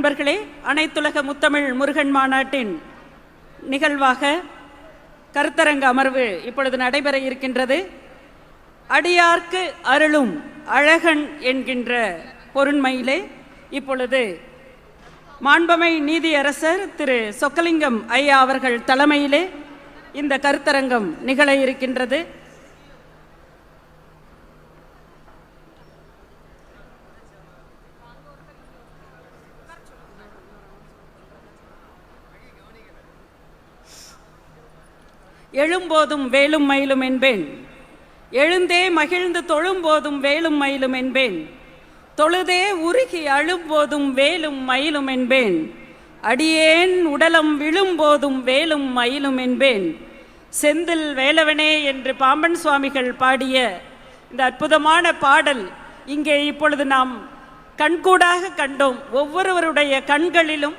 நண்பர்களே, அனைத்துலக முத்தமிழ் முருகன் மாநாட்டின் நிகழ்வாக கருத்தரங்க அமர்வு இப்பொழுது நடைபெற இருக்கின்றது. அடியார்க்கு அருளும் அழகன் என்கின்ற பொருண்மையிலே இப்பொழுது மாண்பமை நீதியரசர் திரு சொக்கலிங்கம் ஐயா அவர்கள் தலைமையிலே இந்த கருத்தரங்கம் நிகழ இருக்கின்றது. எழும்போதும் வேலும் மயிலும் என்பேன், எழுந்தே மகிழ்ந்து தொழும்போதும் வேலும் மயிலும் என்பேன், தொழுதே உருகி அழும்போதும் வேலும் மயிலும் என்பேன், அடியேன் உடலம் விழும்போதும் வேலும் மயிலும் என்பேன், செந்தில் வேலவனே என்று பாம்பன் சுவாமிகள் பாடிய இந்த அற்புதமான பாடல் இங்கே இப்பொழுது நாம் கண்கூடாக கண்டோம். ஒவ்வொருவருடைய கண்களிலும்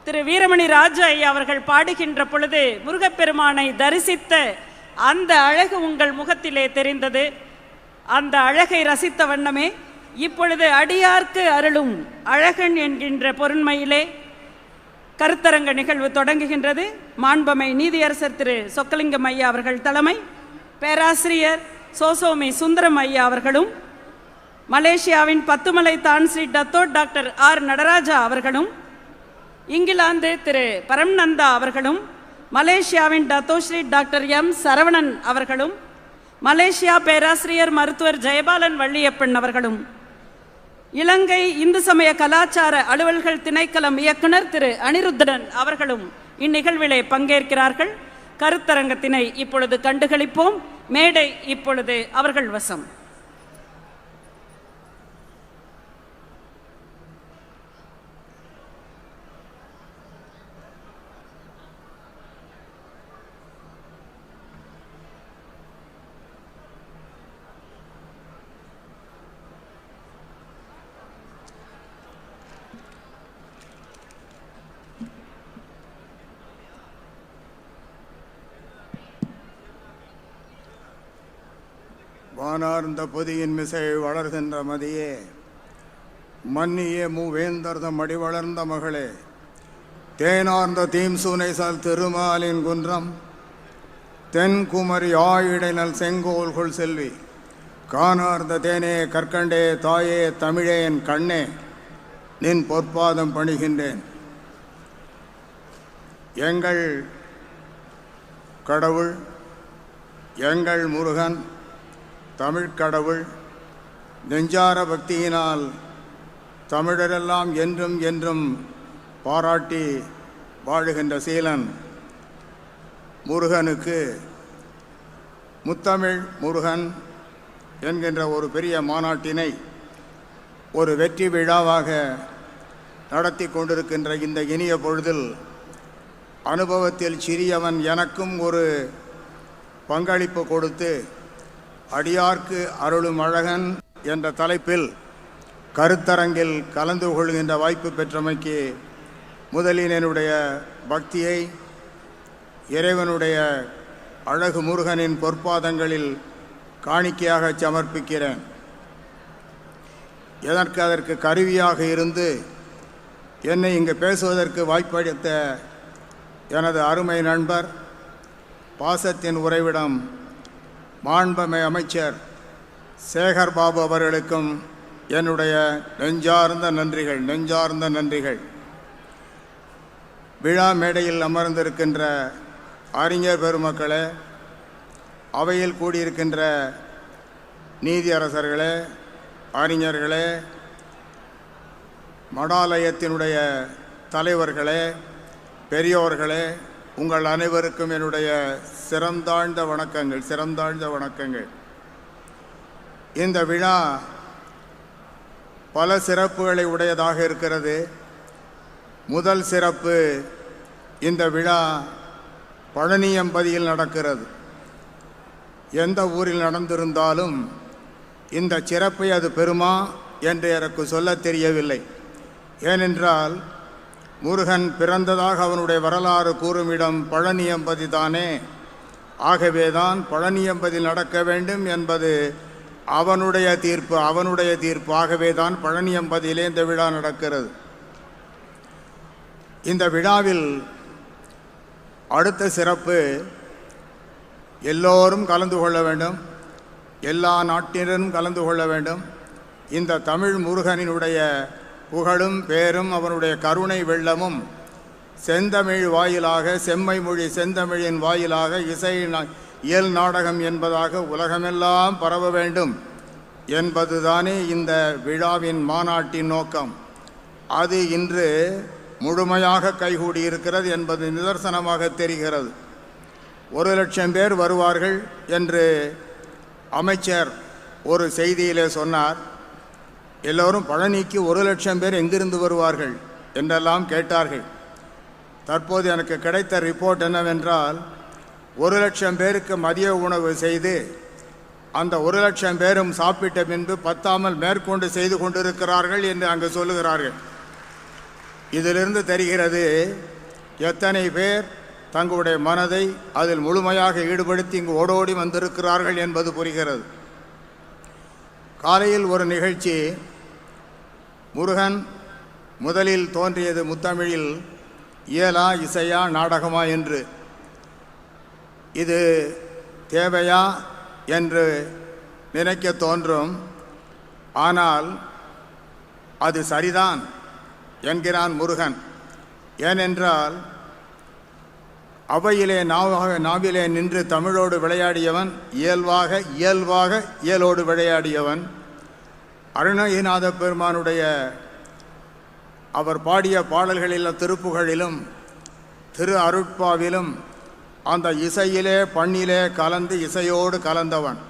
திரு வீரமணி ராஜா ஐயா அவர்கள் பாடுகின்ற பொழுது முருகப்பெருமானை தரிசித்த அந்த அழகு உங்கள் முகத்திலே தெரிந்தது. அந்த அழகை ரசித்த வண்ணமே இப்பொழுது அடியார்க்கு அருளும் அழகன் என்கின்ற பொருண்மையிலே கருத்தரங்க நிகழ்வு தொடங்குகின்றது. மாண்பமை நீதியரசர் திரு சொக்கலிங்கம் ஐயா அவர்கள் தலைமை, பேராசிரியர் சோசோமி சுந்தரம் ஐயா அவர்களும், மலேசியாவின் Batumalai Tan Sri Dato doctor R Natarajah அவர்களும், இங்கிலாந்து திரு பரம்நந்தா அவர்களும், மலேசியாவின் டத்தோஸ்ரீ டாக்டர் எம் சரவணன் அவர்களும், மலேசியா பேராசிரியர் மருத்துவர் ஜெயபாலன் வள்ளியப்பன் அவர்களும், இலங்கை இந்து சமய கலாச்சார அலுவல்கள் திணைக்களம் இயக்குனர் திரு அனிருத்தரன் அவர்களும் இந்நிகழ்விலே பங்கேற்கிறார்கள். கருத்தரங்கத்தினை இப்பொழுது கண்டுகளிப்போம். மேடை இப்பொழுது அவர்கள் வசம். வானார்ந்த பொதியின் மிசை வளர்கின்ற மதியே, மன்னியே மூவேந்தர்தம் அடி வளர்ந்த மகளே, தேனார்ந்த தீம்சூனை சால் திருமாலின் குன்றம், தென்குமரி ஆயிடைநல் செங்கோல்குள் செல்வி, காணார்ந்த தேனே கற்கண்டே தாயே தமிழே என் கண்ணே, நின் பொற்பாதம் பணிகின்றேன். எங்கள் கடவுள், எங்கள் முருகன் தமிழ்கடவுள், நெஞ்சார பக்தியினால் தமிழரெல்லாம் என்றும் என்றும் பாராட்டி வாழுகின்ற சீலன் முருகனுக்கு முத்தமிழ் முருகன் என்கின்ற ஒரு பெரிய மாநாட்டினை ஒரு வெற்றி விழாவாக நடத்தி கொண்டிருக்கின்ற இந்த இனிய பொழுதில் அனுபவத்தில் சிறியவன் எனக்கும் ஒரு பங்களிப்பு கொடுத்து அடியார்க்கு அருளும் அழகன் என்ற தலைப்பில் கருத்தரங்கில் கலந்து கொள்கின்ற வாய்ப்பு பெற்றமைக்கு முதலில் என்னுடைய பக்தியை இறைவனுடைய அழகு முருகனின் பொற்பாதங்களில் காணிக்கையாக சமர்ப்பிக்கிறேன். அதற்கு கருவியாக இருந்து என்னை இங்கு பேசுவதற்கு வாய்ப்பளித்த எனது அருமை நண்பர், பாசத்தின் உறைவிடம் மாண்பமை அமைச்சர் சேகர் பாபு அவர்களுக்கும் என்னுடைய நெஞ்சார்ந்த நன்றிகள். விழா மேடையில் அமர்ந்திருக்கின்ற அறிஞர் பெருமக்களே, அவையில் கூடியிருக்கின்ற நீதியரசர்களே, அறிஞர்களே, மடாலயத்தினுடைய தலைவர்களே, பெரியோர்களே, உங்கள் அனைவருக்கும் என்னுடைய சிறந்தாழ்ந்த வணக்கங்கள். இந்த விழா பல சிறப்புகளை உடையதாக இருக்கிறது. முதல் சிறப்பு, இந்த விழா பழனியம்பதியில் நடக்கிறது. எந்த ஊரில் நடந்திருந்தாலும் இந்த சிறப்பை அது பெறுமா என்று எனக்கு சொல்ல தெரியவில்லை. ஏனென்றால் முருகன் பிறந்ததாக அவனுடைய வரலாறு கூறும் இடம் பழனியம்பதி தானே. ஆகவேதான் பழனியம்பதியில் நடக்க வேண்டும் என்பது அவனுடைய தீர்ப்பு. ஆகவே தான் பழனியம்பதியிலே இந்த விழா நடக்கிறது. இந்த விழாவில் அடுத்த சிறப்பு, எல்லோரும் கலந்து கொள்ள வேண்டும், எல்லா நாட்டினரும் கலந்து கொள்ள வேண்டும். இந்த தமிழ் முருகனினுடைய புகழும் பேரும் அவனுடைய கருணை வெள்ளமும் செந்தமிழ் வாயிலாக, செம்மை மொழி செந்தமிழின் வாயிலாக இயல் நாடகம் என்பதாக உலகமெல்லாம் பரவ வேண்டும் என்பதுதானே இந்த விழாவின் மாநாட்டின் நோக்கம். அது இன்று முழுமையாக கைகூடியிருக்கிறது என்பது நிதர்சனமாக தெரிகிறது. 1,00,000 பேர் வருவார்கள் என்று அமைச்சர் ஒரு செய்தியிலே சொன்னார். எல்லோரும் பழனிக்கு 1,00,000 பேர் எங்கிருந்து வருவார்கள் என்றெல்லாம் கேட்டார்கள். தற்போது எனக்கு கிடைத்த ரிப்போர்ட் என்னவென்றால், 1,00,000 பேருக்கு மதிய உணவு செய்து அந்த 1,00,000 பேரும் சாப்பிட்ட பின்பு பத்தாமல் மேற்கொண்டு செய்து கொண்டிருக்கிறார்கள் என்று அங்கு சொல்லுகிறார்கள். இதிலிருந்து தெரிகிறது எத்தனை பேர் தங்களுடைய மனதை அதில் முழுமையாக ஈடுபடுத்தி இங்கு ஓடோடி வந்திருக்கிறார்கள் என்பது புரிகிறது. காலையில் ஒரு நிகழ்ச்சி, முருகன் முதலில் தோன்றியது முத்தமிழில் இயலா இசையா நாடகமா என்று. இது தேவையா என்று நினைக்க தோன்றும். ஆனால் அது சரிதான் என்கிறான் முருகன். ஏனென்றால் அவையிலே நாவிலே நின்று தமிழோடு விளையாடியவன், இயல்பாக இயலோடு விளையாடியவன். அருணகிரிநாத பெருமானுடைய அவர் பாடிய பாடல்களிலும் திருப்புகழிலும் திரு அருட்பாவிலும் அந்த இசையிலே பண்ணிலே கலந்து இசையோடு கலந்தவன்.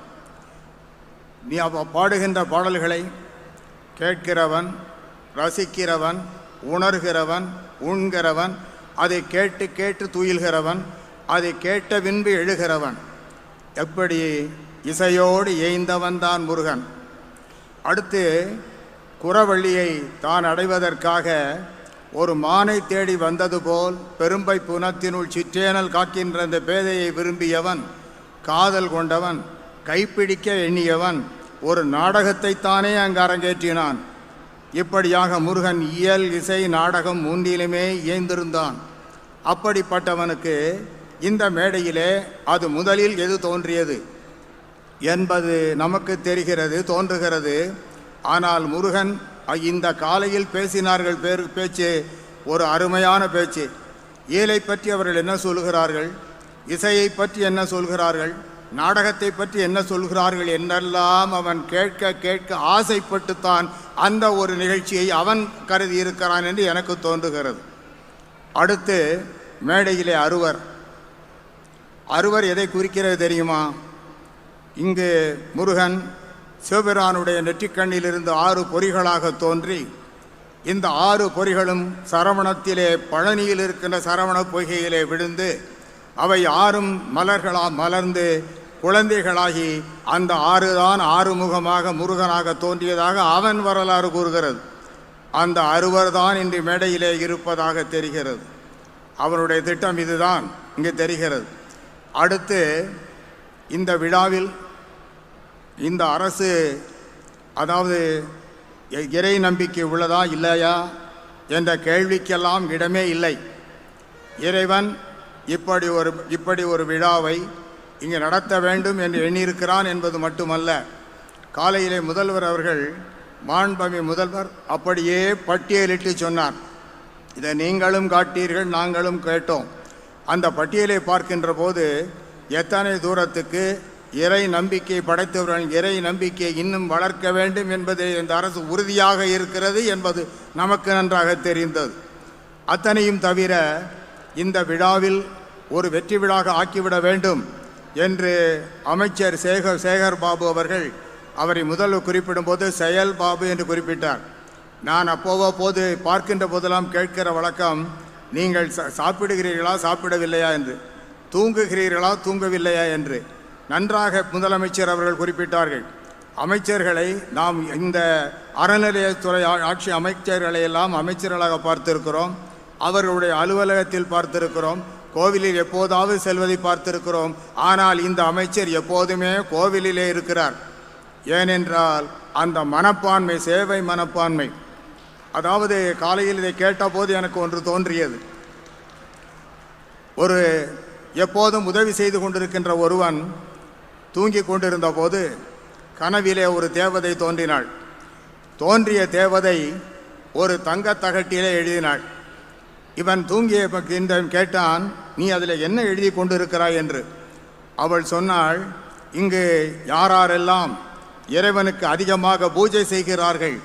நீ பாடுகின்ற பாடல்களை கேட்கிறவன், ரசிக்கிறவன், உணர்கிறவன், உண்கிறவன், அதை கேட்டு கேட்டு துயில்கிறவன், அதை கேட்ட பின்பு எழுகிறவன். எப்படி இசையோடு ஏய்ந்தவன் தான் முருகன். அடுத்து குறவள்ளியை தான் அடைவதற்காக ஒரு மானை தேடி வந்தது போல் பெரும்பை புனத்தினுள் சிற்றேனல் காக்கின்ற அந்த பேதையை விரும்பியவன், காதல் கொண்டவன், கைப்பிடிக்க எண்ணியவன், ஒரு நாடகத்தைத்தானே அங்கு அரங்கேற்றினான். இப்படியாக முருகன் இயல் இசை நாடகம் மூன்றிலுமே இயைந்திருந்தான். அப்படிப்பட்டவனுக்கு இந்த மேடையிலே அது முதலில் எது தோன்றியது என்பது நமக்கு தெரிகிறது, தோன்றுகிறது. ஆனால் முருகன் இந்த காலையில் பேசினார்கள் பேச்சு ஒரு அருமையான பேச்சு. இயலை பற்றி அவர்கள் என்ன சொல்கிறார்கள், இசையை பற்றி என்ன சொல்கிறார்கள், நாடகத்தை பற்றி என்ன சொல்கிறார்கள் என்றெல்லாம் அவன் கேட்க கேட்க ஆசைப்பட்டுத்தான் அந்த ஒரு நிகழ்ச்சியை அவன் கருதி இருக்கிறான் என்று எனக்கு தோன்றுகிறது. அடுத்து மேடையிலே அறுவர் எதை குறிக்கிறது தெரியுமா? இங்கு முருகன் சிவபிரானுடைய நெற்றிக்கண்ணிலிருந்து 6 பொறிகளாக தோன்றி இந்த 6 பொறிகளும் சரவணத்திலே பழனியில் இருக்கின்ற சரவண பொய்கையிலே விழுந்து அவை 6ம் மலர்ந்து குழந்தைகளாகி அந்த 6 தான் 6 முகமாக முருகனாக தோன்றியதாக அவன் வரலாறு கூறுகிறது. அந்த அறுவர் தான் இன்று மேடையிலே இருப்பதாக தெரிகிறது. அவனுடைய திட்டம் இதுதான் இங்கே தெரிகிறது. அடுத்து இந்த விழாவில் இந்த அரசு, அதாவது இறை நம்பிக்கை உள்ளதா இல்லையா என்ற கேள்விக்கெல்லாம் இடமே இல்லை. இறைவன் இப்படி ஒரு விழாவை இங்கே நடத்த வேண்டும் என்று எண்ணியிருக்கிறான் என்பது மட்டுமல்ல, காலையிலே முதல்வர் அவர்கள், மாண்புமிகு முதல்வர் அப்படியே பட்டியலிட்டு சொன்னார். இதை நீங்களும் காட்டீர்கள், நாங்களும் கேட்டோம். அந்த பட்டியலை பார்க்கின்ற போது எத்தனை தூரத்துக்கு இறை நம்பிக்கை படைத்தவர்கள் இறை நம்பிக்கையை இன்னும் வளர்க்க வேண்டும் என்பது இந்த அரசு உறுதியாக இருக்கிறது என்பது நமக்கு நன்றாக தெரிந்தது. அத்தனையும் தவிர இந்த விழாவில் ஒரு வெற்றி விழாக ஆக்கிவிட வேண்டும் என்று அமைச்சர் சேகர் பாபு அவர்கள் அவரை முதல்வர் குறிப்பிடும்போது செயல் பாபு என்று குறிப்பிட்டார். நான் அப்போது பார்க்கின்ற போதெல்லாம் கேட்கிற வழக்கம், நீங்கள் சாப்பிடுகிறீர்களா சாப்பிடவில்லையா என்று, தூங்குகிறீர்களா தூங்கவில்லையா என்று. நன்றாக முதலமைச்சர் அவர்கள் குறிப்பிட்டார்கள். அமைச்சர்களை நாம் இந்த அறநிலையத்துறை ஆட்சி அமைச்சர்களை எல்லாம் அமைச்சர்களாக பார்த்திருக்கிறோம், அவர்களுடைய அலுவலகத்தில் பார்த்திருக்கிறோம், கோவிலில் எப்போதாவது செல்வதை பார்த்திருக்கிறோம். ஆனால் இந்த அமைச்சர் எப்போதுமே கோவிலிலே இருக்கிறார். ஏனென்றால் அந்த மனப்பான்மை, சேவை மனப்பான்மை. அதாவது காலையில் இதை கேட்டபோது எனக்கு ஒன்று தோன்றியது. ஒரு எப்போதும் உதவி செய்து கொண்டிருக்கின்ற ஒருவன் தூங்கி கொண்டிருந்த போது கனவிலே ஒரு தேவதை தோன்றினாள். தோன்றிய தேவதை ஒரு தங்கத் தகட்டிலே எழுதினாள். இவன் தூங்கிய கேட்டான், நீ அதில் என்ன எழுதி கொண்டிருக்கிறாய் என்று. அவள் சொன்னாள், இங்கு யாரெல்லாம் இறைவனுக்கு அதிகமாக பூஜை செய்கிறார்கள்,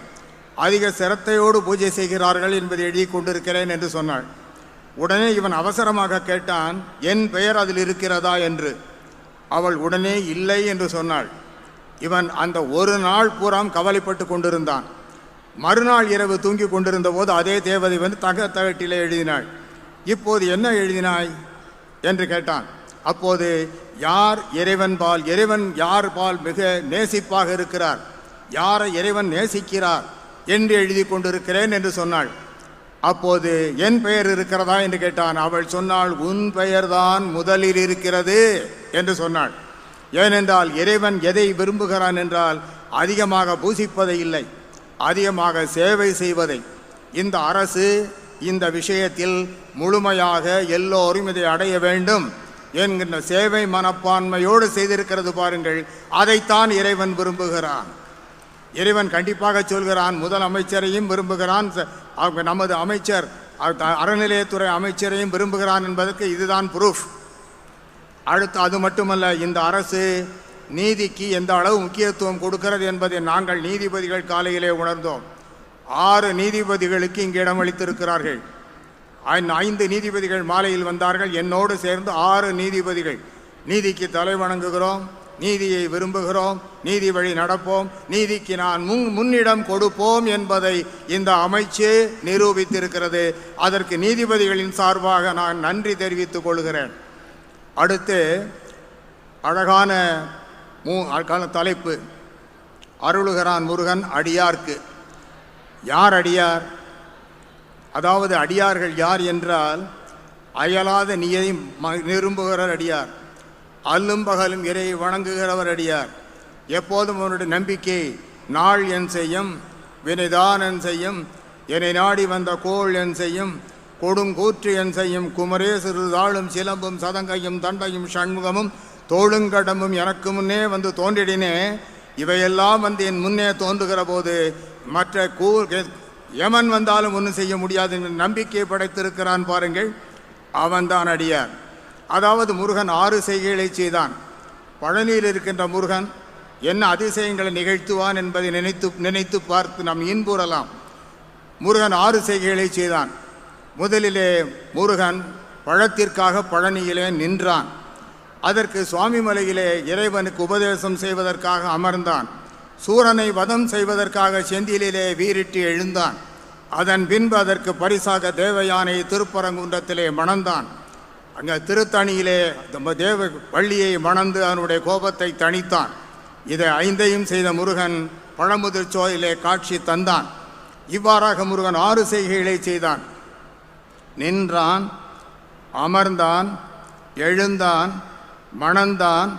அதிக சிரத்தையோடு பூஜை செய்கிறார்கள் என்பதை எழுதி கொண்டிருக்கிறேன் என்று சொன்னாள். உடனே இவன் அவசரமாக கேட்டான், என் பெயர் அதில் இருக்கிறதா என்று. அவள் உடனே இல்லை என்று சொன்னாள். இவன் அந்த ஒரு நாள் பூராம் கவலைப்பட்டு கொண்டிருந்தான். மறுநாள் இரவு தூங்கி கொண்டிருந்த போது அதே தேவதை வந்து தகட்டிலே எழுதினாள். இப்போது என்ன எழுதினாய் என்று கேட்டான். அப்போது யார் இறைவன் யார் பால் மிக நேசிப்பாக இருக்கிறார், யாரை இறைவன் நேசிக்கிறார் என்று எழுதி கொண்டிருக்கிறேன் என்று சொன்னாள். அப்போது என் பெயர் இருக்கிறதா என்று கேட்டான். அவள் சொன்னாள், உன் பெயர்தான் முதலில் இருக்கிறது என்று சொன்னாள். ஏனென்றால் இறைவன் எதை விரும்புகிறான் என்றால் அதிகமாக பூசிப்பதை இல்லை, அதிகமாக சேவை செய்வதை. இந்த அரசு இந்த விஷயத்தில் முழுமையாக எல்லோரும் இதை அடைய வேண்டும் என்கின்ற சேவை மனப்பான்மையோடு செய்திருக்கிறது பாருங்கள். அதைத்தான் இறைவன் விரும்புகிறான். இறைவன் கண்டிப்பாக சொல்கிறான், முதல் அமைச்சரையும் விரும்புகிறான், நமது அமைச்சர் அறநிலையத்துறை அமைச்சரையும் விரும்புகிறான் என்பதற்கு இதுதான் ப்ரூஃப். அடுத்து அது மட்டுமல்ல, இந்த அரசு நீதிக்கு எந்த அளவு முக்கியத்துவம் கொடுக்கிறது என்பதை நாங்கள் நீதிபதிகள் காலையிலே உணர்ந்தோம். 6 நீதிபதிகளுக்கு இங்கு இடமளித்திருக்கிறார்கள். 5 நீதிபதிகள் மாலையில் வந்தார்கள். என்னோடு சேர்ந்து 6 நீதிபதிகள். நீதிக்கு தலை வணங்குகிறோம், நீதியை விரும்புகிறோம், நீதி வழி நடப்போம், நீதிக்கு நான் முன்னிடம் கொடுப்போம் என்பதை இந்த அமைச்சு நிரூபித்திருக்கிறது. அதற்கு நீதிபதிகளின் சார்பாக நான் நன்றி தெரிவித்துக் கொள்கிறேன். அடுத்து அழகான தலைப்பு, அருளுகிறான் முருகன் அடியார்க்கு. யார் அடியார்? அதாவது அடியார்கள் யார் என்றால், அயலாத நீயை விரும்புகிறவர் அடியார், அல்லும் பகலும் இறை வணங்குகிறவர் அடியார். எப்போதும் அவனுடைய நம்பிக்கை, நாள் என் செய்யும், வினைதான் என் செய்யும், என்னை நாடி வந்த கோள் என் செய்யும், கொடுங்கூற்று என் செய்யும், குமரே சிறு தாளும் சிலம்பும் சதங்கையும் தண்டையும் சண்முகமும் தோளுங்கடமும் எனக்கு முன்னே வந்து தோன்றிடினே. இவையெல்லாம் வந்து என் முன்னே தோன்றுகிற போது மற்ற யமன் வந்தாலும் ஒன்றும் செய்ய முடியாது என்ற நம்பிக்கையை படைத்திருக்கிறான் பாருங்கள். அவன்தான் அடியார். அதாவது முருகன் 6 செய்கைகளை செய்தான். பழனியில் இருக்கின்ற முருகன் என்ன அதிசயங்களை நிகழ்த்துவான் என்பதை நினைத்து பார்த்து நாம் இன்புறலாம். முருகன் 6 செய்கைகளை செய்தான். முதலிலே முருகன் பழத்திற்காக பழனியிலே நின்றான். அதற்கு சுவாமிமலையிலே இறைவனுக்கு உபதேசம் செய்வதற்காக அமர்ந்தான். சூரனை வதம் செய்வதற்காக செந்திலே வீறிட்டு எழுந்தான். அதன் பின்பு அதற்கு பரிசாக தேவயானை திருப்பரங்குன்றத்திலே மணந்தான். அங்கே திருத்தணியிலே தேவ வள்ளியை மணந்து அதனுடைய கோபத்தை தணித்தான். இதை 5ஐயும் செய்த முருகன் பழமுதிர் சோலையிலே காட்சி தந்தான். இவ்வாறாக முருகன் 6 செய்கைகளை செய்தான். நின்றான், அமர்ந்தான், எழுந்தான், மணந்தான்,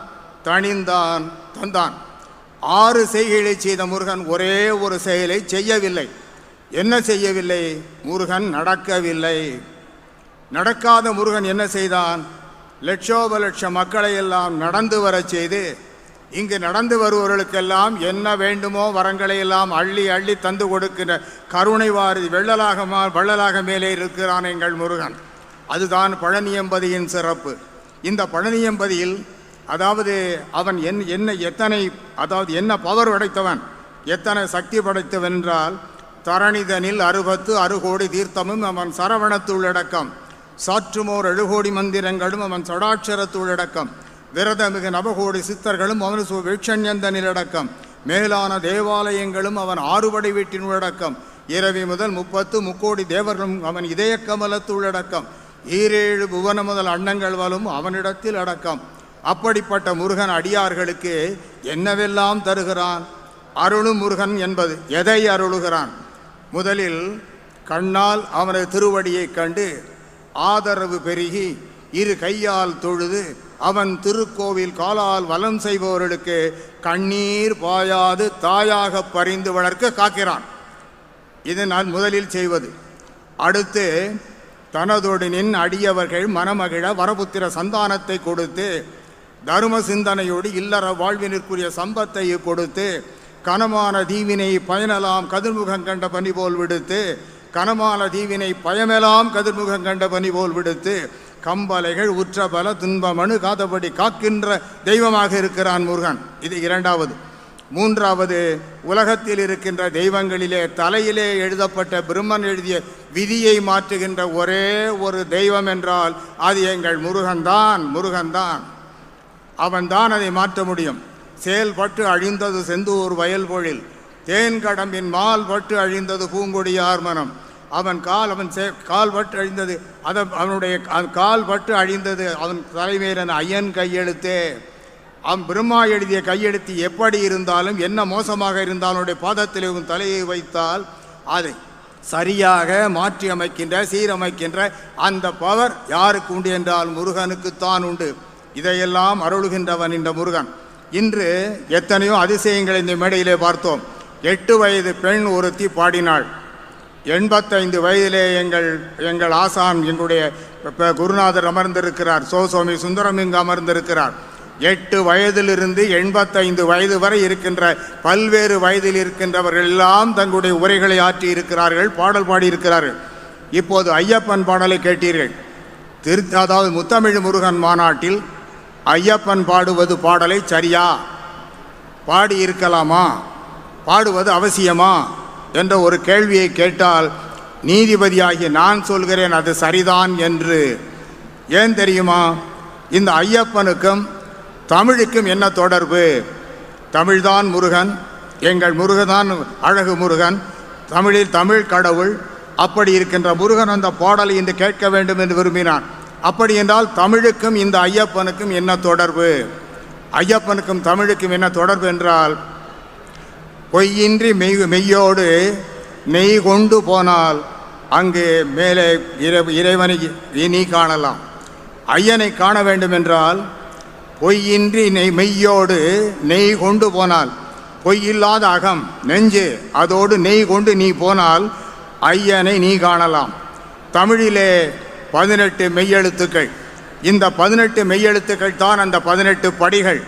தணிந்தான், தந்தான். 6 செய்கைகளை செய்த முருகன் ஒரே ஒரு செயலை செய்யவில்லை. என்ன செய்யவில்லை? முருகன் நடக்கவில்லை. நடக்காத முருகன் என்ன செய்தான்? லட்சோப லட்ச மக்களை எல்லாம் நடந்து வர செய்து, இங்கு நடந்து வருபவர்களுக்கெல்லாம் என்ன வேண்டுமோ வரங்களை எல்லாம் அள்ளி அள்ளி தந்து கொடுக்கின்ற கருணை வாரி வள்ளலாக மேலே இருக்கிறான் எங்கள் முருகன். அதுதான் பழனியம்பதியின் சிறப்பு. இந்த பழனியம்பதியில் அதாவது அவன் என்ன பவர் படைத்தவன், எத்தனை சக்தி படைத்தவன் என்றால், தரணிதனில் 60 கோடி தீர்த்தமும் அவன் சரவணத்துள்ளடக்கம், சாற்றுமோர் 7 கோடி மந்திரங்களும் அவன் சடாட்சரத்துள்ளடக்கம், விரதமிகு நவகோடி சித்தர்களும் அவன் வீட்சண்யந்தனிலடக்கம், மேலான தேவாலயங்களும் அவன் 6 படை வீட்டினுள்ளடக்கம், இரவி முதல் 30 முக்கோடி தேவர்களும் அவன் இதய கமலத்துள்ளடக்கம், 7 புவன முதல் அன்னங்கள் வலும் அவனிடத்தில் அடக்கம். அப்படிப்பட்ட முருகன் அடியார்களுக்கு என்னவெல்லாம் தருகிறான்? அருளும் முருகன் என்பது எதை அருளுகிறான்? முதலில் கண்ணால் அவனது திருவடியை கண்டு ஆதரவு பெருகி 2 கையால் தொழுது அவன் திருக்கோவில் காலால் வலம் செய்பவர்களுக்கு கண்ணீர் பாயாது தாயாக பரிந்து வளர்க்க காக்கிறான். இது நான் முதலில் செய்வது. அடுத்து தனதொடனின் அடியவர்கள் மனமகிழ வரபுத்திர சந்தானத்தை கொடுத்து தர்ம சிந்தனையோடு இல்லற வாழ்வினிற்குரிய சம்பத்தை கொடுத்து கனமான தீவினை பயனலாம் கதிர்முகம் கண்ட பனி போல் விடுத்து கனமான தீவினை பயமெலாம் கதிர்முகம் கண்ட பனி போல் விடுத்து கம்பலைகள் உற்ற பல துன்பமனு காத்தபடி காக்கின்ற தெய்வமாக இருக்கிறான் முருகன். இது இரண்டாவது. மூன்றாவது, உலகத்தில் இருக்கின்ற தெய்வங்களிலே தலையிலே எழுதப்பட்ட பிரம்மன் எழுதிய விதியை மாற்றுகின்ற ஒரே ஒரு தெய்வம் என்றால் அது எங்கள் முருகன்தான். முருகன்தான், அவன்தான் அதை மாற்ற முடியும். செயல்பட்டு அழிந்தது செந்தூர் வயல் பொழில், தேன் கடம்பின் மால் பட்டு அழிந்தது பூங்கொடியார் மனம். அவன் கால் பட்டு அழிந்தது, அவனுடைய கால் பட்டு அழிந்தது அவன் தலைமையிலான ஐயன் கையெழுத்தே. அவன் பிரம்மா எழுதிய கையெழுத்து எப்படி இருந்தாலும், என்ன மோசமாக இருந்தாலும் அவனுடைய பாதத்தில் உன் தலையை வைத்தால் அதை சரியாக மாற்றி அமைக்கின்ற சீரமைக்கின்ற அந்த பவர் யாருக்கு உண்டு என்றால் முருகனுக்குத்தான் உண்டு. இதையெல்லாம் அருளுகின்றவன் இந்த முருகன். இன்று எத்தனையோ அதிசயங்களை இந்த மேடையிலே பார்த்தோம். 8 வயது பெண் ஒருத்தி பாடினாள். 85 வயதிலே எங்கள் ஆசான் எங்களுடைய குருநாதர் அமர்ந்திருக்கிறார். சோமி சுந்தரம் இங்கு அமர்ந்திருக்கிறார். 8 வயதிலிருந்து 85 வயது வரை இருக்கின்ற பல்வேறு வயதில் இருக்கின்றவர்கள் எல்லாம் தங்களுடைய உரைகளை ஆற்றி இருக்கிறார்கள், பாடல் பாடியிருக்கிறார்கள். இப்போது ஐயப்பன் பாடலை கேட்டீர்கள். அதாவது முத்தமிழ் முருகன் மாநாட்டில் ஐயப்பன் பாடுவது பாடலை சரியா, பாடியிருக்கலாமா, பாடுவது அவசியமா என்ற ஒரு கேள்வியை கேட்டால் நீதிபதியாகிய நான் சொல்கிறேன் அது சரிதான் என்று. ஏன் தெரியுமா? இந்த ஐயப்பனுக்கும் தமிழுக்கும் என்ன தொடர்பு? தமிழ்தான் முருகன், எங்கள் முருகன் அழகு முருகன், தமிழில் தமிழ் கடவுள். அப்படி இருக்கின்ற முருகன் அந்த பாடலை இன்று கேட்க வேண்டும் என்று விரும்பினான். அப்படி என்றால் தமிழுக்கும் இந்த ஐயப்பனுக்கும் என்ன தொடர்பு? ஐயப்பனுக்கும் தமிழுக்கும் என்ன தொடர்பு என்றால், பொய்யின்றி மெய்யோடு நெய் கொண்டு போனால் அங்கு மேலே இறைவனை நீ காணலாம். ஐயனை காண வேண்டும் என்றால் பொய்யின்றி மெய்யோடு நெய் கொண்டு போனால், பொய்யில்லாத அகம் நெஞ்சு, அதோடு நெய் கொண்டு நீ போனால் ஐயனை நீ காணலாம். தமிழிலே 18 மெய்யெழுத்துக்கள். இந்த 18 மெய்யெழுத்துக்கள் தான் அந்த 18 படிகள்.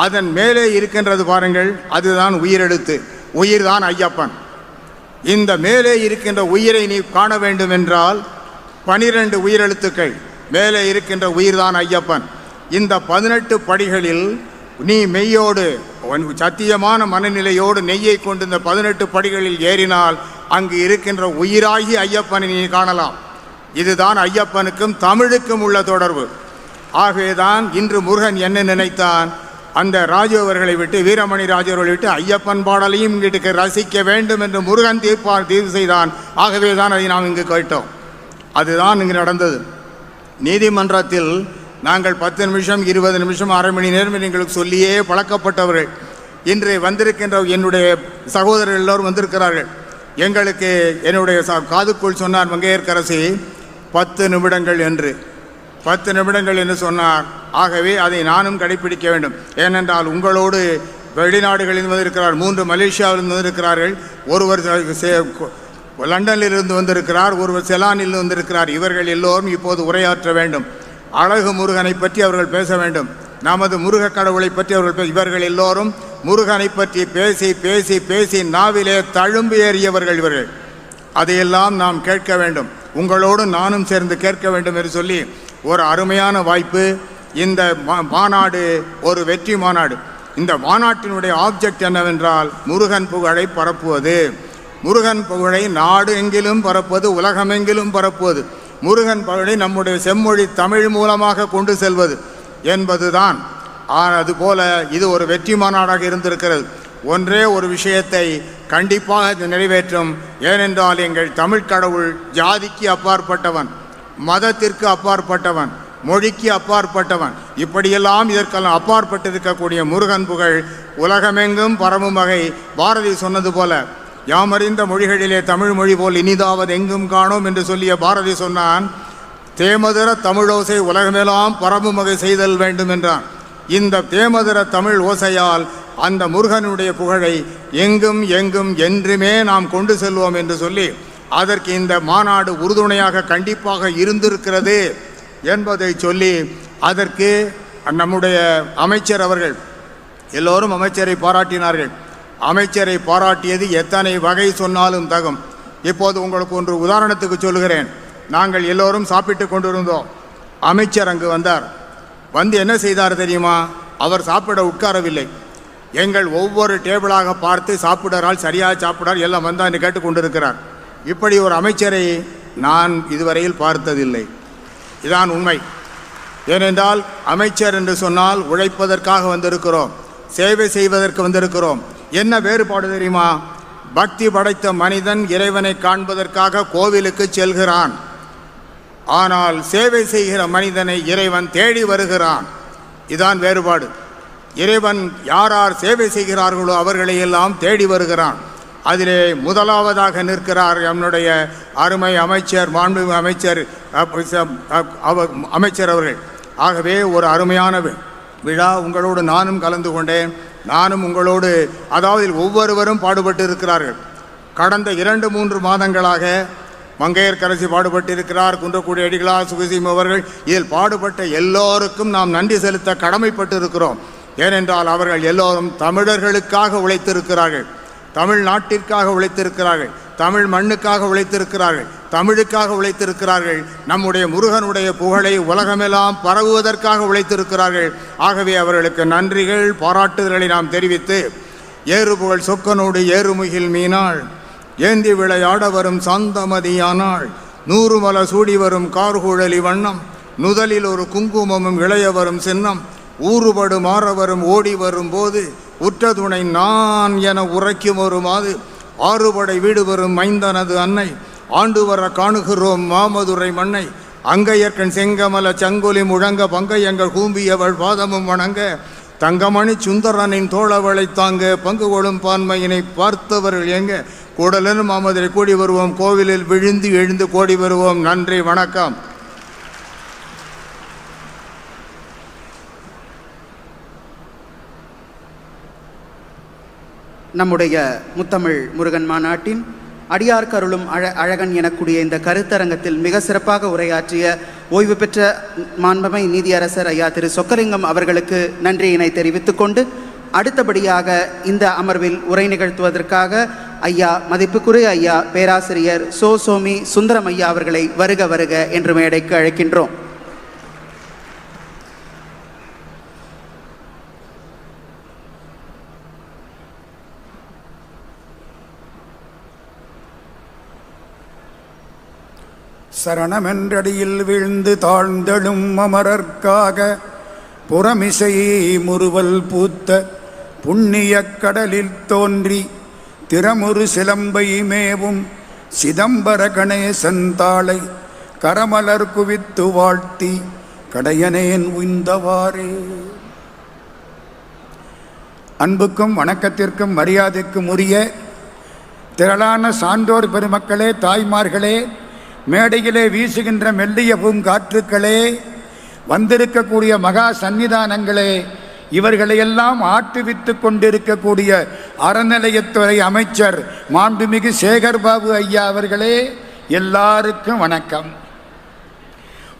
அதன் மேலே இருக்கின்றது பாருங்கள், அதுதான் உயிரெழுத்து. உயிர்தான் ஐயப்பன். இந்த மேலே இருக்கின்ற உயிரை நீ காண வேண்டும் என்றால் 12 உயிரெழுத்துக்கள் மேலே இருக்கின்ற உயிர்தான் ஐயப்பன். இந்த 18 படிகளில் நீ மெய்யோடு சத்தியமான மனநிலையோடு நெய்யை கொண்டு இந்த 18 படிகளில் ஏறினால் அங்கு இருக்கின்ற உயிராகி ஐயப்பனை நீ காணலாம். இதுதான் ஐயப்பனுக்கும் தமிழுக்கும் உள்ள தொடர்பு. ஆகவேதான் இன்று முருகன் என்ன நினைத்தான், அந்த ராஜு அவர்களை விட்டு, வீரமணி ராஜு அவர்களை விட்டு ஐயப்பன் பாடலையும் இங்கு ரசிக்க வேண்டும் என்று முருகன் தீர்ப்பு செய்தான். ஆகவே தான் அதை நாம் இங்கு கேட்டோம். அதுதான் இங்கு நடந்தது. நீதிமன்றத்தில் நாங்கள் 10 நிமிஷம் 20 நிமிஷம் அரை மணி நேரம் எங்களுக்கு சொல்லியே பழக்கப்பட்டவர்கள். இன்று வந்திருக்கின்ற என்னுடைய சகோதரர்கள் எல்லோரும் வந்திருக்கிறார்கள். எங்களுக்கு என்னுடைய காதுக்குள் சொன்னார் மங்கையர்க்கரசி 10 நிமிடங்கள் என்று. 10 நிமிடங்கள் என்று சொன்னார். ஆகவே அதை நானும் கடைபிடிக்க வேண்டும். ஏனென்றால் உங்களோடு வெளிநாடுகளில் வந்திருக்கிறார், 3 மலேசியாவிலிருந்து வந்திருக்கிறார்கள், ஒருவர் லண்டனிலிருந்து வந்திருக்கிறார், ஒருவர் செலானில் வந்திருக்கிறார். இவர்கள் எல்லோரும் இப்போது உரையாற்ற வேண்டும். அழகு முருகனை பற்றி அவர்கள் பேச வேண்டும். நமது முருக கடவுளை பற்றி அவர்கள் இவர்கள் எல்லோரும் முருகனை பற்றி பேசி பேசி பேசி நாவிலே தழும்பு ஏறியவர்கள் இவர்கள். அதையெல்லாம் நாம் கேட்க வேண்டும். உங்களோடு நானும் சேர்ந்து கேட்க வேண்டும் என்று சொல்லி ஒரு அருமையான வாய்ப்பு. இந்த மாநாடு ஒரு வெற்றி மாநாடு. இந்த மாநாட்டினுடைய ஆப்ஜெக்ட் என்னவென்றால் முருகன் புகழை பரப்புவது. முருகன் புகழை நாடு எங்கிலும் பரப்புவது, உலகமெங்கிலும் பரப்புவது. முருகன் புகழை நம்முடைய செம்மொழி தமிழ் மூலமாக கொண்டு செல்வது என்பதுதான். அதுபோல இது ஒரு வெற்றி மாநாடாக இருந்திருக்கிறது. ஒன்றே ஒரு விஷயத்தை கண்டிப்பாக நிறைவேற்றும். ஏனென்றால் எங்கள் தமிழ் கடவுள் ஜாதிக்கு அப்பாற்பட்டவன், மதத்திற்கு அப்பாற்பட்டவன், மொழிக்கு அப்பாற்பட்டவன். இப்படியெல்லாம் இதற்கெல்லாம் அப்பாற்பட்டிருக்கக்கூடிய முருகன் புகழ் உலகமெங்கும் பரவும் வகை. பாரதி சொன்னது போல, யாமறிந்த மொழிகளிலே தமிழ் மொழி போல் இனிதாவது எங்கும் காணோம் என்று சொல்லிய பாரதி சொன்னான், தேமதுர தமிழோசை உலகமெல்லாம் பரவும் வகை செய்தல் வேண்டும் என்றான். இந்த தேமதுர தமிழ் ஓசையால் அந்த முருகனுடைய புகழை எங்கும் எங்கும் என்றுமே நாம் கொண்டு செல்வோம் என்று சொல்லி அதற்கு இந்த மாநாடு உறுதுணையாக கண்டிப்பாக இருந்திருக்கிறது என்பதை சொல்லி அதற்கு நம்முடைய அமைச்சர் அவர்கள் எல்லோரும் அமைச்சரை பாராட்டினார்கள். அமைச்சரை பாராட்டியது எத்தனை வகை சொன்னாலும் தகும். இப்போது உங்களுக்கு ஒன்று உதாரணத்துக்கு சொல்லுகிறேன். நாங்கள் எல்லோரும் சாப்பிட்டு கொண்டிருந்தோம். அமைச்சர் அங்கு வந்தார். வந்து என்ன செய்தார் தெரியுமா? அவர் சாப்பிட உட்காரவில்லை. எங்கள் ஒவ்வொரு டேபிளாக பார்த்து சாப்பிடறால் சரியாக சாப்பிடார் எல்லாம் வந்தான்னு கேட்டு கொண்டிருக்கிறார். இப்படி ஒரு அமைச்சரை நான் இதுவரையில் பார்த்ததில்லை. இதான் உண்மை. ஏனென்றால் அமைச்சர் என்று சொன்னால் உழைப்பதற்காக வந்திருக்கிறோம், சேவை செய்வதற்கு வந்திருக்கிறோம். என்ன வேறுபாடு தெரியுமா? பக்தி படைத்த மனிதன் இறைவனை காண்பதற்காக கோவிலுக்கு செல்கிறான். ஆனால் சேவை செய்கிற மனிதனை இறைவன் தேடி வருகிறான். இதான் வேறுபாடு. இறைவன் யார் யார் சேவை செய்கிறார்களோ அவர்களை எல்லாம் தேடி வருகிறான். அதிலே முதலாவதாக நிற்கிறார் நம்முடைய அருமை அமைச்சர், மாண்புமிகு அமைச்சர் அவர்கள். ஆகவே ஒரு அருமையான விழா. உங்களோடு நானும் கலந்து கொண்டேன். நானும் உங்களோடு, அதாவது ஒவ்வொருவரும் பாடுபட்டு இருக்கிறார்கள். கடந்த 2-3 மாதங்களாக மங்கையர்க்கரசி பாடுபட்டிருக்கிறார், குன்றக்குடி அடிகளார், சுகசீம் அவர்கள். இதில் பாடுபட்ட எல்லோருக்கும் நாம் நன்றி செலுத்த கடமைப்பட்டு இருக்கிறோம். ஏனென்றால் அவர்கள் எல்லோரும் தமிழர்களுக்காக உழைத்திருக்கிறார்கள், தமிழ்நாட்டிற்காக உழைத்திருக்கிறார்கள், தமிழ் மண்ணுக்காக உழைத்திருக்கிறார்கள், தமிழுக்காக உழைத்திருக்கிறார்கள், நம்முடைய முருகனுடைய புகழை உலகமெல்லாம் பரவுவதற்காக உழைத்திருக்கிறார்கள். ஆகவே அவர்களுக்கு நன்றிகள், பாராட்டுதல்களை நாம் தெரிவித்து, ஏறுபுகழ் சொக்கனோடு ஏறுமுகில் மீனாள் ஏந்தி விளையாட வரும் சாந்தமதியானாள் 100 மல சூடி வரும் கார்குழலி வண்ணம் நுதலில் ஒரு குங்குமமும் இளைய வரும் சின்னம் ஊறுபடு மாற வரும் ஓடி வரும் போது உற்ற துணை நான் என உரைக்கும் ஒரு மாது ஆறுபடை வீடு வரும் மைந்தனது அன்னை ஆண்டு வர காணுகிறோம் மாமதுரை மண்ணை அங்கையற்கண் செங்கமல சங்கொலி முழங்க பங்கையங்கள் கூம்பியவள் பாதமும் வணங்க தங்கமணி சுந்தரனின் தோளவளை தாங்க பங்கு கொள்ளும் பான்மையினை பார்த்தவர்கள் எங்க கூடலனும் மாமதுரை கூடி வருவோம், கோவிலில் விழுந்து எழுந்து கோடி வருவோம். நன்றி, வணக்கம். நம்முடைய முத்தமிழ் முருகன் மாநாட்டின் அடியார்க்கு அருளும் அழகன் எனக்கூடிய இந்த கருத்தரங்கத்தில் மிக சிறப்பாக உரையாற்றிய ஓய்வு பெற்ற மாண்புமை நீதியரசர் ஐயா திரு சொக்கலிங்கம் அவர்களுக்கு நன்றியினை தெரிவித்துக் கொண்டு, அடுத்தபடியாக இந்த அமர்வில் உரை நிகழ்த்துவதற்காக ஐயா மதிப்புக்குரிய ஐயா பேராசிரியர் சோமி சுந்தரம் ஐயா அவர்களை வருக வருக என்று மேடைக்கு அழைக்கின்றோம். சரணமென்றடியில் வீழ்ந்து தாழ்ந்தெழும் அமரர்க்காக புறமிசை முறுவல் பூத்த புண்ணிய கடலில் தோன்றி திறமுறு சிலம்பை மேவும் சிதம்பர கணேசன் தாளை கரமலர் குவித்து வாழ்த்தி கடையனேன் உய்ந்தவாறே. அன்புக்கும் வணக்கத்திற்கும் மரியாதைக்கும் உரிய திரளான சான்றோர் பெருமக்களே, தாய்மார்களே, மேடையிலே வீசுகின்ற மெல்லிய பூங்காற்றுக்களே, வந்திருக்கக்கூடிய மகா சன்னிதானங்களே, இவர்களையெல்லாம் ஆட்டுவித்து கொண்டிருக்கக்கூடிய அறநிலையத்துறை அமைச்சர் மாண்புமிகு சேகர்பாபு ஐயா அவர்களே, எல்லாருக்கும் வணக்கம்.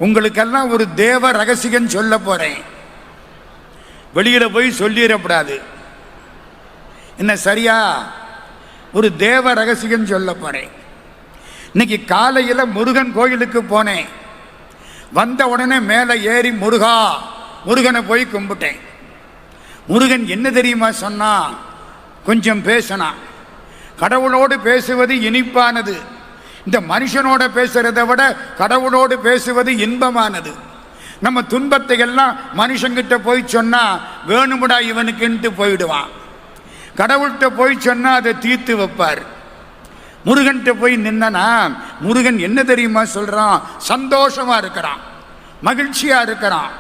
உங்களுக்கெல்லாம் ஒரு தேவ ரகசியம் சொல்ல போறேன். வெளியில போய் சொல்லிடக்கூடாது. என்ன சரியா? ஒரு தேவ ரகசியம் சொல்ல போறேன். இன்னைக்கு காலையில் முருகன் கோயிலுக்கு போனேன். வந்த உடனே மேலே ஏறி முருகனை போய் கும்பிட்டேன். முருகன் என்ன தெரியுமா சொன்னா? கொஞ்சம் பேசினான். கடவுளோடு பேசுவது இனிப்பானது. இந்த மனுஷனோட பேசுறதை விட கடவுளோடு பேசுவது இன்பமானது. நம்ம துன்பத்தை எல்லாம் மனுஷங்கிட்ட போய் சொன்னா வேணுமுடா இவனுக்குன்ட்டு போயிடுவான். கடவுள்கிட்ட போய் சொன்னா அதை தீர்த்து வைப்பார். முருகன்கிட்ட போய் நின்னா முருகன் என்ன தெரியுமா சொல்றான்? சந்தோஷமா இருக்கிறான், மகிழ்ச்சியா இருக்கிறான்,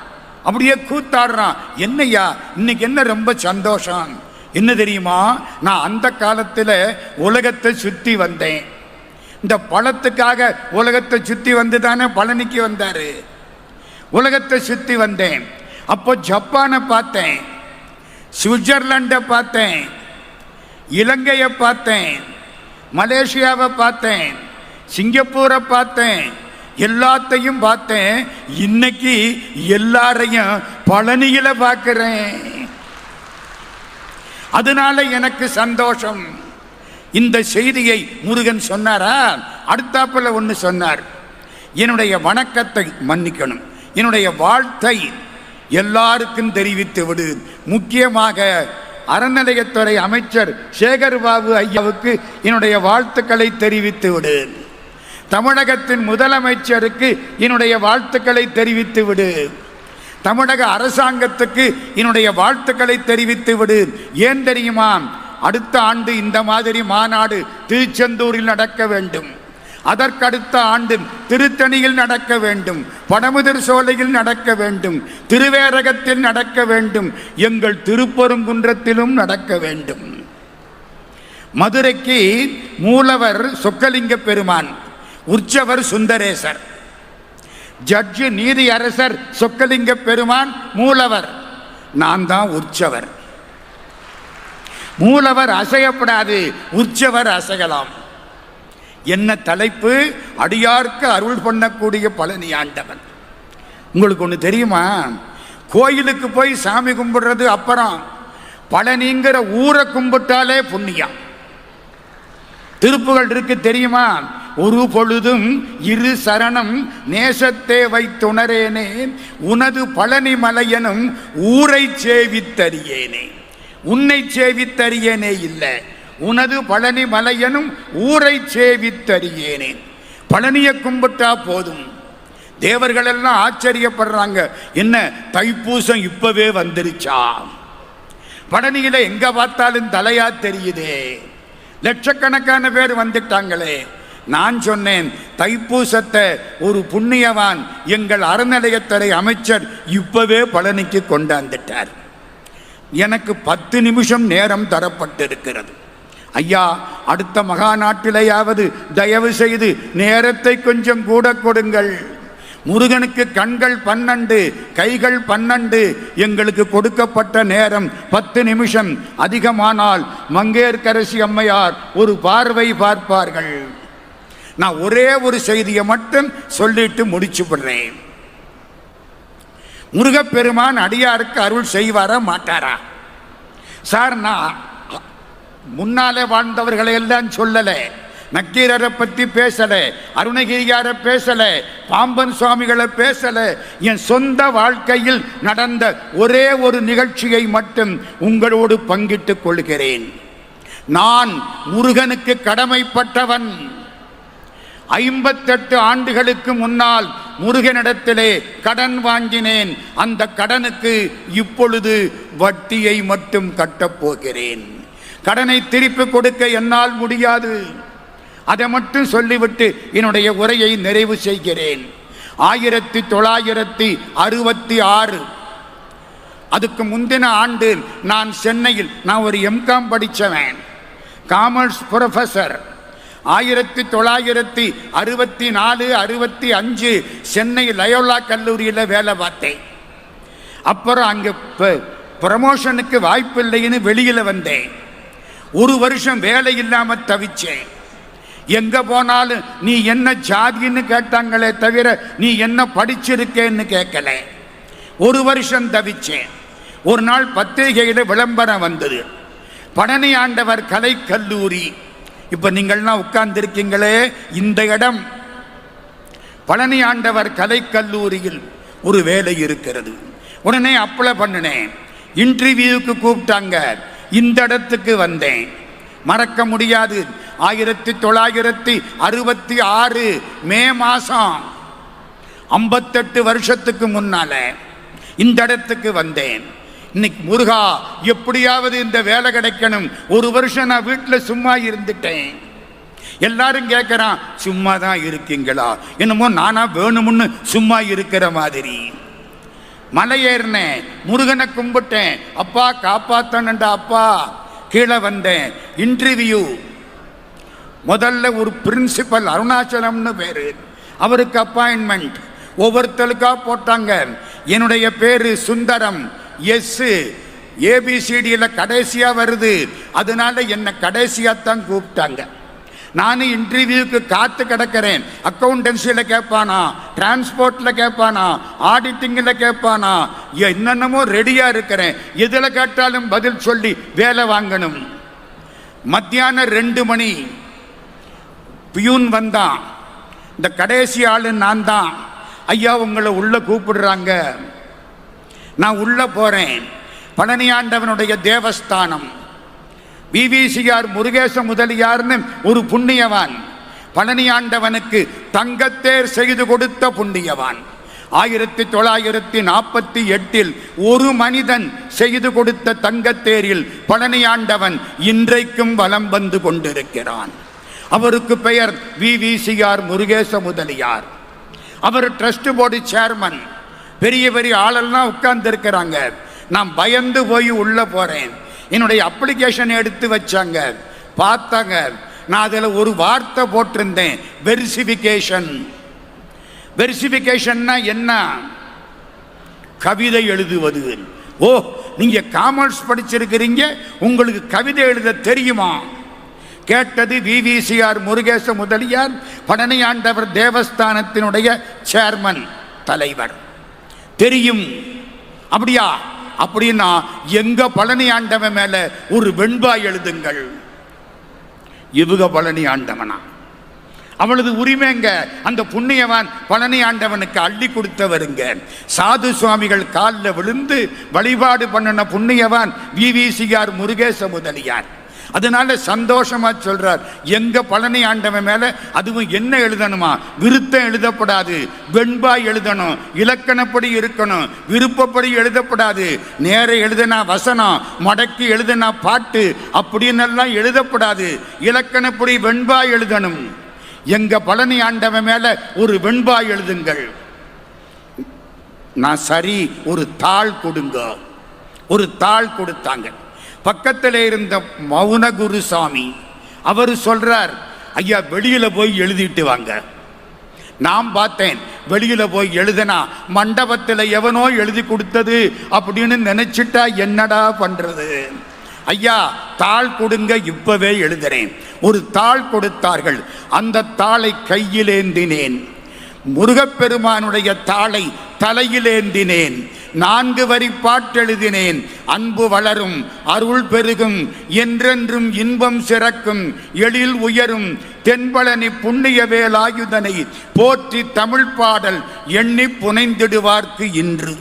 அப்படியே கூத்தாடுறான். என்னையா இன்னைக்கு என்ன ரொம்ப சந்தோஷம்? என்ன தெரியுமா? நான் அந்த காலத்தில் உலகத்தை சுற்றி வந்தேன். இந்த பழத்துக்காக உலகத்தை சுற்றி வந்து தானே பழனிக்கு வந்தாரு. உலகத்தை சுற்றி வந்தேன். அப்போ ஜப்பானை பார்த்தேன். சுவிட்சர்லாண்டை பார்த்தேன், இலங்கையை பார்த்தேன், மலேசியாவை பார்த்தேன், சிங்கப்பூரை பார்த்தேன், எல்லாத்தையும் பார்த்தேன். இன்னைக்கு எல்லாரையும் பழனியில பார்க்கிறேன். அதனால எனக்கு சந்தோஷம். இந்த செய்தியை முருகன் சொன்னாரா? அடுத்தாப்புல ஒன்று சொன்னார், என்னுடைய வணக்கத்தை மன்னிக்கணும், என்னுடைய வாழ்த்தை எல்லாருக்கும் தெரிவித்து விடு. முக்கியமாக அறநிலையத்துறை அமைச்சர் சேகர் பாபு ஐயாவுக்கு என்னுடைய வாழ்த்துக்களை தெரிவித்து விடு. தமிழகத்தின் முதலமைச்சருக்கு என்னுடைய வாழ்த்துக்களை தெரிவித்து விடு. தமிழக அரசாங்கத்துக்கு என்னுடைய வாழ்த்துக்களை தெரிவித்து விடு. ஏன் தெரியுமா? அடுத்த ஆண்டு இந்த மாதிரி மாநாடு திருச்செந்தூரில் நடக்க வேண்டும், அதற்கடுத்த ஆண்டு திருத்தணியில் நடக்க வேண்டும், படமுதிர் சோலையில் நடக்க வேண்டும், திருவேரகத்தில் நடக்க வேண்டும், எங்கள் திருப்பெருங்குன்றத்திலும் நடக்க வேண்டும். மதுரைக்கு மூலவர் சொக்கலிங்க பெருமான், உற்சவர் சுந்தரேசர், ஜட்ஜு நீதி அரசர் சொக்கலிங்க பெருமான் மூலவர், நான் தான் உற்சவர். மூலவர் அசையப்படாது, உற்சவர் அசையலாம். என்ன தலைப்பு? அடியார்க்கு அருள் பண்ணக்கூடிய பழனி ஆண்டவன். உங்களுக்கு ஒன்று தெரியுமா? கோயிலுக்கு போய் சாமி கும்பிடுறது அப்புறம், பழனிங்கிற ஊரை கும்பிட்டாலே புண்ணியம். திருப்புகள் இருக்கு தெரியுமா? ஒரு பொழுதும் இரு சரணம் நேசத்தே வைத்துணரேனே, உனது பழனி மலையனும் ஊரை சேவித்தறியேனே. உன்னை சேவித்தறியேனே இல்லை, உனது பழனி மலையனும் ஊரை சேவித்தறியேனே. பழனியை கும்பிட்டா போதும். தேவர்கள் எல்லாம் ஆச்சரியப்படுறாங்க, என்ன தைப்பூசம் இப்பவே வந்துருச்சா? பழனியில எங்க பார்த்தாலும் தலையா தெரியுதே, லட்சக்கணக்கான பேர் வந்துட்டாங்களே. நான் சொன்னேன், தைப்பூசத்தை ஒரு புண்ணியவான் எங்கள் அறநிலையத்துறை அமைச்சர் இப்பவே பழனிக்கு கொண்டாந்துட்டார். எனக்கு 10 நிமிஷம் நேரம் தரப்பட்டிருக்கிறது. ஐயா, அடுத்த மகா நாட்டிலேயாவது தயவு செய்து நேரத்தை கொஞ்சம் கூட கொடுங்கள். முருகனுக்கு கண்கள் 12, கைகள் 12, எங்களுக்கு கொடுக்கப்பட்ட நேரம் 10 நிமிஷம். அதிகமானால் மங்கையர்க்கரசி அம்மையார் ஒரு பார்வை பார்ப்பார்கள். நான் ஒரே ஒரு செய்தியை மட்டும் சொல்லிட்டு முடிச்சு விடுறேன். முருகப்பெருமான் அடியாருக்கு அருள் செய்வாரா மாட்டாரா? சார், நான் முன்னாலே வாழ்ந்தவர்களை எல்லாம் சொல்லல, நக்கீரரை பற்றி பேசல, அருணகிரியாரை பேசல, பாம்பன் சுவாமிகளை பேசல. என் சொந்த வாழ்க்கையில் நடந்த ஒரே ஒரு நிகழ்ச்சியை மட்டும் உங்களோடு பங்கிட்டுக் கொள்கிறேன். நான் முருகனுக்கு கடமைப்பட்டவன். 58 ஆண்டுகளுக்கு முன்னால் முருகனிடத்திலே கடன் வாங்கினேன். அந்த கடனுக்கு இப்பொழுது வட்டியை மட்டும் கட்டப்போகிறேன். கடனை திருப்பி கொடுக்க என்னால் முடியாது. அதை மட்டும் சொல்லிவிட்டு என்னுடைய உரையை நிறைவு செய்கிறேன். 1966, அதுக்கு முந்தின ஆண்டு நான் சென்னையில், நான் ஒரு எம்காம் படித்தவன், காமர்ஸ் ப்ரொஃபஸர். 1964, 65 சென்னை லயோலா கல்லூரியில் வேலை பார்த்தேன். அப்புறம் அங்கே ப்ரமோஷனுக்கு வாய்ப்பு இல்லைன்னு வெளியில் வந்தேன். ஒரு வருஷம் வேலை இல்லாமல் தவிச்சேன். எங்கே போனாலும் நீ என்ன ஜாதின்னு கேட்டாங்களே தவிர நீ என்ன படிச்சிருக்கேன்னு கேட்கல. ஒரு வருஷம் தவிச்சேன். ஒரு நாள் பத்திரிகையில் விளம்பரம் வந்தது, பழனி ஆண்டவர் கலை கல்லூரி. இப்போ நீங்கள்லாம் உட்கார்ந்துருக்கீங்களே, இந்த இடம் பழனி ஆண்டவர் கலை கல்லூரியில் ஒரு வேலை இருக்கிறது. உடனே அப்ளை பண்ணினேன். இன்டர்வியூக்கு கூப்பிட்டாங்க. இந்த இடத்துக்கு வந்தேன். மறக்க முடியாது. 1966 மே மாதம், 58 வருஷத்துக்கு முன்னால இந்த இடத்துக்கு வந்தேன். இன்னைக்கு முருகா, எப்படியாவது இந்த வேலை கிடைக்கணும். ஒரு வருஷம் நான் வீட்டில் சும்மா இருந்துட்டேன். எல்லாரும் கேட்குறான், சும்மா தான் இருக்கீங்களா? என்னமோ நானா வேணும்னு சும்மா இருக்கிற மாதிரி. மலை ஏறினேன், முருகனை கும்பிட்டேன், அப்பா காப்பாத்தனண்டா அப்பா. கீழே வந்தேன். இன்டர்வியூ. முதல்ல ஒரு பிரின்சிபல், அருணாச்சலம்னு பேரு, அவருக்கு அப்பாயின்மெண்ட். ஒவ்வொருத்தருக்கா போட்டாங்க. என்னுடைய பேரு சுந்தரம், எஸ். ஏபிசிடியில் கடைசியாக வருது, அதனால என்னை கடைசியாகத்தான் கூப்பிட்டாங்க. நானும் இன்டர்வியூக்கு காத்து கிடக்கிறேன். அக்கௌண்டன்சியில் கேட்பானா, டிரான்ஸ்போர்ட்டில் கேட்பானா, ஆடிட்டிங்கில் கேட்பானா, என்னென்னமோ ரெடியாக இருக்கிறேன். எதில் கேட்டாலும் பதில் சொல்லி வேலை வாங்கணும். மத்தியானம் 2 மணி பியூன் வந்தான். இந்த கடைசி ஆளு நான் தான். ஐயா உங்களை உள்ள கூப்பிடுறாங்க. நான் உள்ள போறேன். பழனி ஆண்டவனுடைய தேவஸ்தானம். விவிசிஆர் முருகேச முதலியார்னு ஒரு புண்ணியவான், பழனி ஆண்டவனுக்கு தங்கத்தேர் செய்து கொடுத்த புண்ணியவான். 1948 ஒரு மனிதன் செய்து கொடுத்த தங்கத்தேரில் பழனி ஆண்டவன் இன்றைக்கும் வலம் வந்து கொண்டிருக்கிறான். அவருக்கு பெயர் விவிசிஆர் முருகேச முதலியார். அவர் ட்ரஸ்ட் போர்டு சேர்மன். பெரிய பெரிய ஆளெல்லாம் உட்கார்ந்து இருக்கிறாங்க. நான் பயந்து போய் உள்ள போறேன். என்னுடைய அப்ளிகேஷன் எடுத்து வச்சாங்க, பார்த்தாங்க. நான் அதில் ஒரு வார்த்தை போட்டிருந்தேன், வெரிஃபிகேஷன். வெரிஃபிகேஷன்னா என்ன? கவிதை எழுதுவது. ஓ, நீங்க காமர்ஸ் படிச்சிருக்கிறீங்க, உங்களுக்கு கவிதை எழுத தெரியுமா? கேட்டது விவிசிஆர் முருகேச முதலியார், பழனி ஆண்டவர் தேவஸ்தானத்தினுடைய சேர்மன், தலைவர். தெரியும். அப்படியா? அப்படின்னா எங்க பழனி ஆண்டவன் மேல ஒரு வெண்பா எழுதுங்கள். இவங்க பழனி ஆண்டவனா? அவளது உரிமைங்க. அந்த புண்ணியவான் பழனி ஆண்டவனுக்கு அள்ளி கொடுத்தவருங்க. சாது சுவாமிகள் காலில் விழுந்து வழிபாடு பண்ணின புண்ணியவான் விவிசிஆர் முருகேச முதலியார். அதனால சந்தோஷமா சொல்றார், எங்க பழனி ஆண்டவன் மேல அதுவும் என்ன எழுதணுமா? விருத்தம் எழுதப்படாது, வெண்பா எழுதணும், இலக்கணப்படி இருக்கணும், விருப்பப்படி எழுதப்படாது. நேர எழுதினா வசனம், மடக்கி எழுதினா பாட்டு, அப்படின்னு எல்லாம் எழுதப்படாது. இலக்கணப்படி வெண்பா எழுதணும். எங்க பழனி ஆண்டவன் மேல ஒரு வெண்பா எழுதுங்கள். நான் சரி, ஒரு தாள் கொடுங்க. ஒரு தாள் கொடுத்தாங்க. பக்கத்தில் இருந்த மௌன குருசாமி அவர் சொல்றார், ஐயா வெளியில போய் எழுதிட்டு வாங்க. நான் பார்த்தேன், வெளியில போய் எழுதினா மண்டபத்தில் எவனோ எழுதி கொடுத்தது அப்படின்னு நினைச்சிட்டா என்னடா பண்றது? ஐயா தாள் கொடுங்க, இப்பவே எழுதுறேன். ஒரு தாள் கொடுத்தார்கள். அந்த தாளை கையிலேந்தினேன். முருகப்பெருமானுடைய தாளை தலையிலேந்தினேன். 4 வரி பாட்டெழுதினேன். அன்பு வளரும், அருள் பெருகும், என்றென்றும் இன்பம் சிறக்கும், எழில் உயரும் தென்பழனி புண்ணிய வேலாயுதனை போற்றி தமிழ் பாடல் எண்ணி புனைந்திடுவார்க்கு இன்று.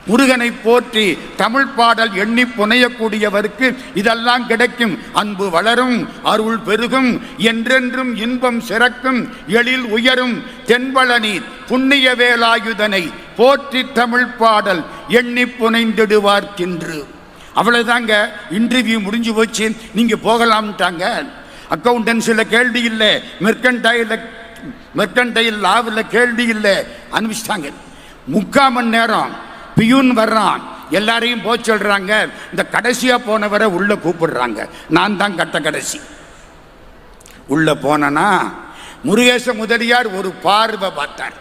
முருகனை போற்றி தமிழ் பாடல் எண்ணி புனையக்கூடியவருக்கு இதெல்லாம் கிடைக்கும். அன்பு வளரும், அருள் பெருகும், என்றென்றும் இன்பம் சிறக்கும், எழில் உயரும் தென்பழனி புண்ணிய வேலாயுதனை போற்றி தமிழ் பாடல் எண்ணி புனைந்திடுவார்க்கின்று. அவ்வளவுதாங்க. இன்டர்வியூ முடிஞ்சு போச்சு, நீங்க போகலாம்ட்டாங்க. அக்கௌண்டன்சியில் கேள்வி இல்லை, மெர்கன்டைல் லாவில் கேள்வி இல்லை, அனுப்பிச்சிட்டாங்க. 3/4 மணி நேரம் பியூன் வர்றான். எல்லாரையும் போக சொல்றாங்க. இந்த கடைசியா போனவரை உள்ள கூப்பிடுறாங்க. நான் தான் கட்ட கடைசி. உள்ள போனா முருகேச முதலியார் ஒரு பார்வை பார்த்தார்.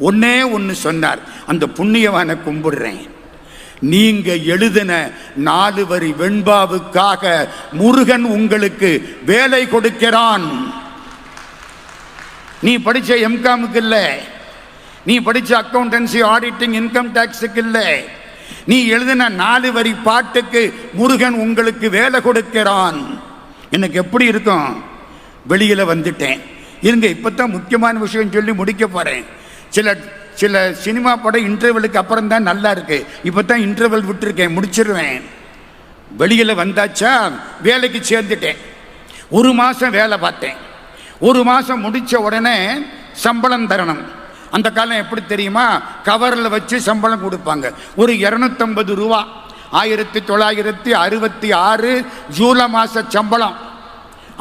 ஒன்னே ஒன்று சொன்னார், அந்த புண்ணியவானை கும்பிடுறேன். நீங்க எழுதின 4 வரி வெண்பாவுக்காக முருகன் உங்களுக்கு வேலை கொடுக்கிறான். நீ படிச்ச எம்காமுக்கு இல்லை, நீ படிச்ச அக்கௌண்டன்சி, ஆடிட்டிங், இன்கம் டாக்ஸுக்கு இல்லை, நீ எழுதின 4 வரி பாட்டுக்கு முருகன் உங்களுக்கு வேலை கொடுக்கிறான். எனக்கு எப்படி இருக்கும்? வெளியில வந்துட்டேன். இருங்க, இப்பதான் முக்கியமான விஷயம் சொல்லி முடிக்க போறேன். சில சினிமா படம் இன்டர்வலுக்கு அப்புறம் தான் நல்லா இருக்கு. இப்பதான் இன்டர்வல் விட்டுருக்கேன், முடிச்சிருவேன். வெளியில வந்தாச்சா, வேலைக்கு சேர்ந்துட்டேன். 1 மாசம் வேலை பார்த்தேன். 1 மாசம் முடிச்ச உடனே சம்பளம் தரணும். அந்த காலம் எப்படி தெரியுமா? கவரில் வச்சு சம்பளம் கொடுப்பாங்க. ஒரு 250 ரூபா. 1966 ஜூலை மாச சம்பளம்.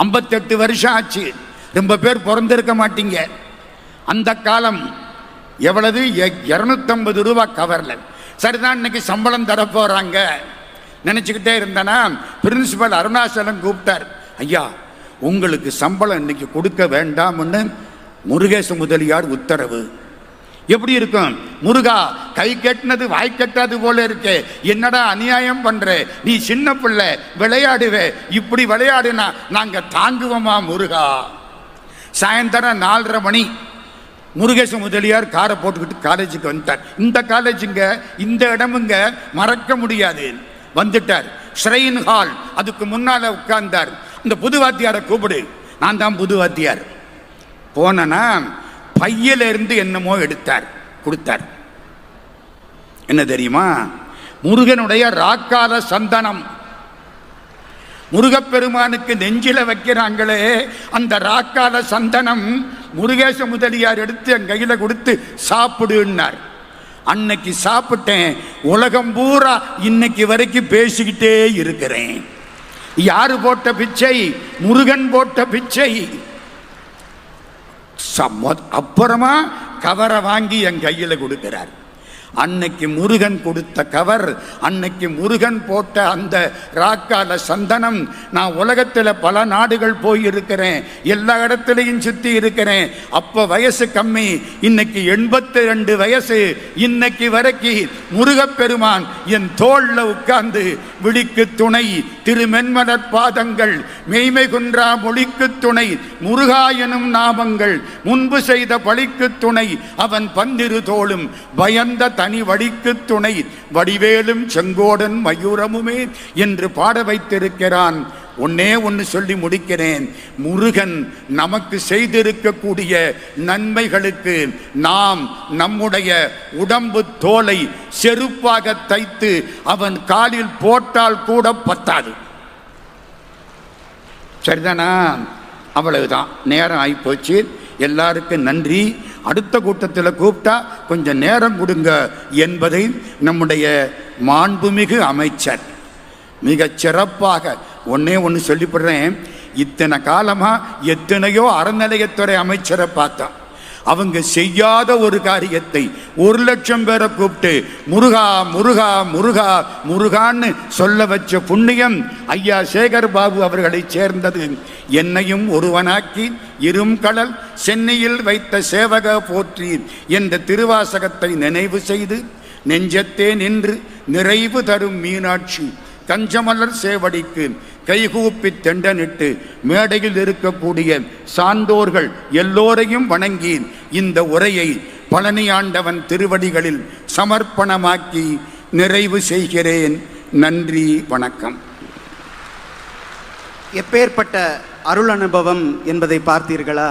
58 வருஷம் ஆச்சு. ரொம்ப பேர் பிறந்திருக்க மாட்டீங்க. அந்த காலம் எவ்வளவு? 250 ரூபா கவரில். சரிதான், இன்னைக்கு சம்பளம் தர போறாங்க நினைச்சுக்கிட்டே இருந்தனா, பிரின்சிபல் அருணாசலம் கூப்பிட்டார். ஐயா உங்களுக்கு சம்பளம் இன்னைக்கு கொடுக்க வேண்டாம்னு முருகேச முதலியார் உத்தரவு. எப்படி இருக்கும்? முருகா, கை கட்டினது வாய் கட்டாது போல இருக்கே, என்னடா அநியாயம் பண்ற, நீ சின்ன பிள்ளை விளையாடுவே, இப்படி விளையாடுனா நாங்க தாங்குவோமா முருகா? சாயந்தரம் 4:30 மணி முருகேச முதலியார் காரை போட்டுக்கிட்டு காலேஜுக்கு வந்துட்டார். இந்த காலேஜுங்க, இந்த இடமுங்க மறக்க முடியாது. வந்துட்டார். ஸ்ரெயின் ஹால், அதுக்கு முன்னால உட்கார்ந்தார். இந்த புது வாத்தியாரை கூப்பிடு. நான் தான் புது வாத்தியார். போனா பையில இருந்து என்னமோ எடுத்தார், கொடுத்தார். என்ன தெரியுமா? முருகனுடைய ராக்கால சந்தனம். முருகப்பெருமானுக்கு நெஞ்சில வைக்கிறாங்களே அந்த ராக்கால சந்தனம், முருகேச முதலியார் எடுத்து என் கையில கொடுத்து சாப்பிடுன்னார். அன்னைக்கு சாப்பிட்டேன். உலகம் பூரா இன்னைக்கு வரைக்கும் பேசிக்கிட்டே இருக்கிறேன். யாரு போட்ட பிச்சை? முருகன் போட்ட பிச்சை. அப்புறமா கவரை வாங்கி என் கையில கொடுக்கிறார். அன்னைக்கு முருகன் கொடுத்த கவர், அன்னைக்கு முருகன் போட்ட அந்த ராக்கால சந்தனம். நான் உலகத்தில் பல நாடுகள் போயிருக்கிறேன், எல்லா இடத்துலையும் சுற்றி இருக்கிறேன். அப்போ வயசு கம்மி, இன்னைக்கு 82 வயசு. இன்னைக்கு வரைக்கும் முருகப்பெருமான் என் தோள்ல உட்கார்ந்து விழிக்கு துணை, திருமென்மலர் பாதங்கள், மெய்மை குன்றா மொழிக்கு துணை, முருகா எனும் நாமங்கள் முன்பு செய்த பழிக்கு துணை, அவன் பந்திரு தோளும் பயந்த தனி வடிக்கு துணை, வடிவேலும் செங்கோடன் மயூரமுமே என்று பாட வைத்திருக்கிறான். ஒன்னே ஒன்று சொல்லி முடிக்கிறேன். முருகன் நமக்கு செய்திருக்கக்கூடிய நன்மைகளுக்கு நாம் நம்முடைய உடம்பு தோலை செருப்பாக தைத்து அவன் காலில் போட்டால் கூட பத்தாது. சரிதானா? அவ்வளவுதான். நேரம் ஆகிப்போச்சு. எல்லாருக்கும் நன்றி. அடுத்த கூட்டத்தில் கூப்பிட்டா கொஞ்சம் நேரம் கொடுங்க என்பதை நம்முடைய மாண்புமிகு அமைச்சர் மிகச் சிறப்பாக ஒன்னே ஒன்று சொல்லிவிடுறேன். இத்தனை காலமாக எத்தனையோ அறநிலையத்துறை அமைச்சரை பார்த்தோம். அவங்க செய்யாத ஒரு காரியத்தை 1,00,000 பேரை கூப்பிட்டு முருகா முருகா முருகா முருகான்னு சொல்ல வச்ச புண்ணியம் ஐயா சேகர் பாபு அவர்களை சேர்ந்தது. என்னையும் ஒருவனாக்கி இரும் கடல் சென்னையில் வைத்த சேவக போற்றி என்ற திருவாசகத்தை நினைவு செய்து நெஞ்சத்தே நின்று நிறைவு தரும் மீனாட்சி கஞ்சமலர் சேவடிக்கு கைகூப்பி தெண்டனிட்டு மேடையில் இருக்கக்கூடிய சான்றோர்கள் எல்லோரையும் வணங்கி இந்த உரையை பழனியாண்டவன் திருவடிகளில் சமர்ப்பணமாக்கி நிறைவு செய்கிறேன். நன்றி, வணக்கம். எப்பேற்பட்ட அருள் அனுபவம் என்பதை பார்த்தீர்களா?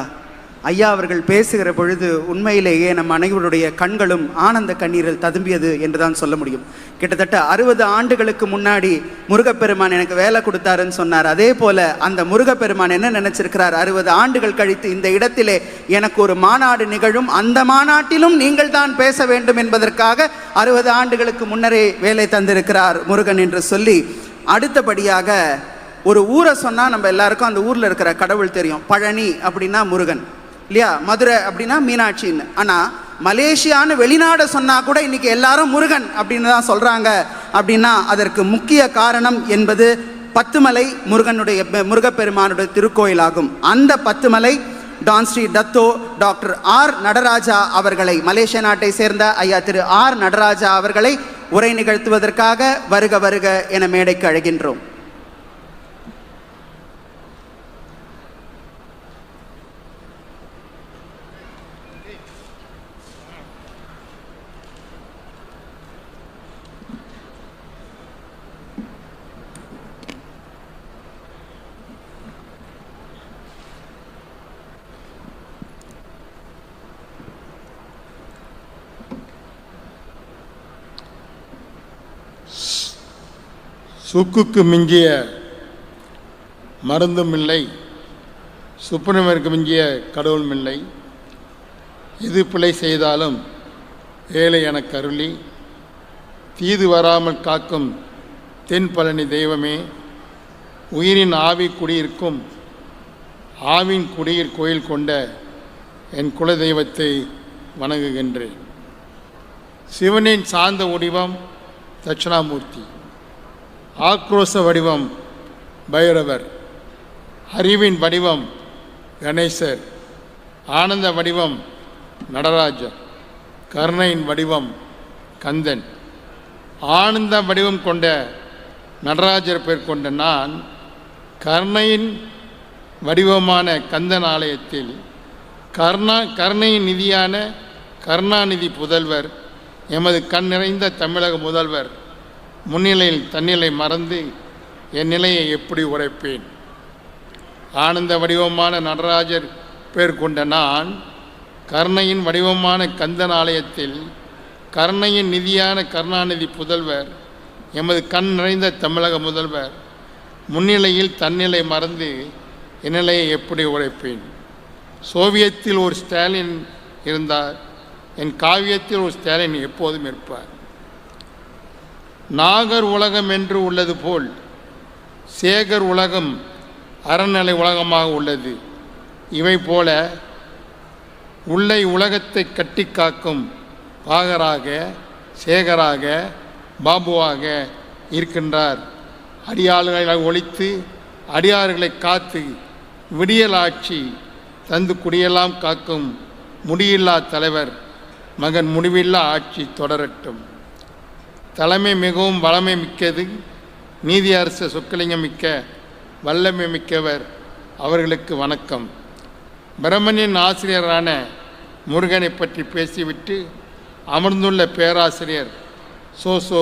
ஐயா அவர்கள் பேசுகிற பொழுது உண்மையிலேயே நம் அனைவருடைய கண்களும் ஆனந்த கண்ணீரில் ததும்பியது என்றுதான் சொல்ல முடியும். கிட்டத்தட்ட 60 ஆண்டுகளுக்கு முன்னாடி முருகப்பெருமான் எனக்கு வேலை கொடுத்தாருன்னு சொன்னார். அதே போல அந்த முருகப்பெருமான் என்ன நினைச்சிருக்கிறார்? 60 ஆண்டுகள் கழித்து இந்த இடத்திலே எனக்கு ஒரு மாநாடு நிகழும், அந்த மாநாட்டிலும் நீங்கள் தான் பேச வேண்டும் என்பதற்காக 60 ஆண்டுகளுக்கு முன்னரே வேலை தந்திருக்கிறார் முருகன் என்று சொல்லி, அடுத்தபடியாக ஒரு ஊரை சொன்னால் நம்ம எல்லாருக்கும் அந்த ஊரில் இருக்கிற கடவுள் தெரியும். பழனி அப்படின்னா முருகன் இல்லையா? மதுரை அப்படின்னா மீனாட்சின்னு. ஆனால் மலேசியான்னு வெளிநாடு சொன்னால் கூட இன்னைக்கு எல்லாரும் முருகன் அப்படின்னு தான் சொல்கிறாங்க. அப்படின்னா அதற்கு முக்கிய காரணம் என்பது 10 மலை முருகப்பெருமானுடைய திருக்கோயிலாகும். அந்த 10 மலை Tan Sri Dato doctor R Natarajah அவர்களை, மலேசிய நாட்டை சேர்ந்த ஐயா திரு ஆர் நடராஜா அவர்களை உரை நிகழ்த்துவதற்காக வருக வருக என மேடைக்கு அழைக்கின்றோம். சுக்குக்கு மிஞ்சிய மருந்தும் இல்லை, சுப்பிரமணியருக்கு மிஞ்சிய கடவுளும் இல்லை. எது பிழை செய்தாலும் ஏழை எனக் கருளி தீது வராமல் காக்கும் தென் பழனி தெய்வமே, உயிரின் ஆவி குடியிருக்கும் ஆவின் குடியில் கோயில் கொண்ட என் குல தெய்வத்தை வணங்குகின்றேன். சிவனின் சார்ந்த வடிவம் தட்சிணாமூர்த்தி, ஆக்ரோஷ வடிவம் பைரவர், அறிவின் வடிவம் கணேசர், ஆனந்த வடிவம் நடராஜர், கருணையின் வடிவம் கந்தன். ஆனந்த வடிவம் கொண்ட நடராஜர் பெயர் கொண்ட நான் கருணையின் வடிவமான கந்தன் ஆலயத்தில் கருணையின் நிதியான கருணாநிதி புதல்வர், எமது கண் நிறைந்த தமிழக முதல்வர் முன்னிலையில் தன்னிலை மறந்து என் நிலையை எப்படி உரைப்பேன்? ஆனந்த வடிவமான நடராஜர் பெயர் கொண்ட நான் கருணையின் வடிவமான கந்தன் ஆலயத்தில் கருணையின் நிதியான கருணாநிதி புதல்வர், எமது கண் நிறைந்த தமிழக முதல்வர் முன்னிலையில் தன்னிலை மறந்து என் நிலையை எப்படி உரைப்பேன்? சோவியத்தில் ஒரு ஸ்டாலின் இருந்தார், என் காவியத்தில் ஒரு ஸ்டாலின் எப்போதும் இருப்பார். நாகர் உலகம் என்று உள்ளது போல் சேகர் உலகம் அறநிலை உலகமாக உள்ளது. இவை போல உள்ளை உலகத்தை கட்டி காக்கும் பாகராக சேகராக பாபுவாக இருக்கின்றார். அடியாளர்களை ஒழித்து அடியார்களை காத்து விடியல் ஆட்சி தந்து குடியெல்லாம் காக்கும் முடியில்லா தலைவர் மகன் முடிவில்லா ஆட்சி தொடரட்டும். தலைமை மிகவும் வளமை மிக்கது, நீதி அரச சொக்கலிங்கம் மிக்க வல்லமை மிக்கவர், அவர்களுக்கு வணக்கம். பிரம்மனின் ஆசிரியரான முருகனை பற்றி பேசிவிட்டு அமர்ந்துள்ள பேராசிரியர் சோசோ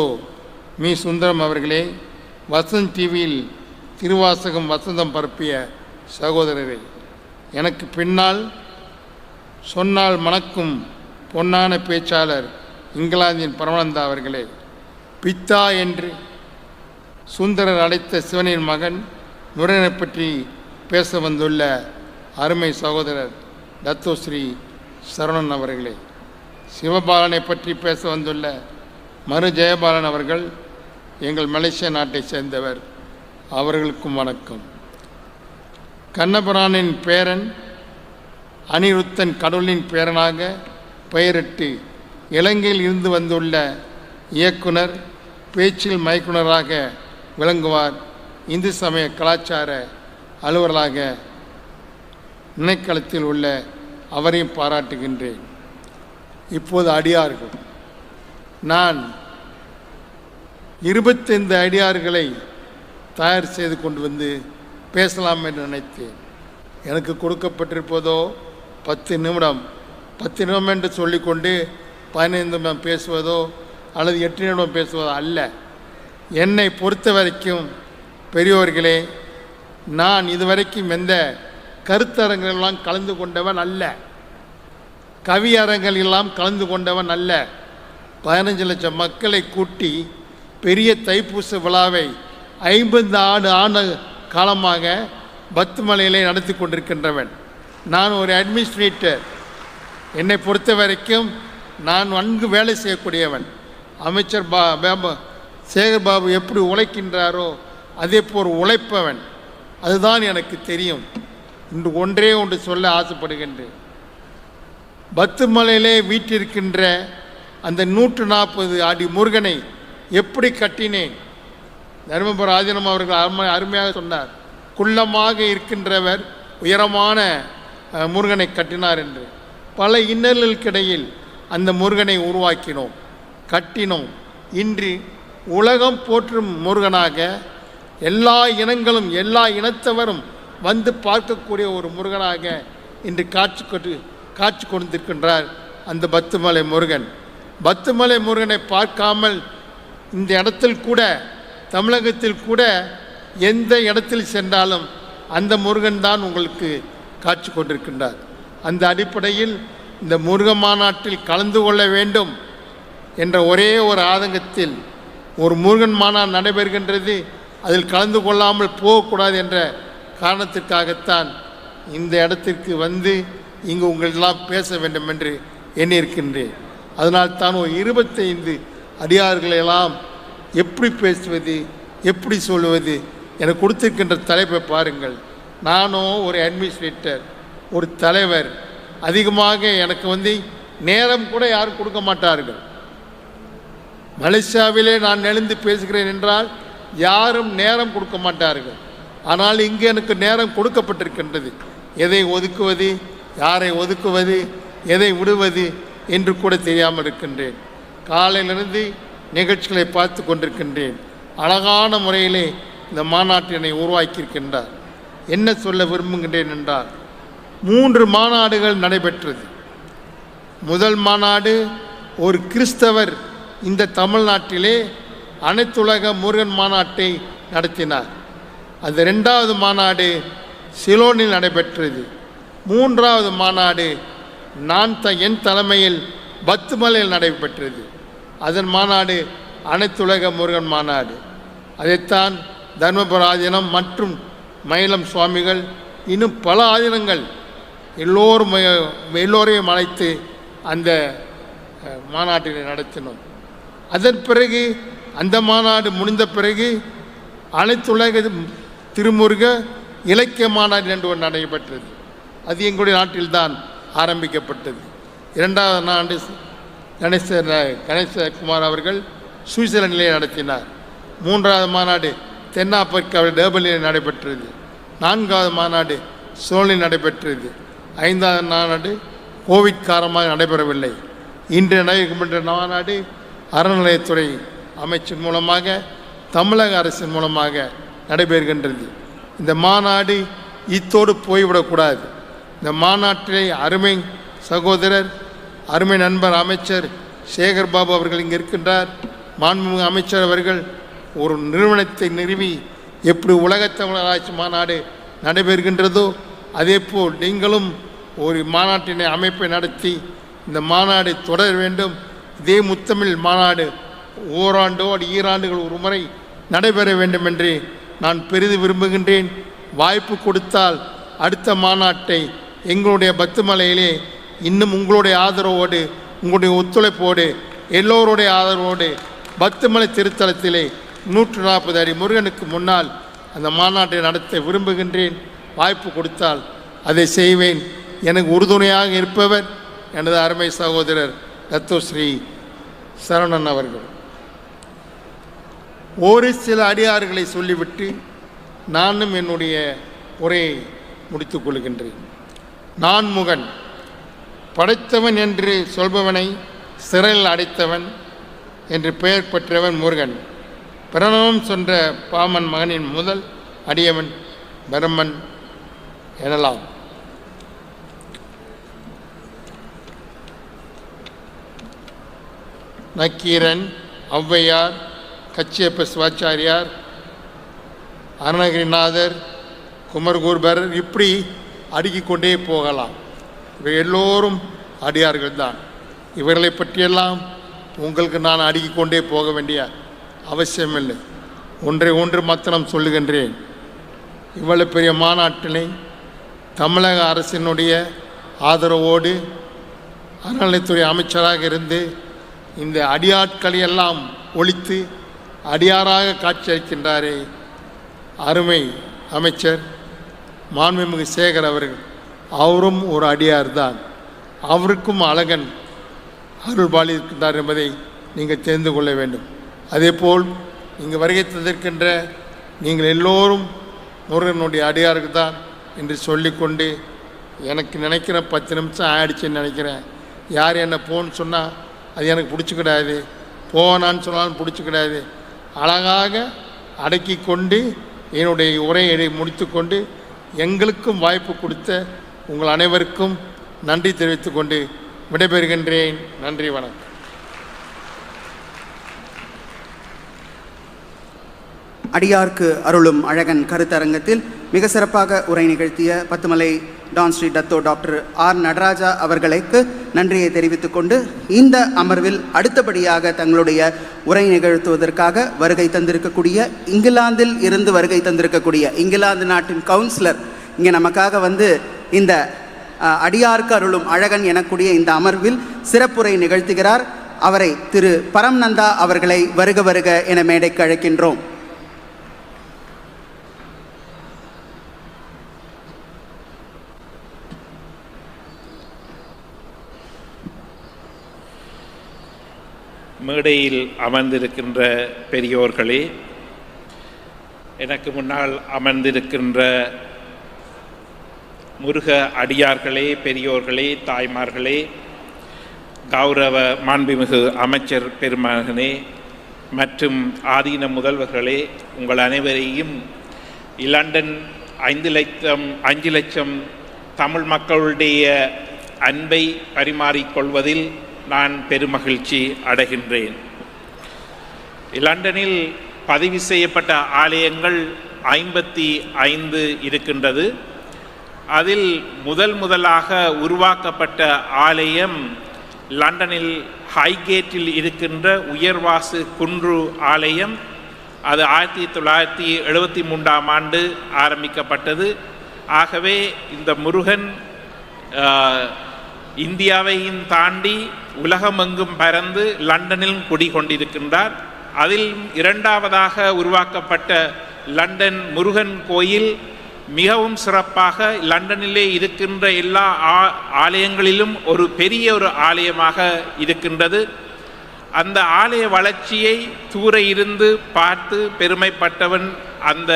மீ சுந்தரம் அவர்களே, வசந்த் டிவியில் திருவாசகம் வசந்தம் பரப்பிய சகோதரரே, எனக்கு பின்னால் சொன்னால் மணக்கும் பொன்னான பேச்சாளர் இங்கிலாந்தின் பரமானந்தா அவர்களே, பித்தா என்று சுந்தரர் அழைத்த சிவனின் மகன் முருகனை பற்றி பேச வந்துள்ள அருமை சகோதரர் தத்தோஸ்ரீ சரவணன் அவர்களே, சிவபாலனை பற்றி பேச வந்துள்ள மறு ஜெயபாலன் அவர்கள் எங்கள் மலேசிய நாட்டை சேர்ந்தவர், அவர்களுக்கும் வணக்கம். கண்ணபிரானின் பேரன் அனிருத்தன் கடவுளின் பேரனாக பெயரிட்டு இலங்கையில் இருந்து வந்துள்ள இயக்குனர், பேச்சில் மயக்குனராக விளங்குவார். இந்து சமய கலாச்சார அலுவலராக நினைக்களத்தில் உள்ள அவரையும் பாராட்டுகின்றேன். இப்போது அடியார்கள், நான் 25 அடியார்களை தயார் செய்து கொண்டு வந்து பேசலாம் என்று நினைத்தேன். எனக்கு கொடுக்கப்பட்டிருப்பதோ 10 நிமிடம். 10 நிமிடம் என்று சொல்லிக்கொண்டு 15 நிமிடம் பேசுவதோ அல்லது 8 நிமிடம் பேசுவதோ அல்ல. என்னை பொறுத்த வரைக்கும் பெரியோர்களே, நான் இதுவரைக்கும் எந்த கருத்தரங்களெல்லாம் கலந்து கொண்டவன் அல்ல, கவியரங்களெல்லாம் கலந்து கொண்டவன் அல்ல. 15 லட்சம் மக்களை கூட்டி பெரிய தைப்பூச விழாவை 50 ஆண்டு காலமாக பத்துமலையிலே நடத்தி கொண்டிருக்கின்றவன். நான் ஒரு அட்மினிஸ்ட்ரேட்டர். என்னை பொறுத்த வரைக்கும் நான் நன்கு வேலை செய்யக்கூடியவன். அமைச்சர் சேகர் பாபு எப்படி உழைக்கின்றாரோ அதே போல் உழைப்பவன். அதுதான் எனக்கு தெரியும். இன்று ஒன்றே ஒன்று சொல்ல ஆசைப்படுகின்றேன். பத்துமலையிலே வீட்டிருக்கின்ற அந்த 140 அடி முருகனை எப்படி கட்டினேன்? தருமபுர ஆதீனம் அவர்கள் அருமையாக சொன்னார். குள்ளமாக இருக்கின்றவர் உயரமான முருகனை கட்டினார் என்று. பல இன்னல்களுக்கிடையில் அந்த முருகனை உருவாக்கினோம், கட்டினோம். இன்று உலகம் போற்றும் முருகனாக எல்லா இனங்களும் எல்லா இனத்தவரும் வந்து பார்க்கக்கூடிய ஒரு முருகனாக இன்று காட்சி கொடுத்திருக்கின்றார் அந்த பத்துமலை முருகன். பத்துமலை முருகனை பார்க்காமல் இந்த இடத்தில் கூட, தமிழகத்தில் கூட எந்த இடத்தில் சென்றாலும் அந்த முருகன் தான் உங்களுக்கு காட்சி கொண்டிருக்கின்றார். அந்த அடிப்படையில் இந்த முருக மாநாட்டில் கலந்து கொள்ள வேண்டும் என்ற ஒரே ஒரு ஆதங்கத்தில் ஒரு முருகன் மாநாடு நடைபெறுகின்றது, அதில் கலந்து கொள்ளாமல் போகக்கூடாது என்ற காரணத்திற்காகத்தான் இந்த இடத்திற்கு வந்து இங்கு உங்களெல்லாம் பேச வேண்டும் என்று எண்ணியிருக்கின்றேன். அதனால் தான் ஒரு 25 அடியார்களெல்லாம் எப்படி பேசுவது, எப்படி சொல்வது என கொடுத்திருக்கின்ற தலைப்பை பாருங்கள். நானும் ஒரு அட்மினிஸ்ட்ரேட்டர், ஒரு தலைவர். அதிகமாக எனக்கு நேரம் கூட யாரும் கொடுக்க மாட்டார்கள். மலேசியாவிலே நான் எழுந்து பேசுகிறேன் என்றால் யாரும் நேரம் கொடுக்க மாட்டார்கள். ஆனால் இங்கு எனக்கு நேரம் கொடுக்கப்பட்டிருக்கின்றது. எதை ஒதுக்குவது, யாரை ஒதுக்குவது, எதை விடுவது என்று கூட தெரியாமல் இருக்கின்றேன். காலையிலிருந்து நிகழ்ச்சிகளை பார்த்து கொண்டிருக்கின்றேன். அழகான முறையிலே இந்த மாநாட்டினை உருவாக்கியிருக்கின்றார். என்ன சொல்ல விரும்புகின்றேன் என்றால், 3 மாநாடுகள் நடைபெற்றது. முதல் மாநாடு ஒரு கிறிஸ்தவர் இந்த தமிழ்நாட்டிலே அனைத்துலக முருகன் மாநாட்டை நடத்தினார். அந்த 2வது மாநாடு சிலோனில் நடைபெற்றது. 3வது மாநாடு என் தலைமையில் பத்துமலையில் நடைபெற்றது. அதன் மாநாடு அனைத்துலக முருகன் மாநாடு. அதைத்தான் தர்மபுர ஆதீனம் மற்றும் மயிலம் சுவாமிகள் இன்னும் பல ஆதீனங்கள் எல்லோரையும் அழைத்து அந்த மாநாட்டினை நடத்தினோம். அதன் பிறகு அந்த மாநாடு முடிந்த பிறகு அனைத்துலக திருமுருக இலக்கிய மாநாடு என்று ஒன்று நடைபெற்றது. அது எங்களுடைய நாட்டில்தான் ஆரம்பிக்கப்பட்டது. 2வது ஆண்டு கணேசகுமார் அவர்கள் சுவிட்சர்லாந்திலே நடத்தினார். 3வது மாநாடு தென்னாப்பிரிக்காவில் டர்பனில் நடைபெற்றது. 4வது மாநாடு சோலில் நடைபெற்றது. 5வது மாநாடு கோவிட் காரணமாக நடைபெறவில்லை. இன்று நடைபெறுகின்ற மாநாடு அறநிலையத்துறை அமைச்சின் மூலமாக தமிழக அரசின் மூலமாக நடைபெறுகின்றது. இந்த மாநாடு இத்தோடு போய்விடக்கூடாது. இந்த மாநாட்டிலே அருமை சகோதரர், அருமை நண்பர் அமைச்சர் சேகர் பாபு அவர்கள் இங்கே இருக்கின்றார். மாண்புமிகு அமைச்சர் அவர்கள் ஒரு நிறுவனத்தை நிறுவி எப்படி உலகத்தமிழர் ஆராய்ச்சி மாநாடு நடைபெறுகின்றதோ அதேபோல் நீங்களும் ஒரு மாநாட்டினை அமைப்பை நடத்தி இந்த மாநாடு தொடர வேண்டும். இதே முத்தமிழ் மாநாடு ஓராண்டோடு ஈராண்டுகள் ஒரு முறை நடைபெற வேண்டும் என்று நான் பெரிது விரும்புகின்றேன். வாய்ப்பு கொடுத்தால் அடுத்த மாநாட்டை எங்களுடைய பத்துமலையிலே இன்னும் உங்களுடைய ஆதரவோடு, உங்களுடைய ஒத்துழைப்போடு, எல்லோருடைய ஆதரவோடு பத்துமலை திருத்தலத்திலே 140 அடி முருகனுக்கு முன்னால் அந்த மாநாட்டை நடத்த விரும்புகின்றேன். வாய்ப்பு கொடுத்தால் அதை செய்வேன். எனக்கு உறுதுணையாக இருப்பவர் எனது அருமை சகோதரர் தத்தோஸ்ரீ சரவணன் அவர்கள். ஒரு சில அடியார்களை சொல்லிவிட்டு நானும் என்னுடைய உரையை முடித்துக் கொள்கின்றேன். நான்முகன், படைத்தவன் என்று சொல்பவனை சிறையில் அடைத்தவன் என்று பெயர் பெற்றவன் முருகன். பிரணவம் சென்ற பாமன் மகனின் முதல் அடியவன் பிரம்மன் எனலாம். நக்கீரன், ஔவையார், கச்சியப்ப சிவாச்சாரியார், அருணகிரிநாதர், குமர்கூர்பர், இப்படி அடுக்கிக் கொண்டே போகலாம். இவை எல்லோரும் அடியார்கள் தான். இவர்களை பற்றியெல்லாம் உங்களுக்கு நான் அடுக்கிக் கொண்டே போக வேண்டிய அவசியமில்லை. ஒன்று மாத்திரம் சொல்லுகின்றேன். இவ்வளவு பெரிய மாநாட்டினை தமிழக அரசினுடைய ஆதரவோடு அறநிலைத்துறை அமைச்சராக இருந்து இந்த அடியாட்களை எல்லாம் ஒழித்து அடியாராக காட்சியளிக்கின்றாரே அருமை அமைச்சர் மாண்புமிகு சேகர் அவர்கள், அவரும் ஒரு அடியார் தான். அவருக்கும் அழகன் அருள்பாலி இருக்கின்றார் என்பதை நீங்கள் தெரிந்து கொள்ள வேண்டும். அதேபோல் இங்கு வருகை தந்திருக்கின்ற நீங்கள் எல்லோரும் முருகனுடைய அடியார்கள் தான் என்று சொல்லிக்கொண்டு, எனக்கு நினைக்கிற 10 நிமிஷம் ஆயிடுச்சுன்னு நினைக்கிறேன். யார் என்ன போன்னு சொன்னால் அது எனக்கு பிடிச்சிக்கிடாது, போனான்னு சொன்னாலும் பிடிச்சிக்கிடாது. அழகாக அடக்கி கொண்டு என்னுடைய உரையை முடித்து கொண்டு எங்களுக்கும் வாய்ப்பு கொடுத்த உங்கள் அனைவருக்கும் நன்றி தெரிவித்துக் கொண்டு விடைபெறுகின்றேன். நன்றி, வணக்கம். அடியார்க்கு அருளும் அழகன் கருத்தரங்கத்தில் மிக சிறப்பாக உரை நிகழ்த்திய Batumalai Tan Sri Dato doctor R Natarajah அவர்களுக்கு நன்றியை தெரிவித்துக் கொண்டு இந்த அமர்வில் அடுத்தபடியாக தங்களுடைய உரை நிகழ்த்துவதற்காக வருகை தந்திருக்கக்கூடிய இங்கிலாந்தில் இருந்து வருகை தந்திருக்கக்கூடிய இங்கிலாந்து நாட்டின் கவுன்சிலர் இங்கே நமக்காக வந்து இந்த அடியார்க்கு அருளும் அழகன் எனக்கூடிய இந்த அமர்வில் சிறப்புரை நிகழ்த்துகிறார். அவரை திரு பரம்நந்தா அவர்களை வருக வருக என மேடைக்கு அழைக்கின்றோம். மேடையில் அமர்ந்திருக்கின்ற பெரியோர்களே, எனக்கு முன்னால் அமர்ந்திருக்கின்ற முருக அடியார்களே, பெரியோர்களே, தாய்மார்களே, கௌரவ மாண்புமிகு அமைச்சர் பெருமகனே மற்றும் ஆதீன முதல்வர்களே, உங்கள் அனைவரையும் லண்டன் 5 லட்சம் தமிழ் மக்களுடைய அன்பை பரிமாறிக்கொள்வதில் நான் பெருமகிழ்ச்சி அடைகின்றேன். லண்டனில் பதிவு செய்யப்பட்ட ஆலயங்கள் 55 இருக்கின்றது. அதில் முதலாக உருவாக்கப்பட்ட ஆலயம் லண்டனில் ஹைகேட்டில் இருக்கின்ற உயர்வாசு குன்று ஆலயம். அது 1973ஆம் ஆண்டு ஆரம்பிக்கப்பட்டது. ஆகவே இந்த முருகன் இந்தியாவையும் தாண்டி உலகமெங்கும் பறந்து லண்டனில் குடிகொண்டிருக்கின்றார். அதில் இரண்டாவதாக உருவாக்கப்பட்ட லண்டன் முருகன் கோயில் மிகவும் சிறப்பாக லண்டனிலே இருக்கின்ற எல்லா ஆலயங்களிலும் ஒரு பெரிய ஆலயமாக இருக்கின்றது. அந்த ஆலய வளர்ச்சியை தூர இருந்து பார்த்து பெருமைப்பட்டவன் அந்த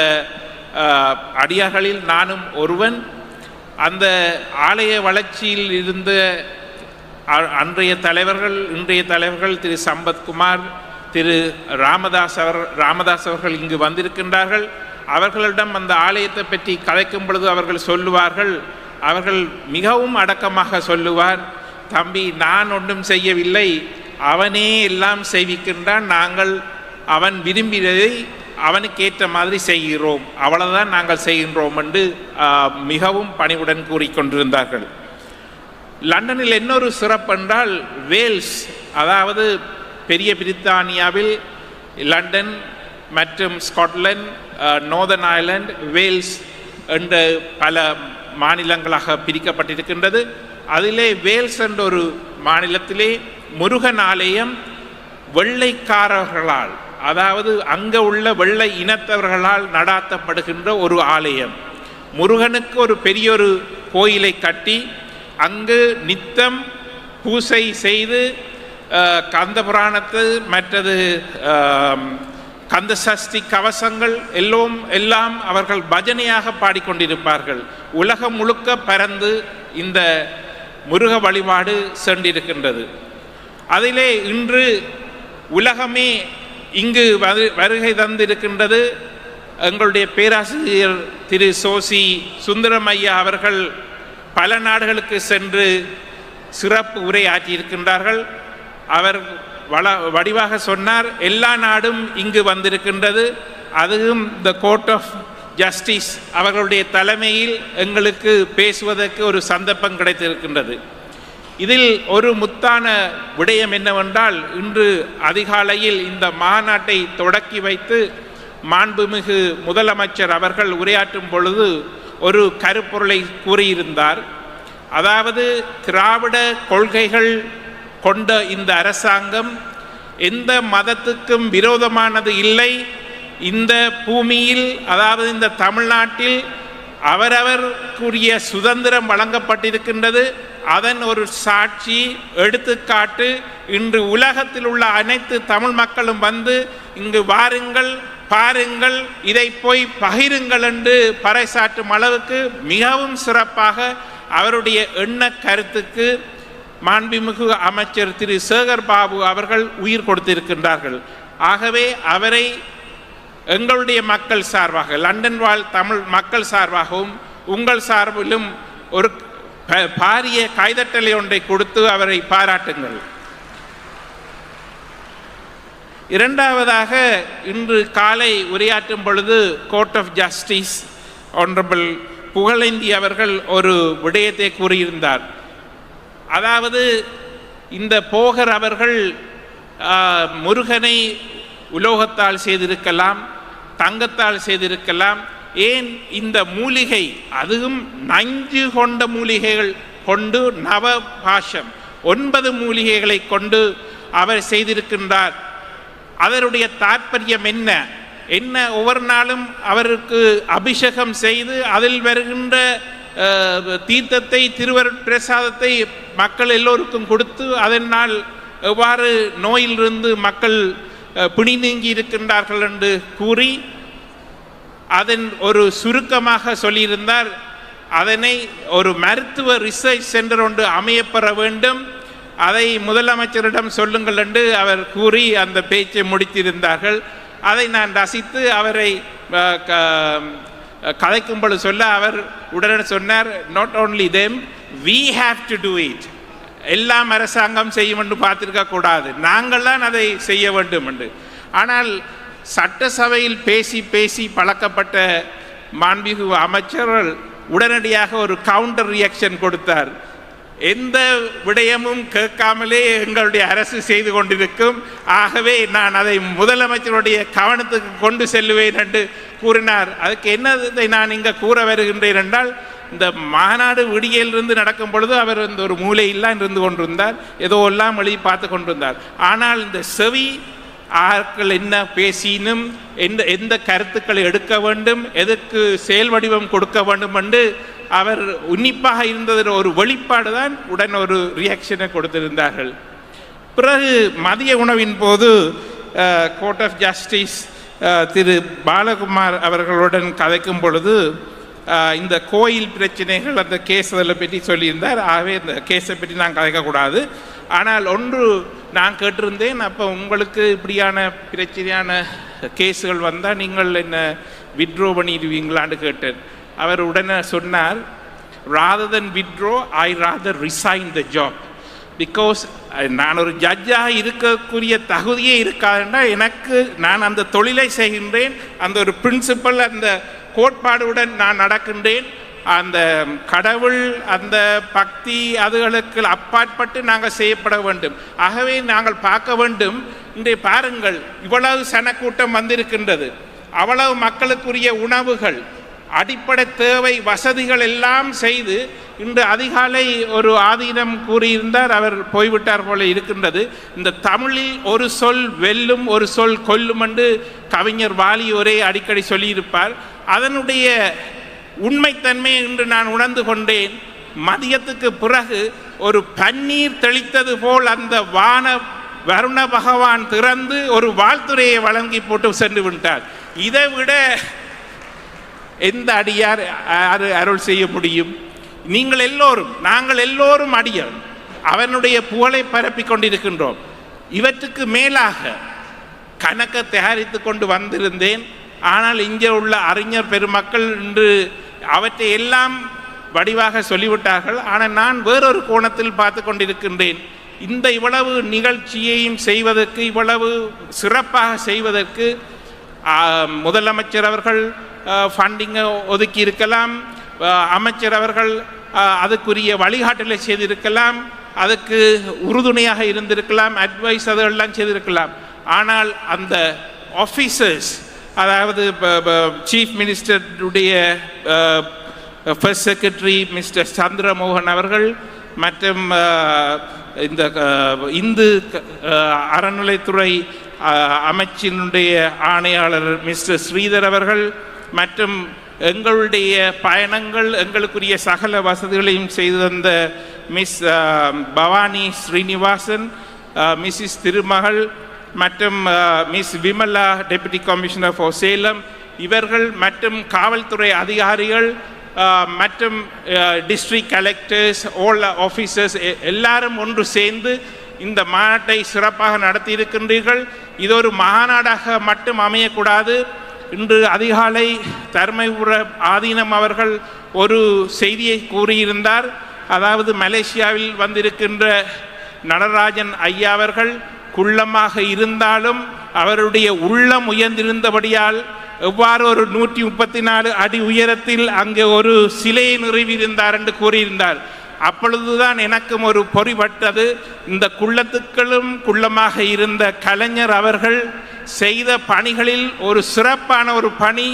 அடியார்களில் நானும் ஒருவன். அந்த ஆலய வளர்ச்சியில் இருந்த இன்றைய தலைவர்கள் திரு சம்பத்குமார், திரு ராமதாஸ் அவர்கள் இங்கு வந்திருக்கின்றார்கள். அவர்களிடம் அந்த ஆலயத்தை பற்றி கதைக்கும் பொழுது அவர்கள் சொல்லுவார்கள், அவர்கள் மிகவும் அடக்கமாக சொல்லுவார், தம்பி நான் ஒன்றும் செய்யவில்லை, அவனே எல்லாம் செய்விக்கின்றான், நாங்கள் அவன் விரும்பியதை அவனுக்கு ஏற்ற மாதிரி செய்கிறோம், அவ்வளவுதான் நாங்கள் செய்கின்றோம் என்று மிகவும் பணிவுடன் கூறிக்கொண்டிருந்தார்கள். லண்டனில் இன்னொரு சிறப்பு என்றால் வேல்ஸ், அதாவது பெரிய பிரித்தானியாவில் லண்டன் மற்றும் ஸ்காட்லாந்து, நார்தர்ன் அயர்லாந்து, வேல்ஸ் என்ற பல மாநிலங்களாக பிரிக்கப்பட்டிருக்கின்றது. அதிலே வேல்ஸ் என்ற ஒரு மாநிலத்திலே முருகன் ஆலயம் வெள்ளைக்காரர்களால், அதாவது அங்கே உள்ள வெள்ளை இனத்தவர்களால் நடாத்தப்படுகின்ற ஒரு ஆலயம். முருகனுக்கு ஒரு பெரிய கோயிலை கட்டி அங்கு நித்தம் பூசை செய்து கந்த புராணத்து மற்றது கந்த சஷ்டி கவசங்கள் எல்லாம் அவர்கள் பஜனையாக பாடிக்கொண்டிருப்பார்கள். உலகம் முழுக்க பறந்து இந்த முருக வழிபாடு சென்றிருக்கின்றது. அதிலே இன்று உலகமே இங்கு வருகை தந்திருக்கின்றது. எங்களுடைய பேராசிரியர் திரு சோசி சுந்தரமையா அவர்கள் பல நாடுகளுக்கு சென்று சிறப்பு உரையாற்றியிருக்கின்றார்கள். அவர் வடிவாக சொன்னார், எல்லா நாடும் இங்கு வந்திருக்கின்றது, அதுவும் த கோர்ட் ஆஃப் ஜஸ்டிஸ் அவர்களுடைய தலைமையில் எங்களுக்கு பேசுவதற்கு ஒரு சந்தர்ப்பம் கிடைத்திருக்கின்றது. இதில் ஒரு முத்தான விடயம் என்னவென்றால், இன்று அதிகாலையில் இந்த மாநாட்டை தொடக்கி வைத்து மாண்புமிகு முதலமைச்சர் அவர்கள் உரையாற்றும் பொழுது ஒரு கருப்பொருளை கூறியிருந்தார். அதாவது திராவிட கொள்கைகள் கொண்ட இந்த அரசாங்கம் எந்த மதத்துக்கும் விரோதமானது இல்லை. இந்த பூமியில், அதாவது இந்த தமிழ்நாட்டில் அவரவருக்குரிய சுதந்திரம் வழங்கப்பட்டிருக்கின்றது. அதன் ஒரு சாட்சி எடுத்துக்காட்டு இன்று உலகத்தில் உள்ள அனைத்து தமிழ் மக்களும் வந்து இங்கு வாருங்கள், பாருங்கள், இதை போய் பகிருங்கள் என்று பறைசாற்றும் அளவுக்கு மிகவும் சிறப்பாக அவருடைய எண்ண கருத்துக்கு மாண்புமிகு அமைச்சர் திரு சேகர் பாபு அவர்கள் உயிர் கொடுத்திருக்கின்றார்கள். ஆகவே அவரை எங்களுடைய மக்கள் சார்பாக, லண்டன் வாழ் தமிழ் மக்கள் சார்பாகவும் உங்கள் சார்பிலும் ஒரு பாரிய கைதட்டலை ஒன்றை கொடுத்து அவரை பாராட்டுங்கள். இரண்டாவதாக, இன்று காலை உரையாற்றும் பொழுது court of justice honourable Pugazhendhi அவர்கள் ஒரு விடயத்தை கூறியிருந்தார். அதாவது இந்த போகர் அவர்கள் முருகனை உலோகத்தால் செய்திருக்கலாம், தங்கத்தால் செய்திருக்கலாம், ஏன் இந்த மூலிகை, அதுவும் நஞ்சு கொண்ட மூலிகைகள் கொண்டு நவபாஷம் 9 மூலிகைகளை கொண்டு அவர் செய்திருக்கின்றார். அதனுடைய தாற்பயம் என்ன ஒவ்வொரு நாளும் அவருக்கு அபிஷேகம் செய்து அதில் வருகின்ற தீர்த்தத்தை, திருவருட் பிரசாதத்தை மக்கள் எல்லோருக்கும் கொடுத்து அதனால் எவ்வாறு நோயிலிருந்து மக்கள் பிணி நீங்கி இருக்கின்றார்கள் என்று கூறி அதன் ஒரு சுருக்கமாக சொல்லியிருந்தார். அதனை ஒரு மருத்துவ ரிசர்ச் சென்டர் ஒன்று அமையப்பெற வேண்டும். அதை முதலமைச்சரிடம் சொல்லுங்கள் என்று அவர் கூறி அந்த பேச்சை முடித்திருந்தார்கள். அதை நான் ரசித்து அவரை கதைக்கும்பொழுது சொல்ல அவர் உடனே சொன்னார், not only them, we have to do it. எல்லாம் அரசாங்கம் செய்யும் என்று பார்த்திருக்க கூடாது, நாங்கள் தான் அதை செய்ய வேண்டும் என்று. ஆனால் சட்டசபையில் பேசி பேசி பழக்கப்பட்ட மாண்புமிகு அமைச்சர்கள் உடனடியாக ஒரு கவுண்டர் ரியாக்ஷன் கொடுத்தார். எந்த விடயமும் கேட்காமலே எங்களுடைய அரசு செய்து கொண்டிருக்கும், ஆகவே நான் அதை முதலமைச்சருடைய கவனத்துக்கு கொண்டு செல்லுவேன் என்று கூறினார். அதுக்கு என்னதை நான் இங்கே கூற வருகின்றேன் என்றால், இந்த மாநாடு விடியலிருந்து நடக்கும் பொழுது அவர் இந்த ஒரு மூலையெல்லாம் இருந்து கொண்டிருந்தார், ஏதோ எல்லாம் எழுதி பார்த்து கொண்டிருந்தார். ஆனால் இந்த செவி ஆட்கள் என்ன பேசினும் எந்த கருத்துக்களை எடுக்க வேண்டும், எதற்கு செயல் வடிவம் கொடுக்க வேண்டும் என்று அவர் உன்னிப்பாக இருந்ததில் ஒரு வெளிப்பாடு தான் உடன் ஒரு ரியாக்ஷனை கொடுத்திருந்தார்கள். பிறகு மதிய உணவின் போது கோர்ட் ஆஃப் ஜஸ்டிஸ் திரு பாலகுமார் அவர்களுடன் கதைக்கும் பொழுது இந்த கோயில் பிரச்சனைகள் அந்த கேஸ் அதில் பற்றி சொல்லியிருந்தார். ஆகவே இந்த கேஸை பற்றி நான் கதைக்கக்கூடாது. ஆனால் ஒன்று நான் கேட்டிருந்தேன், அப்போ உங்களுக்கு இப்படியான பிரச்சனையான கேஸுகள் வந்தால் நீங்கள் என்ன வித்ட்ரோ பண்ணிடுவீங்களான்னு கேட்டேன். அவர் உடனே சொன்னார், rather than withdraw, I rather resign the job. Because நான் ஒரு ஜட்ஜாக இருக்கக்கூடிய தகுதியே இருக்காதுன்னா எனக்கு நான் அந்த தொழிலை செய்கின்றேன், அந்த ஒரு பிரின்சிபல் அந்த கோட்பாடுடன் நான் நடக்கின்றேன். அந்த கடவுள் அந்த பக்தி அதுகளுக்கு அப்பாற்பட்டு நாங்கள் செய்யப்பட வேண்டும். ஆகவே நாங்கள் பார்க்க வேண்டும், இன்றைய பாருங்கள் இவ்வளவு சனக்கூட்டம் வந்திருக்கின்றது, அவ்வளவு மக்களுக்குரிய உணவுகள் அடிப்படை தேவை வசதிகள் எல்லாம் செய்து இன்று அதிகாலை ஒரு ஆதீனம் கூறியிருந்தார், அவர் போய்விட்டார் போல இருக்கின்றது. இந்த தமிழில் ஒரு சொல் வெல்லும் ஒரு சொல் கொல்லும் என்று கவிஞர் வாலி ஒரே அடிக்கடி சொல்லியிருப்பார். அதனுடைய உண்மைத்தன்மை என்று நான் உணர்ந்து கொண்டேன். மதியத்துக்கு பிறகு ஒரு பன்னீர் தெளித்தது போல் அந்த வருண பகவான் திறந்து ஒரு வாழ்த்துரையை வழங்கி போட்டு சென்று விட்டார். இதை விட எந்த அடியார் அருள் செய்ய முடியும்? நீங்கள் எல்லோரும் நாங்கள் எல்லோரும் அடியார் அவனுடைய புகழை பரப்பிக் கொண்டிருக்கின்றோம். இவற்றுக்கு மேலாக கணக்க தயாரித்து கொண்டு வந்திருந்தேன். ஆனால் இங்கே உள்ள அறிஞர் பெருமக்கள் இன்று அவற்றை எல்லாம் வடிவாக சொல்லிவிட்டார்கள். ஆனால் நான் வேறொரு கோணத்தில் பார்த்து கொண்டிருக்கின்றேன். இந்த இவ்வளவு நிகழ்ச்சியையும் செய்வதற்கு, இவ்வளவு சிறப்பாக செய்வதற்கு முதலமைச்சர் அவர்கள் ஃபண்டிங்கை ஒதுக்கி இருக்கலாம், அமைச்சர் அவர்கள் அதுக்குரிய வழிகாட்டலை செய்திருக்கலாம், அதுக்கு உறுதுணையாக இருந்திருக்கலாம், அட்வைஸ் அதெல்லாம் செய்திருக்கலாம். ஆனால் அந்த ஆஃபீஸர்ஸ், அதாவது சீஃப் மினிஸ்டருடைய ஃபர்ஸ்ட் செக்ரட்டரி மிஸ்டர் சந்திரமோகன் அவர்கள் மற்றும் இந்த இந்து அறநிலைத்துறை அமைச்சினுடைய ஆணையாளர் மிஸ்டர் ஸ்ரீதர் அவர்கள் மற்றும் எங்களுடைய பயணங்கள் எங்களுக்குரிய சகல வசதிகளையும் செய்து தந்த மிஸ் பவானி ஸ்ரீனிவாசன், மிஸ்ஸஸ் திருமகள் மற்றும் miss Vimala deputy commissioner for Salem, இவர்கள் மற்றும் காவல்துறை அதிகாரிகள் மற்றும் டிஸ்ட்ரிக்ட் கலெக்டர்ஸ், ஆல் ஆஃபீஸர்ஸ் எல்லாரும் ஒன்று சேர்ந்து இந்த மாநாட்டை சிறப்பாக நடத்தி இருக்கின்றீர்கள். இது ஒரு மாநாடாக மட்டும் அமையக்கூடாது. இன்று அதிகாலை தர்மபுர ஆதீனம் அவர்கள் ஒரு செய்தியை கூறியிருந்தார். அதாவது மலேசியாவில் வந்திருக்கின்ற நடராஜன் ஐயா அவர்கள் குள்ளமாக இருந்தாலும் அவருடைய உள்ளம் உயர்ந்திருந்தபடியால் எவ்வாறு ஒரு 134 அடி உயரத்தில் அங்கே ஒரு சிலையை நிறுவியிருந்தார் என்று கூறியிருந்தார். அப்பொழுதுதான் எனக்கும் ஒரு பொறிபட்டது. இந்த குள்ளத்துக்களும் குள்ளமாக இருந்த கலைஞர் அவர்கள் செய்த பணிகளில் ஒரு சிறப்பான ஒரு பணி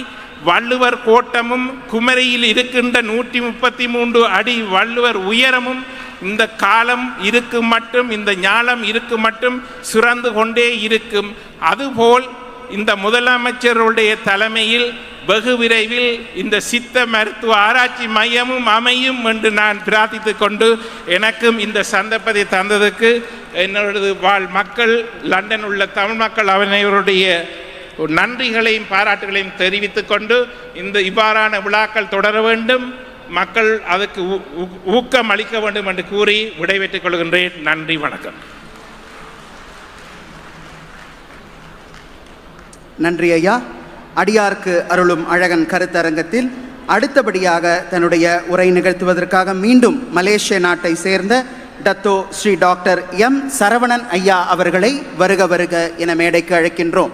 வள்ளுவர் கோட்டமும் குமரியில் இருக்கின்ற 133 அடி வள்ளுவர் உயரமும் இந்த காலம் இருக்கும் மட்டும், இந்த ஞானம் இருக்கும் மட்டும் சிறந்து கொண்டே இருக்கும். அதுபோல் இந்த முதலமைச்சருடைய தலைமையில் வெகு விரைவில் இந்த சித்த மருத்துவ ஆராய்ச்சி மையமும் அமையும் என்று நான் பிரார்த்தித்து கொண்டு எனக்கும் இந்த சந்தர்ப்பத்தை தந்ததுக்கு என்னோடது வாழ் மக்கள், லண்டன் உள்ள தமிழ் மக்கள் அனைவருடைய நன்றிகளையும் பாராட்டுகளையும் தெரிவித்து கொண்டு இந்த இவ்வாறான விழாக்கள் தொடர வேண்டும். மக்கள் அதுக்கு ஊக்கம் அளிக்க வேண்டும் என்று கூறி விடைபெற்றுக் கொள்கின்றேன். நன்றி, வணக்கம். நன்றி ஐயா. அடியார்க்கு அருளும் அழகன் கருத்தரங்கத்தில் அடுத்தபடியாக தன்னுடைய உரை நிகழ்த்துவதற்காக மீண்டும் மலேசிய நாட்டை சேர்ந்த Dato Sri doctor M Saravanan ஐயா அவர்களை வருக வருக என மேடைக்கு அழைக்கின்றோம்.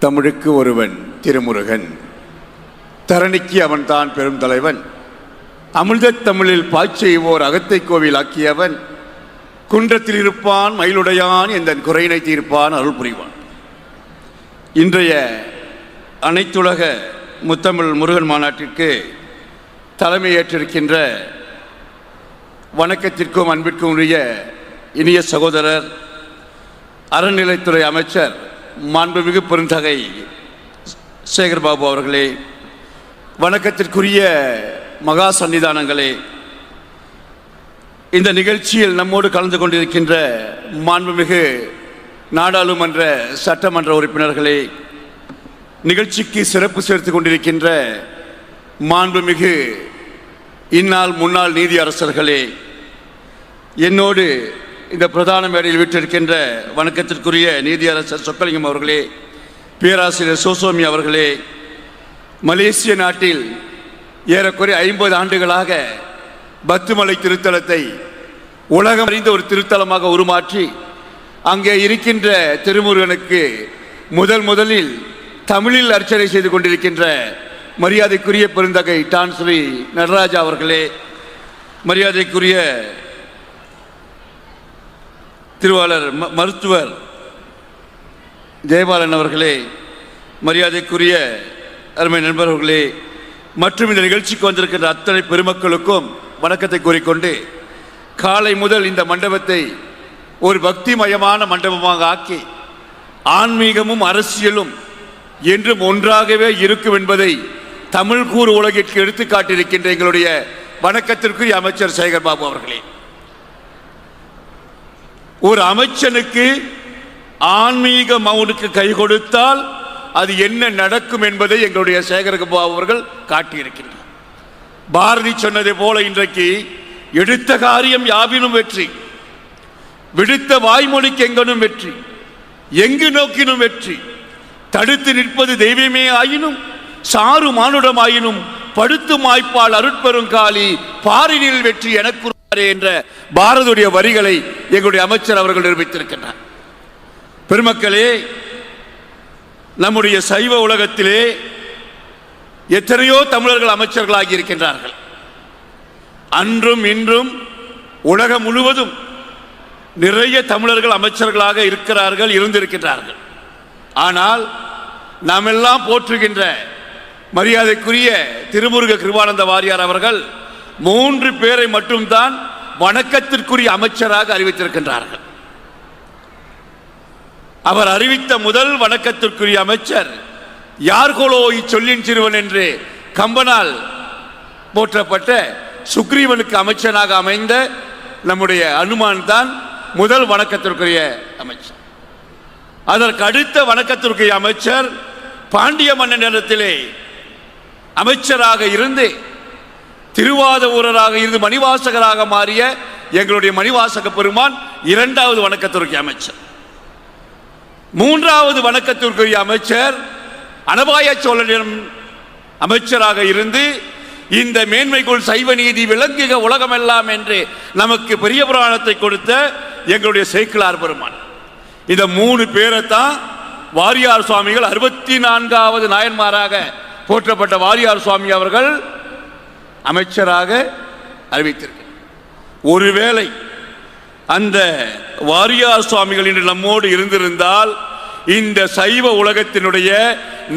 தமிழுக்கு ஒருவன் திருமுருகன், தரணிக்கு அவன்தான் பெரும் தலைவன். அமிழ்தத் தமிழில் பாய்ச்செய்வோர் அகத்தை கோவில் ஆக்கியவன், குன்றத்தில் இருப்பான் மயிலுடையான் எந்தன் குறையினை தீர்ப்பான் அருள் புரிவான். இன்றைய அனைத்துலக முத்தமிழ் முருகன் மாநாட்டிற்கு தலைமையேற்றிருக்கின்ற வணக்கத்திற்கும் அன்பிற்கும் உரிய இனிய சகோதரர் அறநிலைத்துறை அமைச்சர் மாண்புமிகு பெருந்தகை சேகர்பாபு அவர்களே, வணக்கத்திற்குரிய மகா சன்னிதானங்களே, இந்த நிகழ்ச்சியில் நம்மோடு கலந்து கொண்டிருக்கின்ற மாண்புமிகு நாடாளுமன்ற சட்டமன்ற உறுப்பினர்களே, நிகழ்ச்சிக்கு சிறப்பு சேர்த்து கொண்டிருக்கின்ற மாண்புமிகு இந்நாள் முன்னாள் நீதி அரசர்களே, என்னோடு இந்த பிரதான மேடையில் வீற்றிருக்கின்ற வணக்கத்திற்குரிய நீதியரசர் சொக்கலிங்கம் அவர்களே, பேராசிரியர் சோசோமி அவர்களே, மலேசிய நாட்டில் ஏறக்குறைய 50 ஆண்டுகளாக பத்துமலை திருத்தலத்தை உலகம் அறிந்த ஒரு திருத்தலமாக உருமாற்றி அங்கே இருக்கின்ற திருமுருகனுக்கு முதலில் தமிழில் அர்ச்சனை செய்து கொண்டிருக்கின்ற மரியாதைக்குரிய பெருந்தகை டான் ஸ்ரீ நடராஜா அவர்களே, மரியாதைக்குரிய திருவாளர் மருத்துவர் ஜெயபாலன் அவர்களே, மரியாதைக்குரிய அருமை நண்பர்களே, மற்றும் இந்த நிகழ்ச்சிக்கு வந்திருக்கின்ற அத்தனை பெருமக்களுக்கும் வணக்கத்தை கூறிக்கொண்டு, காலை முதல் இந்த மண்டபத்தை ஒரு பக்திமயமான மண்டபமாக ஆக்கி ஆன்மீகமும் அரசியலும் என்றும் ஒன்றாகவே இருக்கும் என்பதை தமிழ் கூறு உலகிற்கு எடுத்துக்காட்டியிருக்கின்ற எங்களுடைய வணக்கத்திற்குரிய அமைச்சர் சேகர்பாபு அவர்களே, ஒரு அமைச்சனுக்கு ஆன்மீக மௌனுக்கு கை கொடுத்தால் அது என்ன நடக்கும் என்பதை எங்களுடைய சேகர்பாபு அவர்கள் காட்டியிருக்கின்றனர். பாரதி சொன்னதை போல இன்றைக்கு எடுத்த காரியம் யாவினும் வெற்றி, விடுத்த வாய்மொழிக்கு எங்கனும் வெற்றி, எங்கு நோக்கினும் வெற்றி, தடுத்து நிற்பது தெய்வமே ஆயினும் சாறு மானுடம் ஆயினும் படுத்து மாய்ப்பால் அருட்பெரும் காலி பாரினில் வெற்றி எனக்கு என்ற பாரதியுடைய வரிகளை எங்களுடைய அமைச்சர் அவர்கள் நிரூபித்திருக்கின்றார். பெருமக்களே, நம்முடைய சைவ உலகத்திலே எத்தனையோ தமிழர்கள் அமைச்சர்களாகி இருக்கின்றார்கள். அன்றும் இன்றும் உலகம் முழுவதும் நிறைய தமிழர்கள் அமைச்சர்களாக இருக்கிறார்கள், இருந்திருக்கின்றார்கள். ஆனால் நாம் எல்லாம் போற்றுகின்ற மரியாதைக்குரிய திருமுருக கிருபானந்த வாரியார் அவர்கள் 3 பேரை மட்டும்தான் வணக்கத்திற்குரிய அமைச்சராக அறிவித்திருக்கின்றார்கள். அவர் அறிவித்த முதல் வணக்கத்திற்குரிய அமைச்சர் யார்கோலோ இச்சொல்லின் சிறுவன் என்று கம்பனால் போற்றப்பட்ட சுக்ரீவனுக்கு அமைச்சனாக அமைந்த நம்முடைய அனுமான் தான் முதல் வணக்கத்திற்குரிய அமைச்சர். அதற்கு அடுத்த வணக்கத்திற்குரிய அமைச்சர் பாண்டிய மன்னன் இடத்திலே அமைச்சராக இருந்து திருவாதூரராக இருந்து மணிவாசகராக மாறிய எங்களுடைய மணிவாசக பெருமான் 2வது வணக்கத்திற்குரிய அமைச்சர். 3வது வணக்கத்திற்குரிய அமைச்சர் அனபாய சோழனிடம் அமைச்சராக இருந்து இந்த மேன்மைக்குள் சைவ நீதி விளங்குக உலகமெல்லாம் என்று நமக்கு பெரிய புராணத்தை கொடுத்த எங்களுடைய சேக்கிழார் பெருமான். இந்த 3 பேரைத்தான் வாரியார் சுவாமிகள் 64வது நாயன்மாராக போற்றப்பட்ட வாரியார் சுவாமி அவர்கள் அமைச்சராக அறிவித்திருக்கிறார். ஒருவேளை அந்த வாரியார் சுவாமிகள் இன்று நம்மோடு இருந்திருந்தால் இந்த சைவ உலகத்தினுடைய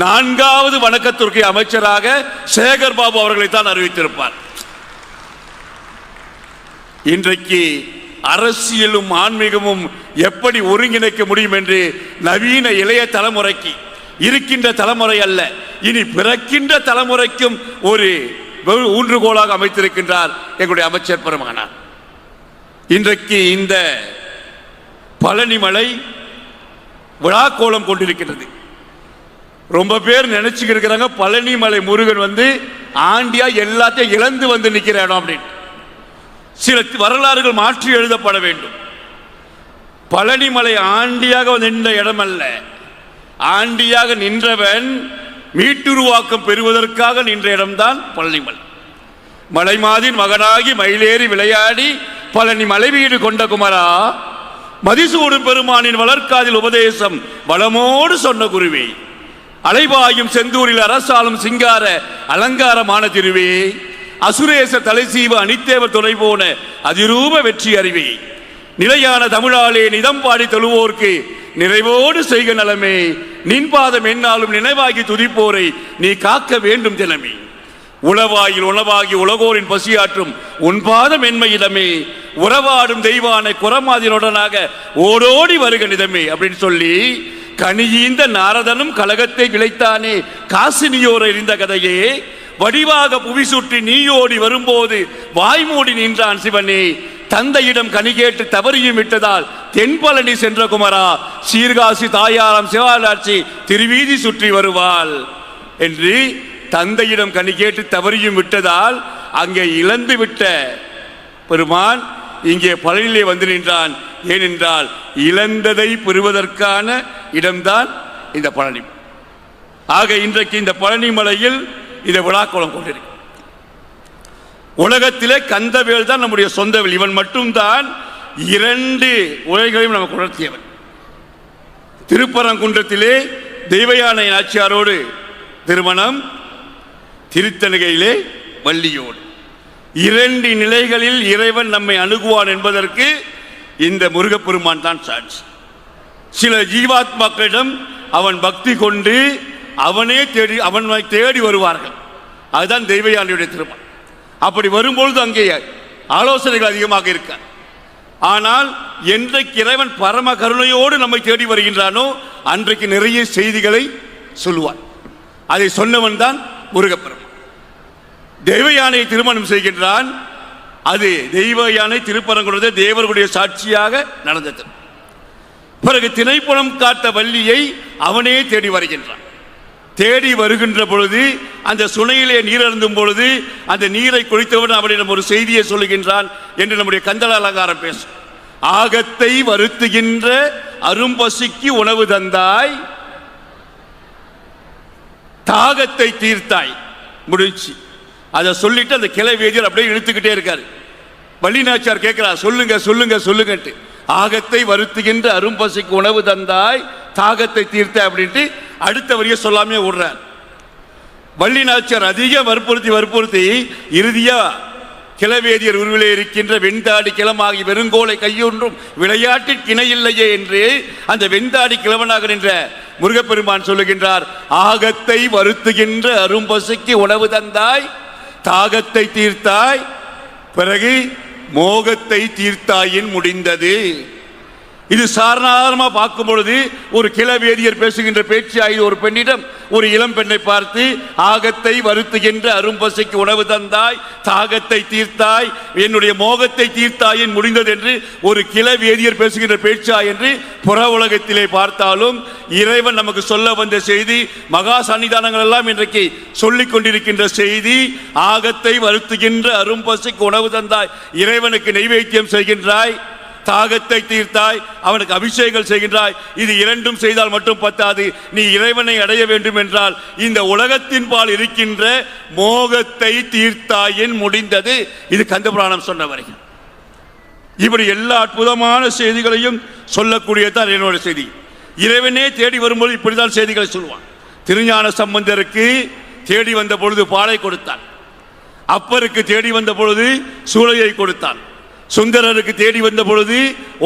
4வது வணக்கத்திற்குரிய அமைச்சராக சேகர்பாபு அவர்களைத்தான் அறிவித்திருப்பார். இன்றைக்கு அரசியலும் ஆன்மீகமும் எப்படி ஒருங்கிணைக்க முடியும் என்று நவீன இளைய தலைமுறைக்கு, இருக்கின்ற தலைமுறை அல்ல இனி பிறக்கின்ற தலைமுறைக்கும் ஒரு ஊன்றுகோலாக அமைத்திருக்கின்றார் எங்களுடைய அமைச்சர் பெருமானார். இன்றைக்கு இந்த பழனிமலை விழாக்கோலம் கொண்டிருக்கிறது. ரொம்ப பேர் நினைச்சுக்கிட்டு இருக்கிறாங்க பழனிமலை முருகன் வந்து ஆண்டியா எல்லாத்தையும் இழந்து வந்து நிற்கிற இடம் அப்படின்னு. சில வரலாறுகள் மாற்றி எழுதப்பட வேண்டும். பழனிமலை ஆண்டியாக நின்ற இடம் அல்ல. ஆண்டியாக நின்றவன் மீட்டுருவாக்கம் பெறுவதற்காக நின்ற இடம்தான் பழனிமலை. மலைமாதின் மகனாகி மயிலேறி விளையாடி பழனி மலை வீடு கொண்ட குமரா, மதிசூடும் பெருமானின் வளர்க்காதில் உபதேசம் வளமோடு சொன்ன குருவே, அலைபாயும் செந்தூரில் அரசாலும் சிங்கார அலங்காரமான திருவே, அசுரேச தலைசீவ அனித்தேவர் துணை போன அதிரூப வெற்றி அறிவே, நிலையான தமிழாலே நிதம் பாடி தொழுவோர்க்கு நிறைவோடு செய்க நலமே, நின்பாதம் என்னாலும் நினைவாகி துதிப்போரை நீ காக்க வேண்டும் தினமே, உளவாயில் உணவாகி உலகோரின் பசியாற்றும் உன்பாதம் என்மையிடமே, உறவாடும் தெய்வான குரமாதினுடனாக ஓடோடி வருக நிதமே அப்படின்னு சொல்லி கனியீந்த நாரதனும் கலகத்தை விளைத்தானே காசினியோர் எறிந்த கதையே, வடிவாக புவி சுற்றி நீயோடி வரும்போது வாய்மூடி நின்றான் சிவனே, தந்தையிடம் கனி கேட்டு தவறியும் விட்டதால் தென்பழனி சென்ற குமரா, சீர்காசி தாயாரம் சிவாலாட்சி திருவீதி சுற்றி வருவாள் என்று தந்தையிடம் கனி கேட்டு தவறியும் விட்டதால் அங்கே இழந்து விட்ட பெருமான் இங்கே பழனியிலே வந்து நின்றான். ஏனென்றால் இழந்ததை பெறுவதற்கான இடம்தான் இந்த பழனி. ஆக இன்றைக்கு இந்த பழனி மலையில் இந்த விழாக்கோலம் கொண்டிருக்கு. உலகத்திலே கந்தவேல் தான் நம்முடைய சொந்தவேல். இவன் மட்டும்தான் 2 உலகங்களையும் நமக்கு உணர்த்தியவன். திருப்பரங்குன்றத்திலே தெய்வயானை நாச்சியாரோடு திருமணம், திருத்தணிகையிலே வள்ளியோடு. 2 நிலைகளில் இறைவன் நம்மை அணுகுவான் என்பதற்கு இந்த முருகப்பெருமான் தான் சாட்சி. சில ஜீவாத்மாக்களிடம் அவன் பக்தி கொண்டு அவனை தேடி வருவார்கள். அதுதான் தெய்வயானையுடைய திருமணம். அப்படி வரும்பொழுது அங்கே ஆலோசனைகள் அதிகமாக இருக்க. ஆனால் என்றைக்கு இறைவன் பரம கருணையோடு நம்மை தேடி வருகின்றானோ அன்றைக்கு நிறைய செய்திகளை சொல்லுவான். அதை சொன்னவன் தான் முருகப்பெருமான். தெய்வயானை திருமணம் செய்கின்றான். அது தெய்வயானை திருப்பரங்குன்றத்தில் தேவர்களுடைய சாட்சியாக நடந்தது. பிறகு திணைப்புலம் காத்த வள்ளியை அவனே தேடி வருகின்றான். தேடி வருகின்ற பொழுது அந்த சுனையிலே நீர் அருந்தும் பொழுது அந்த நீரை குடித்தவுடன் அவனிடம் ஒரு செய்தியை சொல்லுகின்றான் என்று நம்முடைய கந்தள அலங்காரம் பேசும். ஆகத்தை வருத்துகின்ற அரும்பசிக்கு உணவு தந்தாய், தாகத்தை தீர்த்தாய். முடிச்சு அதை சொல்லிட்டு அந்த கிளை வேதியர் அப்படியே இழுத்துக்கிட்டே இருக்காரு. வள்ளிநாச்சியார் கேட்கிறார், சொல்லுங்க சொல்லுங்க சொல்லுங்கட்டு. ஆகத்தை வருத்துகின்ற அரும்பசிக்கு உணவு தந்தாய், தாகத்தை தீர்த்த அப்படின்ட்டு அடுத்த வரியை சொல்லாமே விடுறார். வள்ளிநாச்சியார் அதிக வற்புறுத்தி இறுதியா கிளவேதியர் உருவிலே இருக்கின்ற வெண்தாடி கிளமாகி வெறுங்கோலை கையொன்றும் விளையாட்டில் கிணையில்லையே என்று அந்த வெண்தாடி கிழவனாக நின்ற முருகப்பெருமான் சொல்லுகின்றார், ஆகத்தை வருத்துகின்ற அரும்பசிக்கு உணவு தந்தாய், தாகத்தை தீர்த்தாய், பிறகு மோகத்தை தீர்த்தாயின் முடிந்தது. இது சாதாரணமா பார்க்கும் பொழுது ஒரு கிளவேதியர் பேசுகின்ற பேச்சாய் ஒரு பெண்ணிடம் ஒரு இளம் பெண்ணை பார்த்து ஆகத்தை வருத்துகின்ற அரும்பசிக்கு உணவு தந்தாய், தாகத்தை தீர்த்தாய், என்னுடைய மோகத்தை தீர்த்தாயின் முடிந்தது என்று ஒரு கிளவேதியர் பேசுகின்ற பேச்சாய் என்று புற உலகத்திலே பார்த்தாலும் இறைவன் நமக்கு சொல்ல வந்த செய்தி, மகா சன்னிதானங்கள் எல்லாம் இன்றைக்கு சொல்லிக் கொண்டிருக்கின்ற செய்தி, ஆகத்தை வருத்துகின்ற அரும்பசிக்கு உணவு தந்தாய், இறைவனுக்கு நைவேத்தியம் செய்கின்றாய், தாகத்தை தீர்த்தாய், அவனுக்கு அபிஷேகம் செய்கின்றாய். இது 2 செய்தால் மட்டும் பத்தாது. நீ இறைவனை அடைய வேண்டும் என்றால் இந்த உலகத்தின் பால் இருக்கின்ற மோகத்தை தீர்த்தாயின் முடிந்தது. இது கந்தபுராணம் சொன்ன வரைக்கும். இப்படி எல்லா அற்புதமான செய்திகளையும் சொல்லக்கூடியதான் என்னோட செய்தி. இறைவனே தேடி வரும்போது இப்படிதான் செய்திகளை சொல்லுவான். திருஞான சம்பந்தருக்கு தேடி வந்த பொழுது பாலை கொடுத்தான், அப்பருக்கு தேடி வந்த பொழுது சூளையை கொடுத்தான், சுந்தரருக்கு தேடி வந்த பொழுது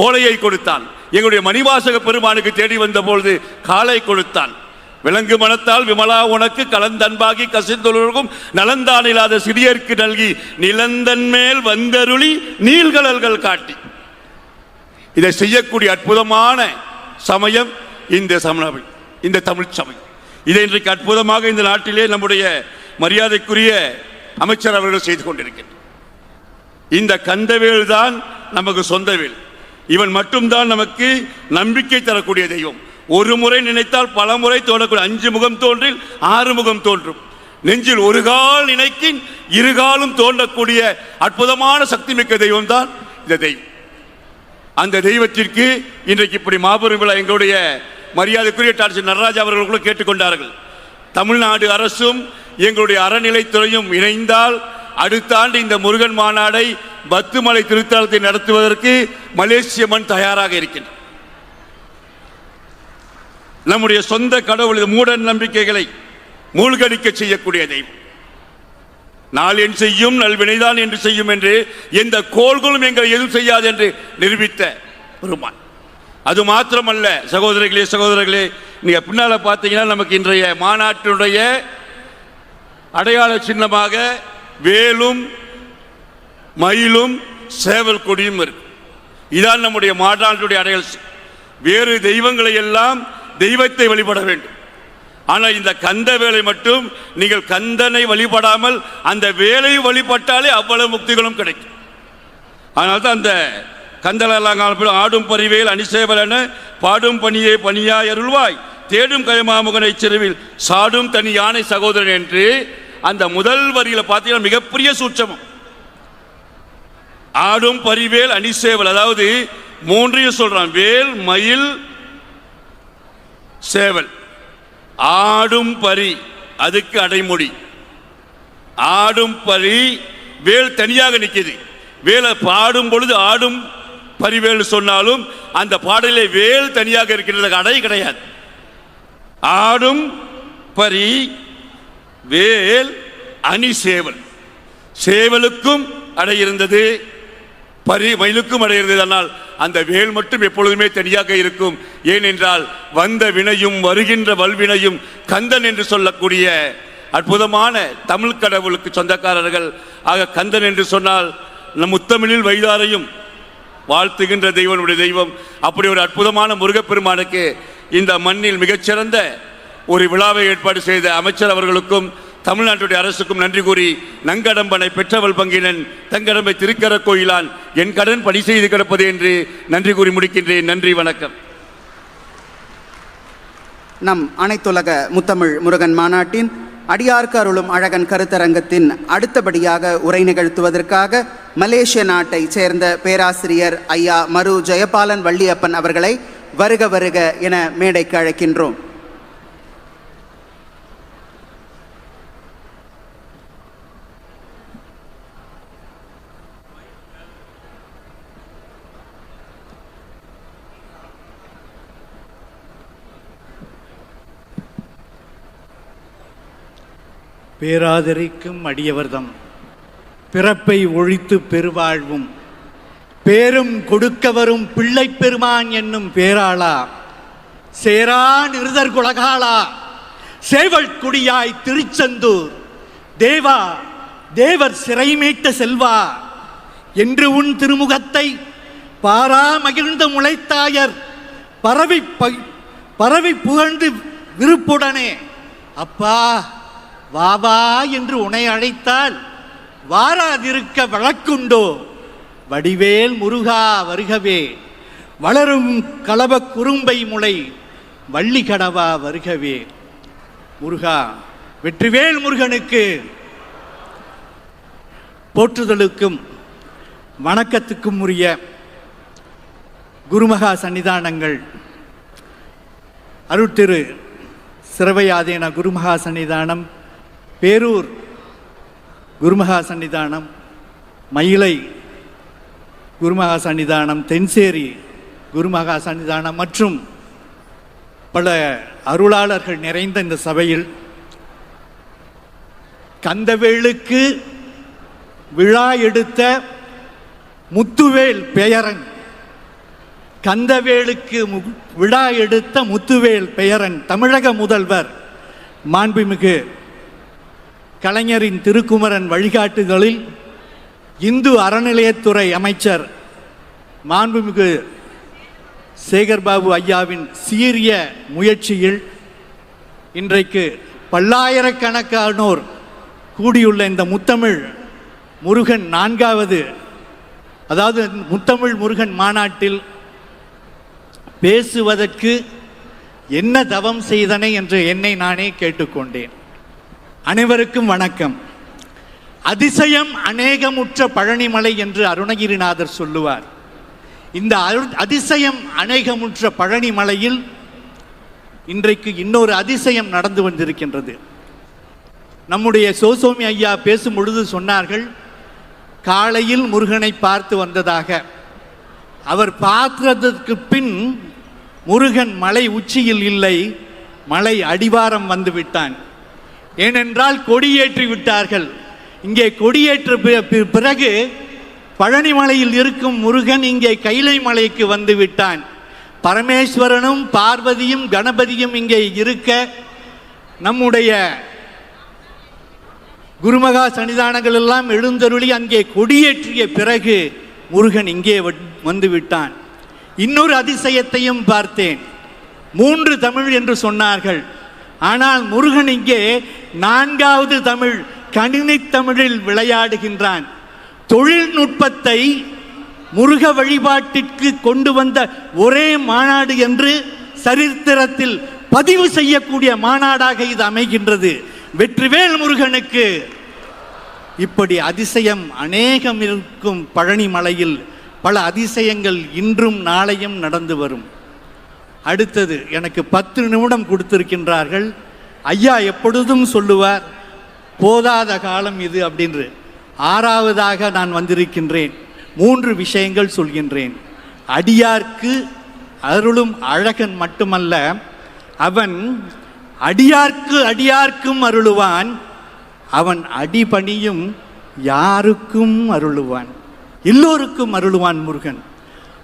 ஓலையை கொடுத்தான், எங்களுடைய மணிவாசக பெருமானுக்கு தேடி வந்த பொழுது காலை கொடுத்தான். விலங்கு மனத்தால் விமலா உனக்கு கலந்தன்பாகி கசிந்தொழுகும் நலந்தான் இல்லாத சிறியர்க்கு நல்கி நிலந்தன் மேல் வந்தருளி நீள்கடல்கள் காட்டி. இதை செய்யக்கூடிய அற்புதமான சமயம் இந்த சமயம், இந்த தமிழ் சமயம். இதை இன்றைக்கு அற்புதமாக இந்த நாட்டிலே நம்முடைய மரியாதைக்குரிய அமைச்சர் அவர்கள் செய்து கொண்டிருக்கிறார். இந்த கந்தவேல் தான் நமக்கு சொந்தவேல். இவன் மட்டும்தான் நமக்கு நம்பிக்கை தரக்கூடிய தெய்வம். ஒரு முறை நினைத்தால் பல முறை தோன்றக்கூடிய 5 முகம் தோன்றில் 6 முகம் தோன்றும். நெஞ்சில் ஒரு கால் நினைக்கின் இருகாலும் தோன்றக்கூடிய அற்புதமான சக்தி மிக்க தெய்வம் தான் இந்த தெய்வம். அந்த தெய்வத்திற்கு இன்றைக்கு இப்படி மாபெரும் விழா எங்களுடைய மரியாதைக்குரிய டாக்டர் நடராஜா அவர்கள் கூட கேட்டுக்கொண்டார்கள். தமிழ்நாடு அரசும் எங்களுடைய அறநிலைத்துறையும் இணைந்தால் அடுத்த ஆண்டு இந்த முருகன் மாநாடை பத்துமலை திருத்தலத்தை நடத்துவதற்கு மலேசிய மண் தயாராக இருக்கின்றது. நம்முடைய சொந்த கடவுள் மூட நம்பிக்கைகளை மூழ்கடிக்க செய்யக்கூடிய தெய்வம். நாள் என் செய்யும் நல்வினைதான் என்று செய்யும் என்று எந்த கோள்களும் எங்களை எதுவும் செய்யாது என்று நிரூபித்த பெருமான். அது மாத்திரமல்ல சகோதரர்களே, நீங்க பின்னால பார்த்தீங்கன்னா நமக்கு இன்றைய மாநாட்டினுடைய அடையாள சின்னமாக வேலும் மயிலும் சேவல் கொடியும் இருக்கு. இதான் நம்முடைய மாநாட்டுடைய அடையாள. வேறு தெய்வங்களை எல்லாம் தெய்வத்தை வழிபட வேண்டும். ஆனால் இந்த கந்த வேலை மட்டும் நீங்கள் கந்தனை வழிபடாமல் அந்த வேலை வழிபட்டாலே அவ்வளவு முக்திகளும் கிடைக்கும். அதனால தான் அந்த கந்தலெல்லாம் ஆடும் பரிவேல் அணிசேவல் என பாடும் பணியே பணியாய் அருள்வாய் தேடும் கயமாமுகனை சிறுவில் சாடும் தனி யானை சகோதரன் என்று அந்த முதல் வரியில பார்த்தீங்கன்னா மிகப்பெரிய சூட்சமம். ஆடும் பரிவேல் அணிசேவல், அதாவது மூன்றையும் சொல்றான், வேல் மயில் சேவல். ஆடும் பரி அதுக்கு அடைமொழி. ஆடும் பரி வேல் தனியாக நிற்கிது. வேலை பாடும் பொழுது ஆடும் பரிவேல் சொன்னாலும் அந்த பாடலே வேல் தனியாக இருக்கின்றது, அடை கிடையாது. ஆடும் பரி வேல் அணி சேவல். சேவலுக்கும் அடை இருந்தது, பரி மயிலுக்கும் அடை இருந்தது. ஆனால் அந்த வேல் மட்டும் எப்பொழுதுமே தனியாக இருக்கும். ஏனென்றால் வந்த வினையும் வருகின்ற வல்வினையும் கந்தன் என்று சொல்லக்கூடிய அற்புதமான தமிழ் கடவுளுக்கு சொந்தக்காரர்கள். ஆக கந்தன் என்று சொன்னால் நம் முத்தமிழில் வைதாரையும் வாழ்த்துகின்ற தெய்வனுடைய தெய்வம். அப்படி ஒரு அற்புதமான முருகப்பெருமானுக்கு இந்த மண்ணில் மிகச்சிறந்த ஒரு விழாவை ஏற்பாடு செய்த அமைச்சர் அவர்களுக்கும் தமிழ்நாட்டுடைய அரசுக்கும் நன்றி கூறி, நங்கடம்பனை பெற்றவள் பங்கினன் தங்கடம்பை திருக்கர கோயிலான் என் கடன் பணி செய்து கிடப்பது என்று நன்றி கூறி முடிக்கின்றேன். நன்றி, வணக்கம். நம் அனைத்துலக முத்தமிழ் முருகன் மாநாட்டின் அடியார்க்கு அருளும் அழகன் கருத்தரங்கத்தின் அடுத்தபடியாக உரை நிகழ்த்துவதற்காக மலேசிய நாட்டை சேர்ந்த பேராசிரியர் ஐயா மரு ஜெயபாலன் வள்ளியப்பன் அவர்களை வருக வருக என மேடைக்கு அழைக்கின்றோம். பேராதரிக்கும் அடியவர்தம் பிறப்பை ஒழித்து பெருவாழ்வும் பேரும் கொடுக்க வரும் பிள்ளை பெருமான் என்னும் பேராளா சேரா நிருதர் குலகாலா சேவல் குடியாய் திருச்செந்தூர் தேவா தேவர் சிறை மீட்ட செல்வா என்று உன் திருமுகத்தை பாரா மகிழ்ந்த முளைத்தாயர் பரவி புகழ்ந்து விருப்புடனே அப்பா வாவா என்று உன்னை அழைத்தால் வாராதிருக்க வழக்குண்டோ? வடிவேல் முருகா வருகவே, வளரும் களப குறும்பை முளை வள்ளி கடவா வருகவே. முருகா, வெற்றிவேல் முருகனுக்கு போற்றுதலுக்கும் வணக்கத்துக்கும் உரிய குருமகா சன்னிதானங்கள் அருட்திரு சிரவையாதேன குருமகா சன்னிதானம், பேரூர் குருமகா சன்னிதானம், மயிலை குருமகா சன்னிதானம், தென்சேரி குருமகா சன்னிதானம் மற்றும் பல அருளாளர்கள் நிறைந்த இந்த சபையில் கந்தவேலுக்கு விழா எடுத்த முத்துவேல் பெயரன், கந்தவேலுக்கு விழா எடுத்த முத்துவேல் பெயரன் தமிழக முதல்வர் மாண்புமிகு கலைஞரின் திருக்குமரன் வழிகாட்டுதலில் இந்து அறநிலையத்துறை அமைச்சர் மாண்புமிகு சேகர்பாபு ஐயாவின் சீரிய முயற்சியில் இன்றைக்கு பல்லாயிரக்கணக்கானோர் கூடியுள்ள இந்த முத்தமிழ் முருகன் 4வது, அதாவது முத்தமிழ் முருகன் மாநாட்டில் பேசுவதற்கு என்ன தவம் செய்தனை என்று என்னை நானே கேட்டுக்கொண்டேன். அனைவருக்கும் வணக்கம். அதிசயம் அநேகமுற்ற பழனிமலை என்று அருணகிரிநாதர் சொல்லுவார். இந்த அதிசயம் அநேகமுற்ற பழனிமலையில் இன்றைக்கு இன்னொரு அதிசயம் நடந்து வந்திருக்கின்றது. நம்முடைய சோசோமி ஐயா பேசும் பொழுது சொன்னார்கள், காலையில் முருகனை பார்த்து வந்ததாக. அவர் பார்த்ததற்கு பின் முருகன் மலை உச்சியில் இல்லை, மலை அடிவாரம் வந்து விட்டான். ஏனென்றால் கொடியேற்றி விட்டார்கள். இங்கே கொடியேற்ற பிறகு பழனிமலையில் இருக்கும் முருகன் இங்கே கைலை மலைக்கு வந்து விட்டான். பரமேஸ்வரனும் பார்வதியும் கணபதியும் இங்கே இருக்க, நம்முடைய குருமகா சன்னிதானங்கள் எல்லாம் எழுந்தருளி அங்கே கொடியேற்றிய பிறகு முருகன் இங்கே வந்து விட்டான். இன்னொரு அதிசயத்தையும் பார்த்தேன். 3 தமிழ் என்று சொன்னார்கள். ஆனால் முருகன் இங்கே 4வது தமிழ், கணினி தமிழில் விளையாடுகின்றான். தொழில்நுட்பத்தை முருக வழிபாட்டிற்கு கொண்டு வந்த ஒரே மாநாடு என்று சரித்திரத்தில் பதிவு செய்யக்கூடிய மாநாடாக இது அமைகின்றது. வெற்றிவேல் முருகனுக்கு. இப்படி அதிசயம் அநேகம் இருக்கும் பழனிமலையில் பல அதிசயங்கள் இன்றும் நாளையும் நடந்து வரும். அடுத்தது, எனக்கு 10 நிமிடம் கொடுத்திருக்கின்றார்கள். ஐயா எப்பொழுதும் சொல்லுவார், போதாத காலம் இது அப்படின்னு. 6வதாக நான் வந்திருக்கின்றேன். 3 விஷயங்கள் சொல்கின்றேன். அடியார்க்கு அருளும் அழகன் மட்டுமல்ல, அவன் அடியார்க்கு அடியார்க்கும் அருளுவான். அவன் அடிபணியும் யாருக்கும் அருளுவான், எல்லோருக்கும் அருளுவான் முருகன்.